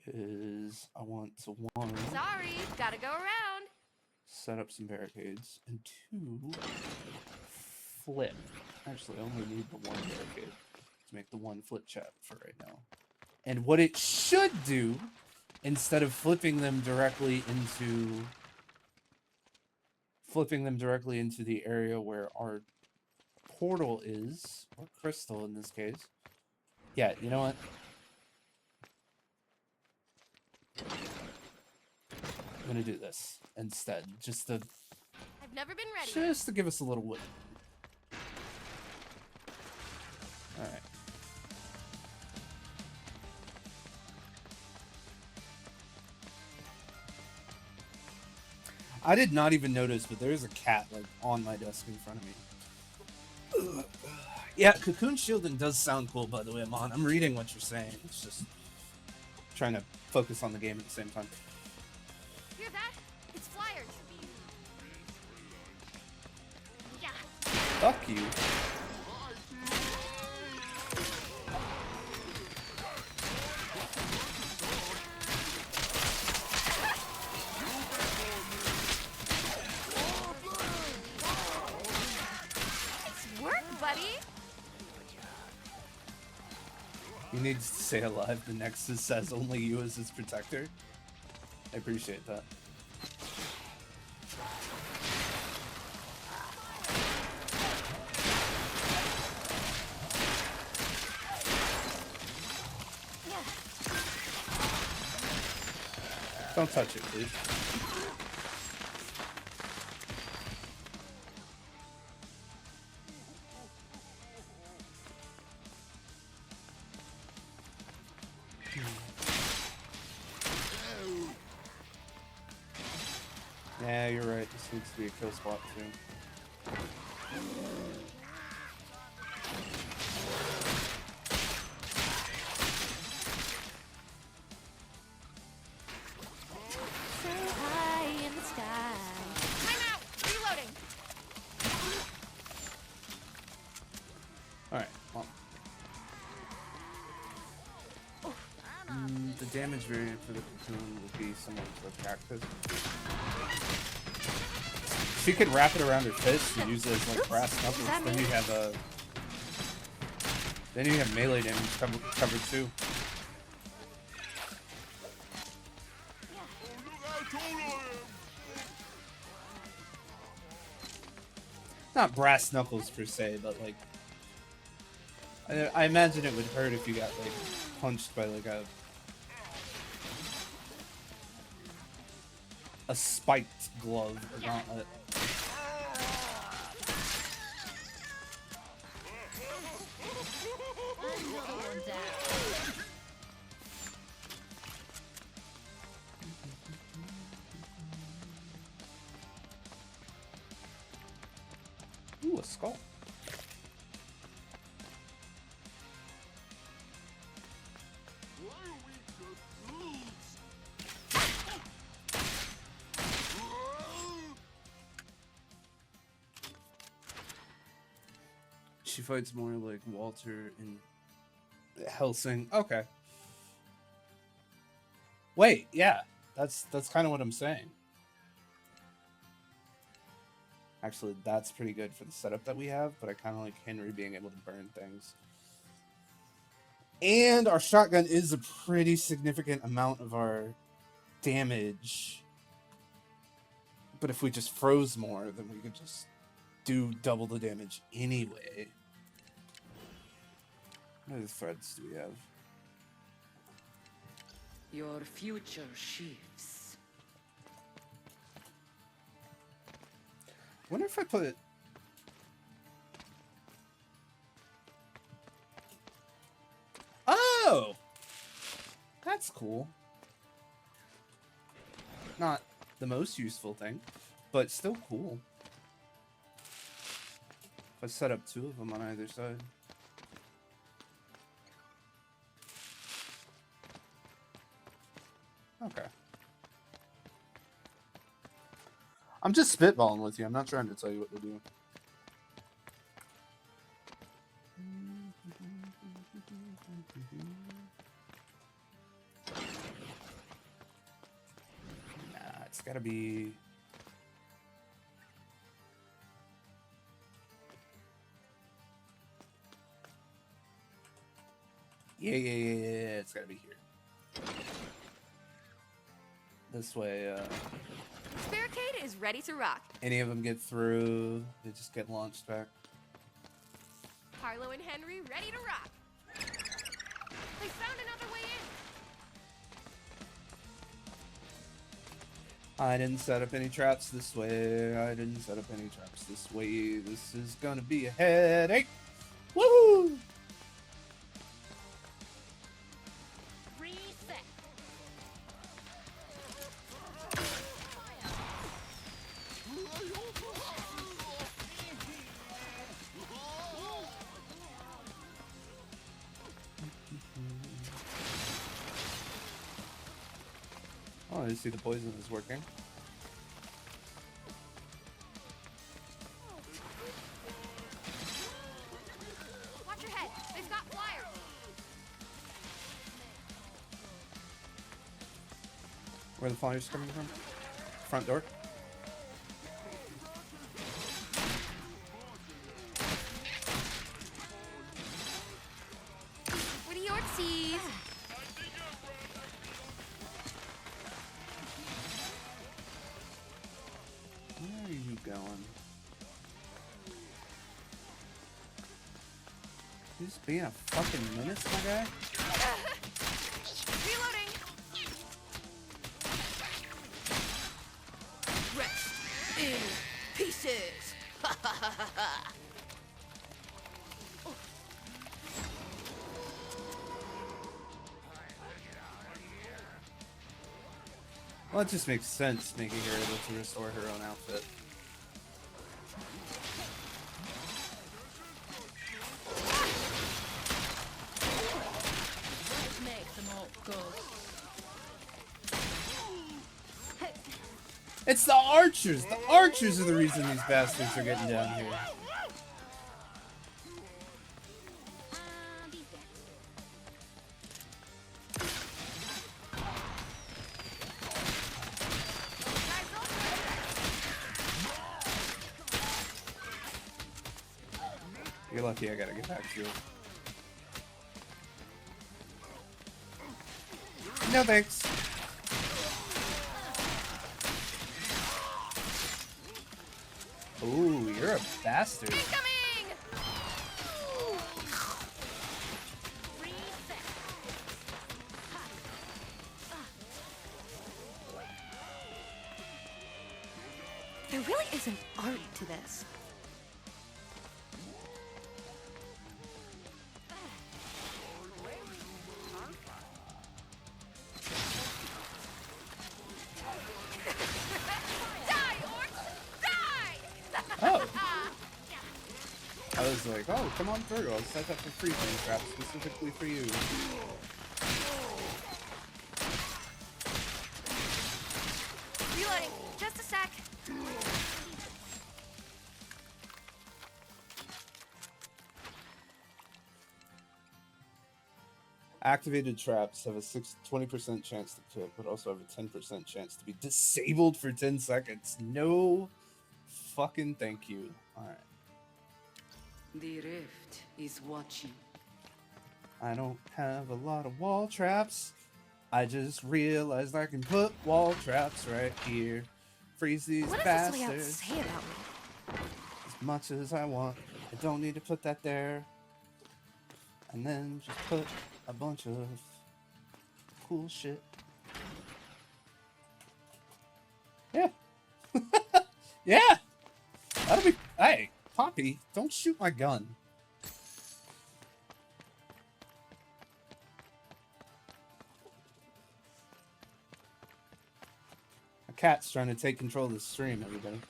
is I want to, 1, Sorry, gotta go around. set up some barricades, and 2, flip. Actually, I only need the 1 barricade to make the 1 flip chat for right now. And what it should do, instead of flipping them directly into the area where our portal is, or crystal in this case. Yeah, you know what? I'm gonna do this instead, just to I've never been ready. give us a little wood. All right. I did not even notice, but there's a cat like on my desk in front of me. Yeah, cocoon shielding does sound cool, by the way, Amon. I'm reading what you're saying. It's just trying to focus on the game at the same time. Hear that? It's flyers. Yeah. Fuck you. Nice work, buddy. He needs to stay alive. The Nexus says only you as his protector. I appreciate that. Don't touch it, please. Yeah, you're right. This needs to be a kill spot too. So high in the sky. Time out. Reloading. All right. Well. The damage variant for the cocoon would be similar to a cactus. She could wrap it around her fist and use it as like brass knuckles. Then you have melee damage covered too. Not brass knuckles per se, but like I imagine it would hurt if you got like punched by like a spiked glove or gauntlet. Another one down. Ooh, a skull. She fights more like Walter and Helsing. Okay. Wait, yeah. That's kind of what I'm saying. Actually, that's pretty good for the setup that we have, but I kind of like Henry being able to burn things. And our shotgun is a pretty significant amount of our damage. But if we just froze more, then we could just do double the damage anyway. What other threads do we have? Your future shifts. I wonder if I put... Oh! That's cool. Not the most useful thing, but still cool. If I set up 2 of them on either side. Okay. I'm just spitballing with you. I'm not trying to tell you what to do. Nah, it's gotta be... Yeah, it's gotta be here. This way, This barricade is ready to rock. any of them get through, they just get launched back. Harlow and Henry ready to rock. They found another way in. I didn't set up any traps this way. I didn't set up any traps this way. This is gonna be a headache. Woohoo! Reset. Oh, I see the poison is working. Watch your head. They've got flyers. Where are the flyers coming from? Front door? What are your Orcsies? Where are you going? You just being a fucking menace, my guy? Reloading. Rest in pieces. Well, it just makes sense making her able to restore her own outfit. Make them all good. It's the archers! The archers are the reason these bastards are getting down here. He's dead. You're lucky I gotta get back to you. No thanks. Ooh, you're a bastard. Incoming! There really is an art to this. Die, Orcs! Die! Oh. I was like, oh, come on through. I'll set up a freezing trap specifically for you. Reloading. Just a sec. Activated traps have a 20% chance to kill, but also have a 10% chance to be disabled for 10 seconds. No fucking thank you. Alright. The rift is watching. I don't have a lot of wall traps. I just realized I can put wall traps right here. Freeze these What does bastards this layout say about me? as much as I want. I don't need to put that there. And then just put a bunch of cool shit. Yeah. Yeah. That'll be. Hey, Poppy, don't shoot my gun. A cat's trying to take control of the stream, everybody.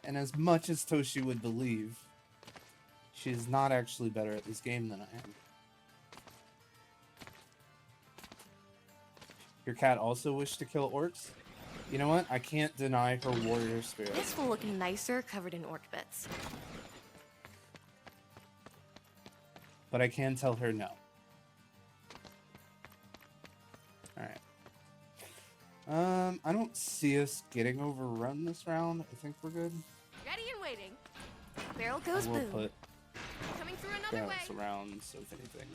And as much as Toshi would believe, she is not actually better at this game than I am. Your cat also wished to kill orcs? You know what? I can't deny her warrior spirit. This will look nicer covered in orc bits. But I can tell her no. Alright. I don't see us getting overrun this round. I think we're good. Ready and waiting. Barrel goes We'll boom. put Coming through another way. barrels around, so if anything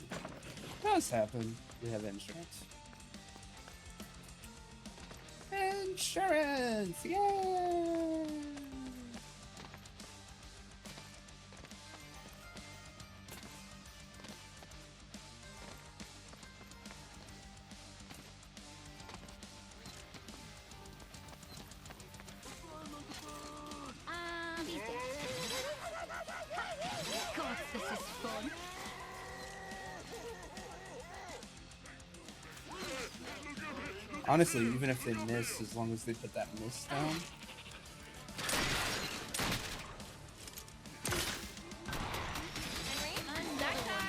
does happen, we have insurance. Insurance! Yay! Be dead. God, this is fun. Honestly, even if they miss, as long as they put that miss down. And that one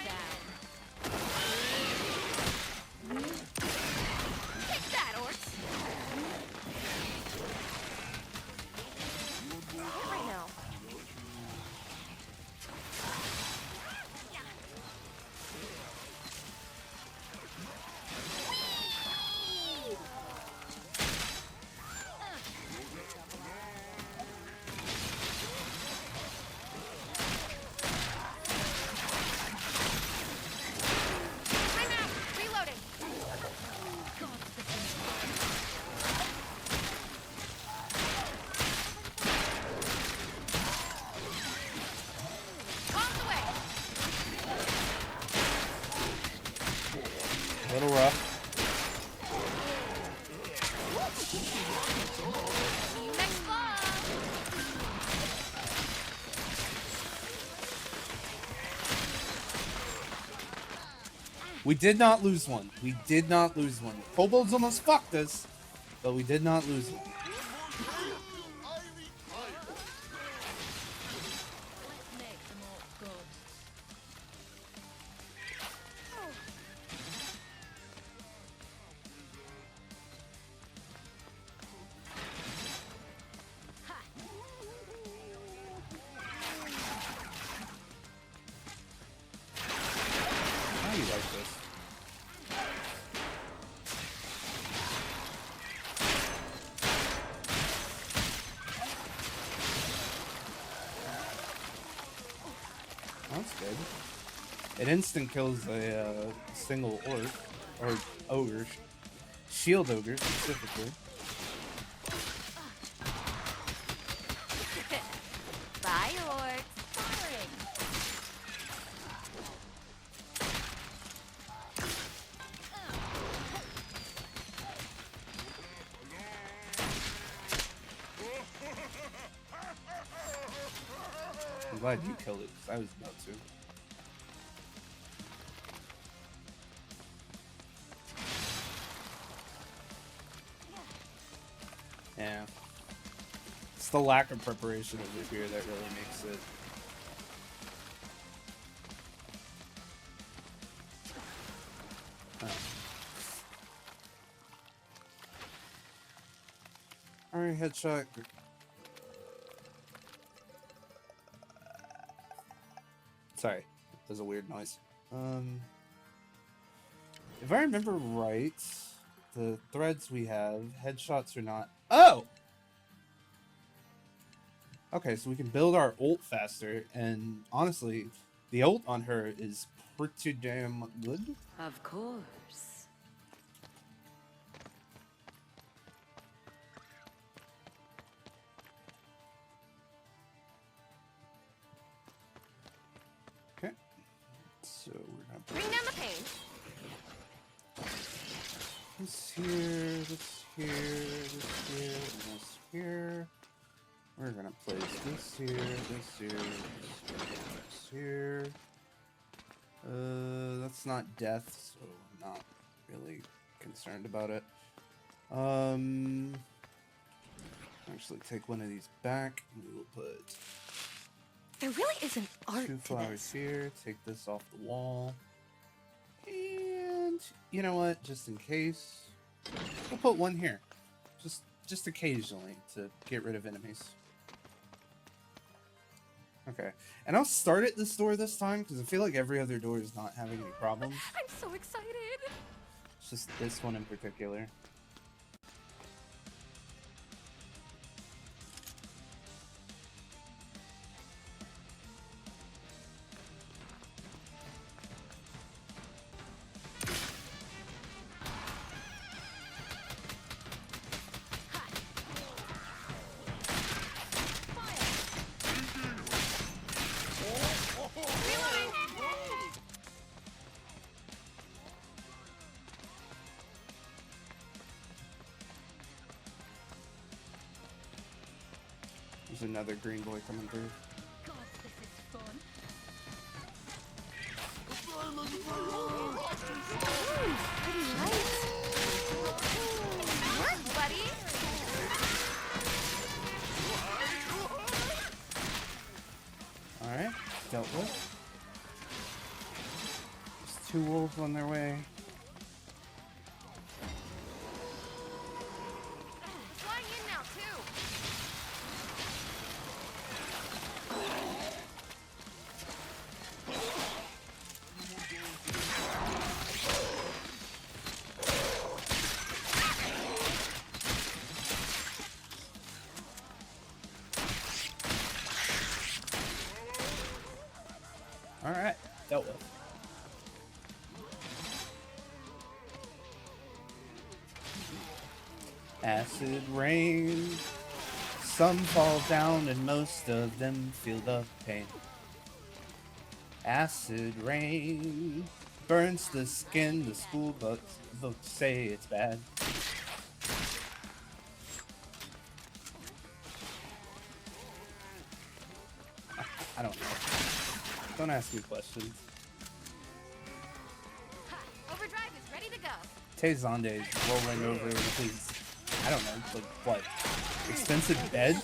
down. Take that, Orcs! Right now. Time out! Reloading! On the way! A little rough. See you next fall! We did not lose one. We did not lose one. Kobolds almost fucked us, but we did not lose one. Let's make them all good. How do you like this? That's good. It instant kills a single orc or ogre. Shield Ogre specifically. Bye, Orcs. Firing. I'm glad you killed it, because I was about to. Yeah. It's the lack of preparation over here that really makes it. Alright, headshot. Sorry, there's a weird noise. If I remember right, the threads we have, headshots are not. Oh! Okay, so we can build our ult faster, and honestly, the ult on her is pretty damn good. Of course. Okay, so we're gonna put Bring down the pain. this here, this here, this here, and this here. We're gonna place this here, this here, this here. That's not death, so I'm not really concerned about it. Actually take one of these back, and we will put There really is an art 2 to flowers this. here, take this off the wall. And you know what, just in case, we'll put one here. Just occasionally to get rid of enemies. Okay, and I'll start at this door this time because I feel like every other door is not having any problems. I'm so excited. It's just this one in particular. There's another green boy coming through. God, this is fun. Pretty light. Work, buddy. Alright, dealt with. There's 2 wolves on their way. Flying in now, too. Alright, dealt with. Acid rain. Some fall down and most of them feel the pain. Acid rain burns the skin. The school books say it's bad. I don't know. Don't ask me questions. Overdrive is ready to go. Tay Zonde is rolling over his, I don't know, like what? Expensive bed?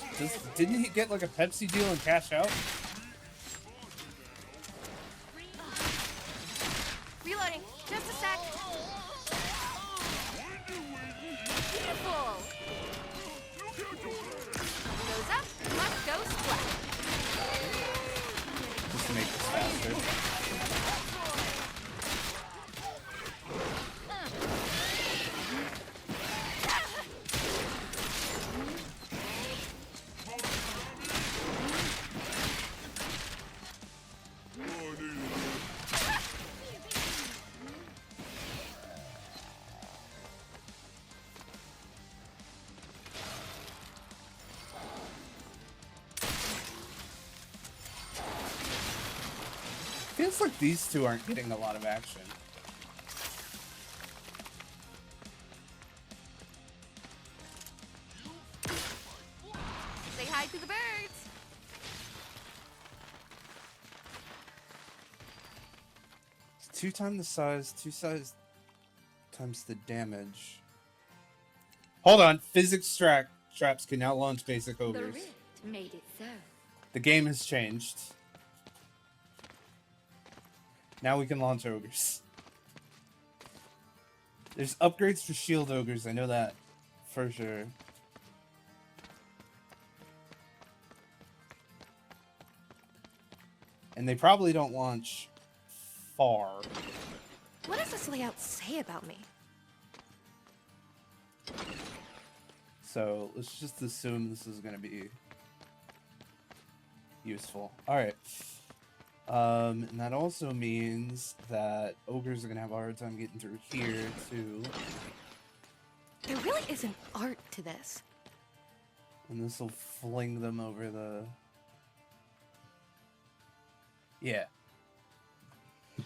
Didn't he get like a Pepsi deal and cash out? Reloading. Just a sec. Beautiful. Goes up, must go splat. Just to make this faster. looks like these two aren't getting a lot of action. Say hi to the birds. It's 2 times the size, 2 size times the damage. Hold on, physics traps can now launch basic The ogres. rift made it so. The game has changed. Now we can launch ogres. There's upgrades for shield ogres, I know that for sure. And they probably don't launch far. What does this layout say about me? So let's just assume this is going to be useful. Alright. And that also means that ogres are going to have a hard time getting through here, too. There really is an art to this. And this will fling them over the... Yeah. A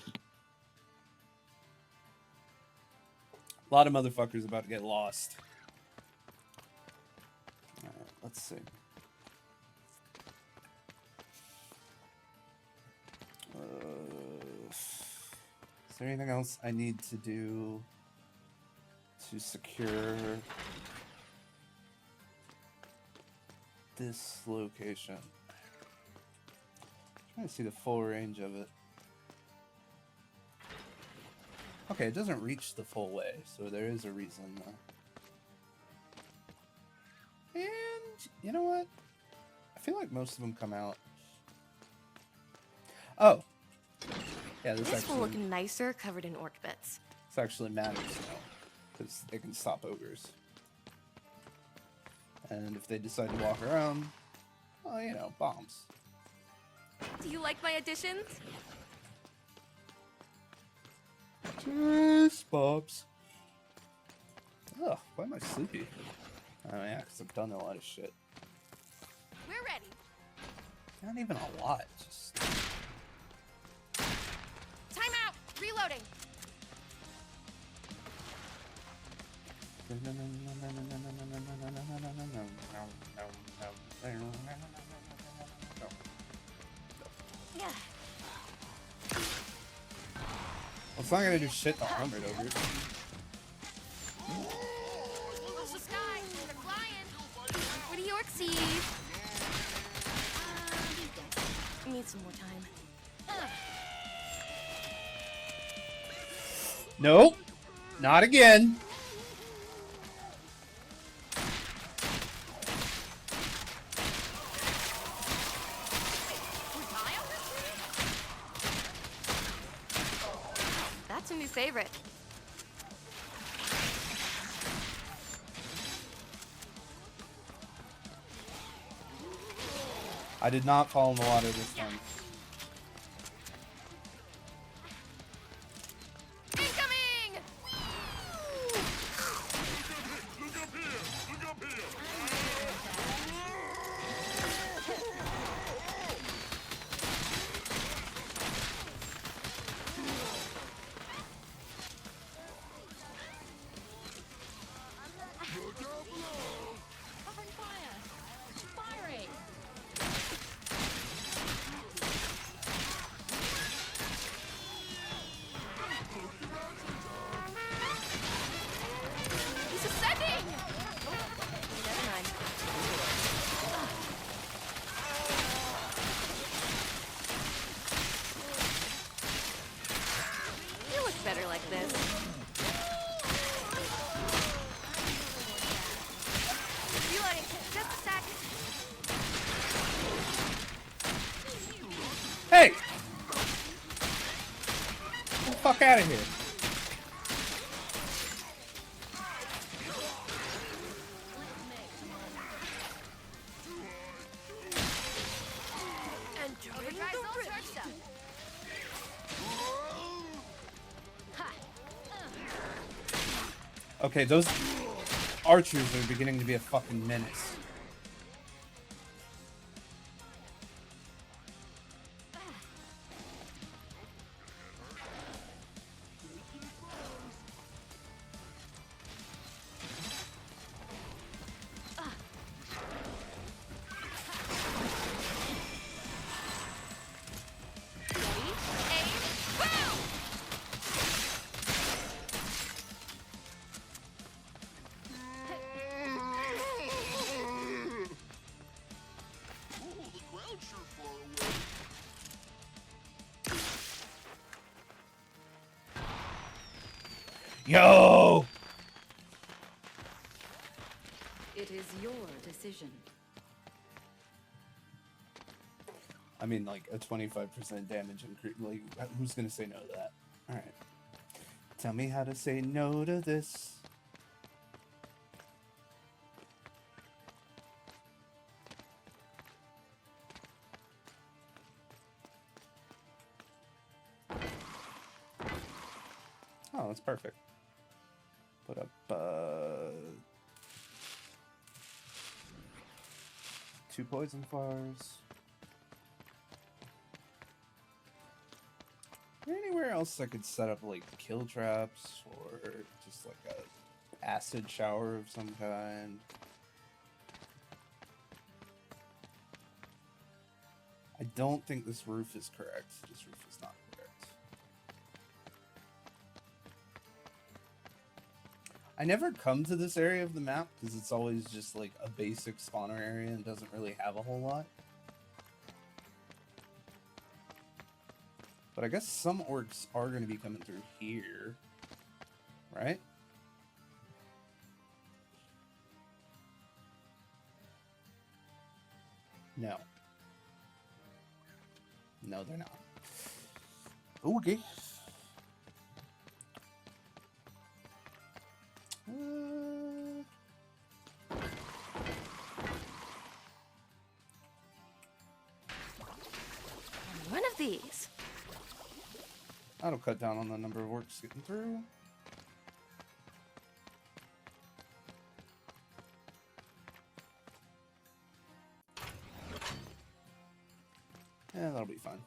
lot of motherfuckers about to get lost. Alright, let's see. Is there anything else I need to do to secure this location? I'm trying to see the full range of it. Okay, it doesn't reach the full way, so there is a reason there. And you know what? I feel like most of them come out. Oh. Yeah, This will look nicer covered in orc bits. this actually matters now, because they can stop ogres. And if they decide to walk around, well, you know, bombs. Do you like my additions? Cheers, Bobs. Ugh, why am I sleepy? Oh yeah, because I've done a lot of shit. We're ready. Not even a lot, just... Time out. Reloading. Yeah. Well, it's not gonna do shit to armored ogres. Watch the sky. They're flying. Where do Orcs see? Need some more time. Nope, not again. That's a new favorite. I did not fall in the water this time. Incoming! Look up here! Look up here! Open fire! Firing! He's ascending! Never mind. You look better like this. Reloading. Just a sec. Hey! Get the fuck out of here. Overdrive's all charged up. Okay, those archers are beginning to be a fucking menace. Yo! It is your decision. I mean, like, a 25% damage increase. Like, who's gonna say no to that? Alright. Tell me how to say no to this. Oh, that's perfect. Put up, 2 poison flowers. Is there anywhere else I could set up, like, kill traps, or just, like, a acid shower of some kind? I don't think this roof is correct. This roof is not correct. I never come to this area of the map because it's always just like a basic spawner area and doesn't really have a whole lot. But I guess some orcs are going to be coming through here, right? No. No, they're not. Okay. One of these. That'll cut down on the number of orcs getting through. Yeah, that'll be fine.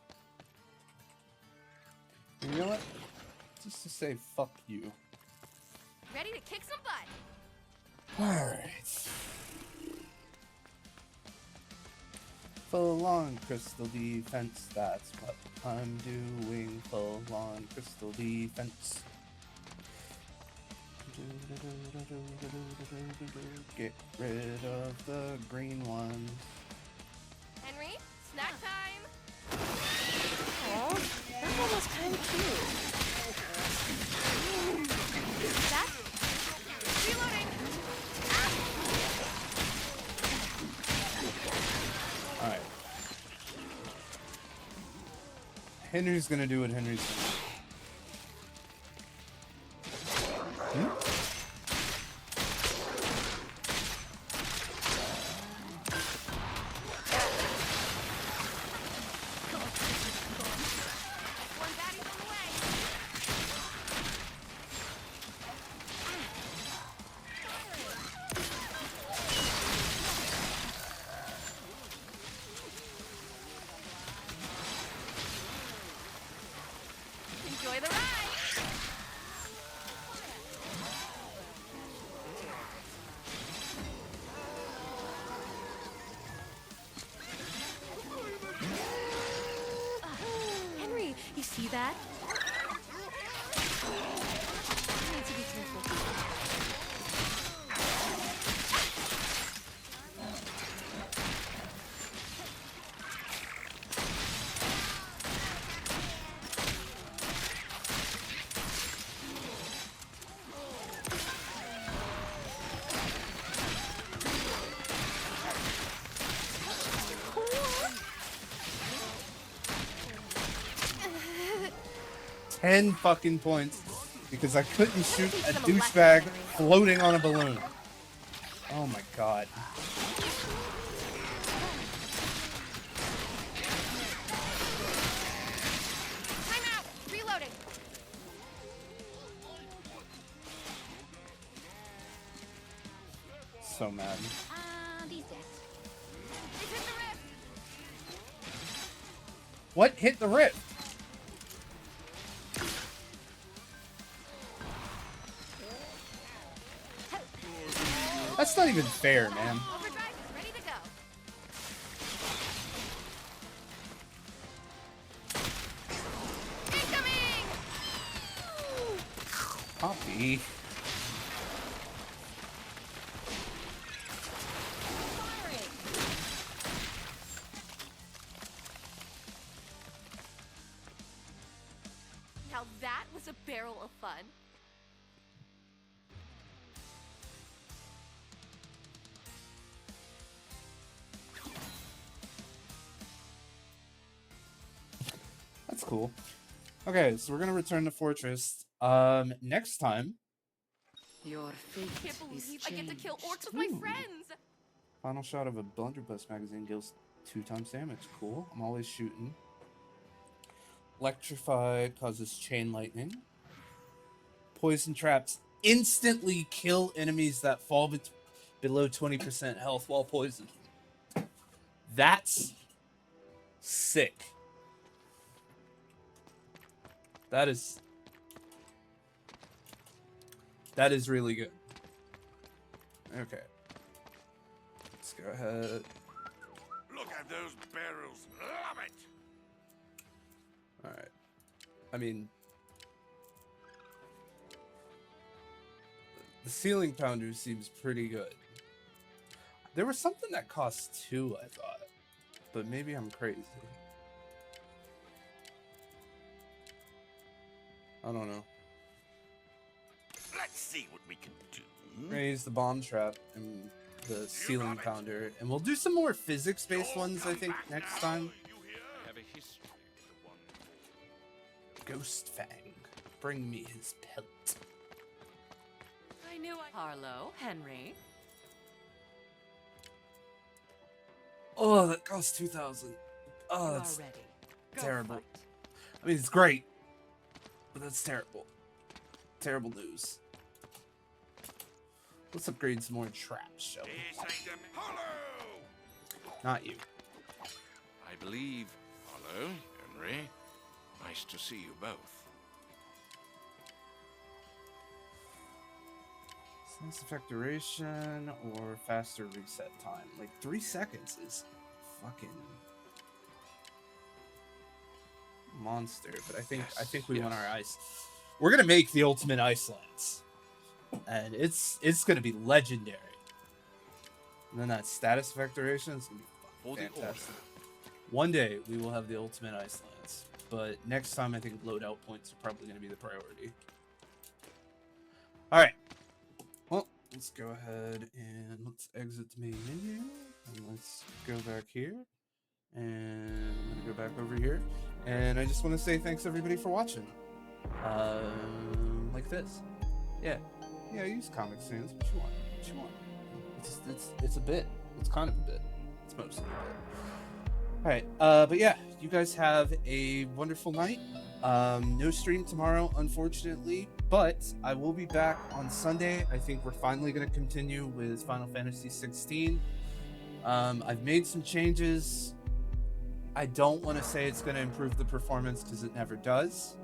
And you know what? Just to say fuck you. Ready to kick some butt. Alright. Full on crystal defense, that's what I'm doing. Full on crystal defense. Get rid of the green ones. Henry, snack time. Oh, that one was kind of cute. That? Reloading. Alright. Henry's gonna do what Henry's gonna do. One baddie's on the way. Enjoy the ride. Henry, you see that? I need to be careful. Ten fucking points because I couldn't shoot a douchebag floating on a balloon. Oh my god. Time out. Reloading. So mad. These days. It hit the rift. What hit the rift? That's not even fair, man. Overdrive is ready to go. Incoming! Poppy. Now that was a barrel of fun. cool. Okay, so we're gonna return to Fortress. Next time, Your fate I can't is believe I get to kill changed. orcs with my Ooh. friends. final shot of a blunderbuss magazine deals 2 times damage. Cool. I'm always shooting. Electrified causes chain lightning. Poison traps instantly kill enemies that fall below 20% health while poisoned. That's sick. That is really good. Okay. Let's go ahead. Look at those barrels. Love it. Alright. I mean, the ceiling pounder seems pretty good. There was something that cost 2, I thought. But maybe I'm crazy. I don't know. Let's see what we can do. Raise the bomb trap and the ceiling pounder. And we'll do some more physics-based ones, I think, next time. You hear? I have a history with the one. Ghost Fang. Bring me his pelt. I knew I. Harlow, Henry. Oh, that costs 2,000. You Oh, are that's ready. Go terrible. fight. I mean, it's great, but that's terrible. Terrible news. Let's upgrade some more traps, shall we? This ain't them. Hello! Not you. I believe. Hello, Henry. Nice to see you both. Sense effect duration or faster reset time. Like 3 seconds is fucking monster. But I think we want our ice. We're gonna make the ultimate ice lance, and it's gonna be legendary. And then that status effect duration is gonna be For the fucking fantastic. order. One day we will have the ultimate ice lance, but next time I think loadout points are probably gonna be the priority. All right. Well, let's go ahead and let's exit the main menu. And let's go back here. And I'm going to go back over here. And I just want to say thanks everybody for watching. Like this. Yeah. Yeah, I use Comic Sans. What you want? What you want? It's a bit. It's kind of a bit. It's mostly a bit. Alright, but yeah, you guys have a wonderful night. No stream tomorrow, unfortunately, but I will be back on Sunday. I think we're finally going to continue with Final Fantasy 16. I've made some changes. I don't want to say it's going to improve the performance because it never does.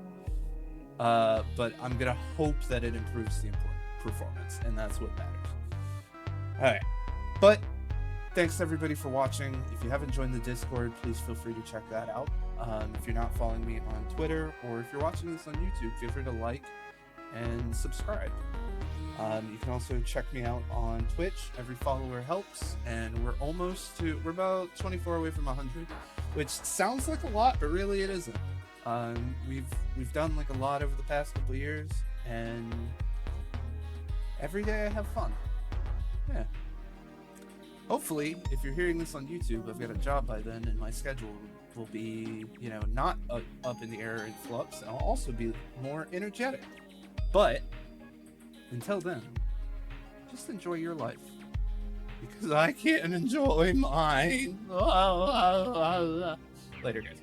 But I'm going to hope that it improves the performance, and that's what matters. Alright, but thanks everybody for watching. If you haven't joined the Discord, please feel free to check that out. If you're not following me on Twitter, or if you're watching this on YouTube, feel free to like and subscribe. You can also check me out on Twitch. Every follower helps, and we're about 24 away from 100, which sounds like a lot, but really it isn't. We've done like a lot over the past couple of years, and every day I have fun. Yeah. Hopefully, if you're hearing this on YouTube, I've got a job by then, and my schedule will be, not up in the air in flux, and I'll also be more energetic. But until then, just enjoy your life, because I can't enjoy mine. Later, guys.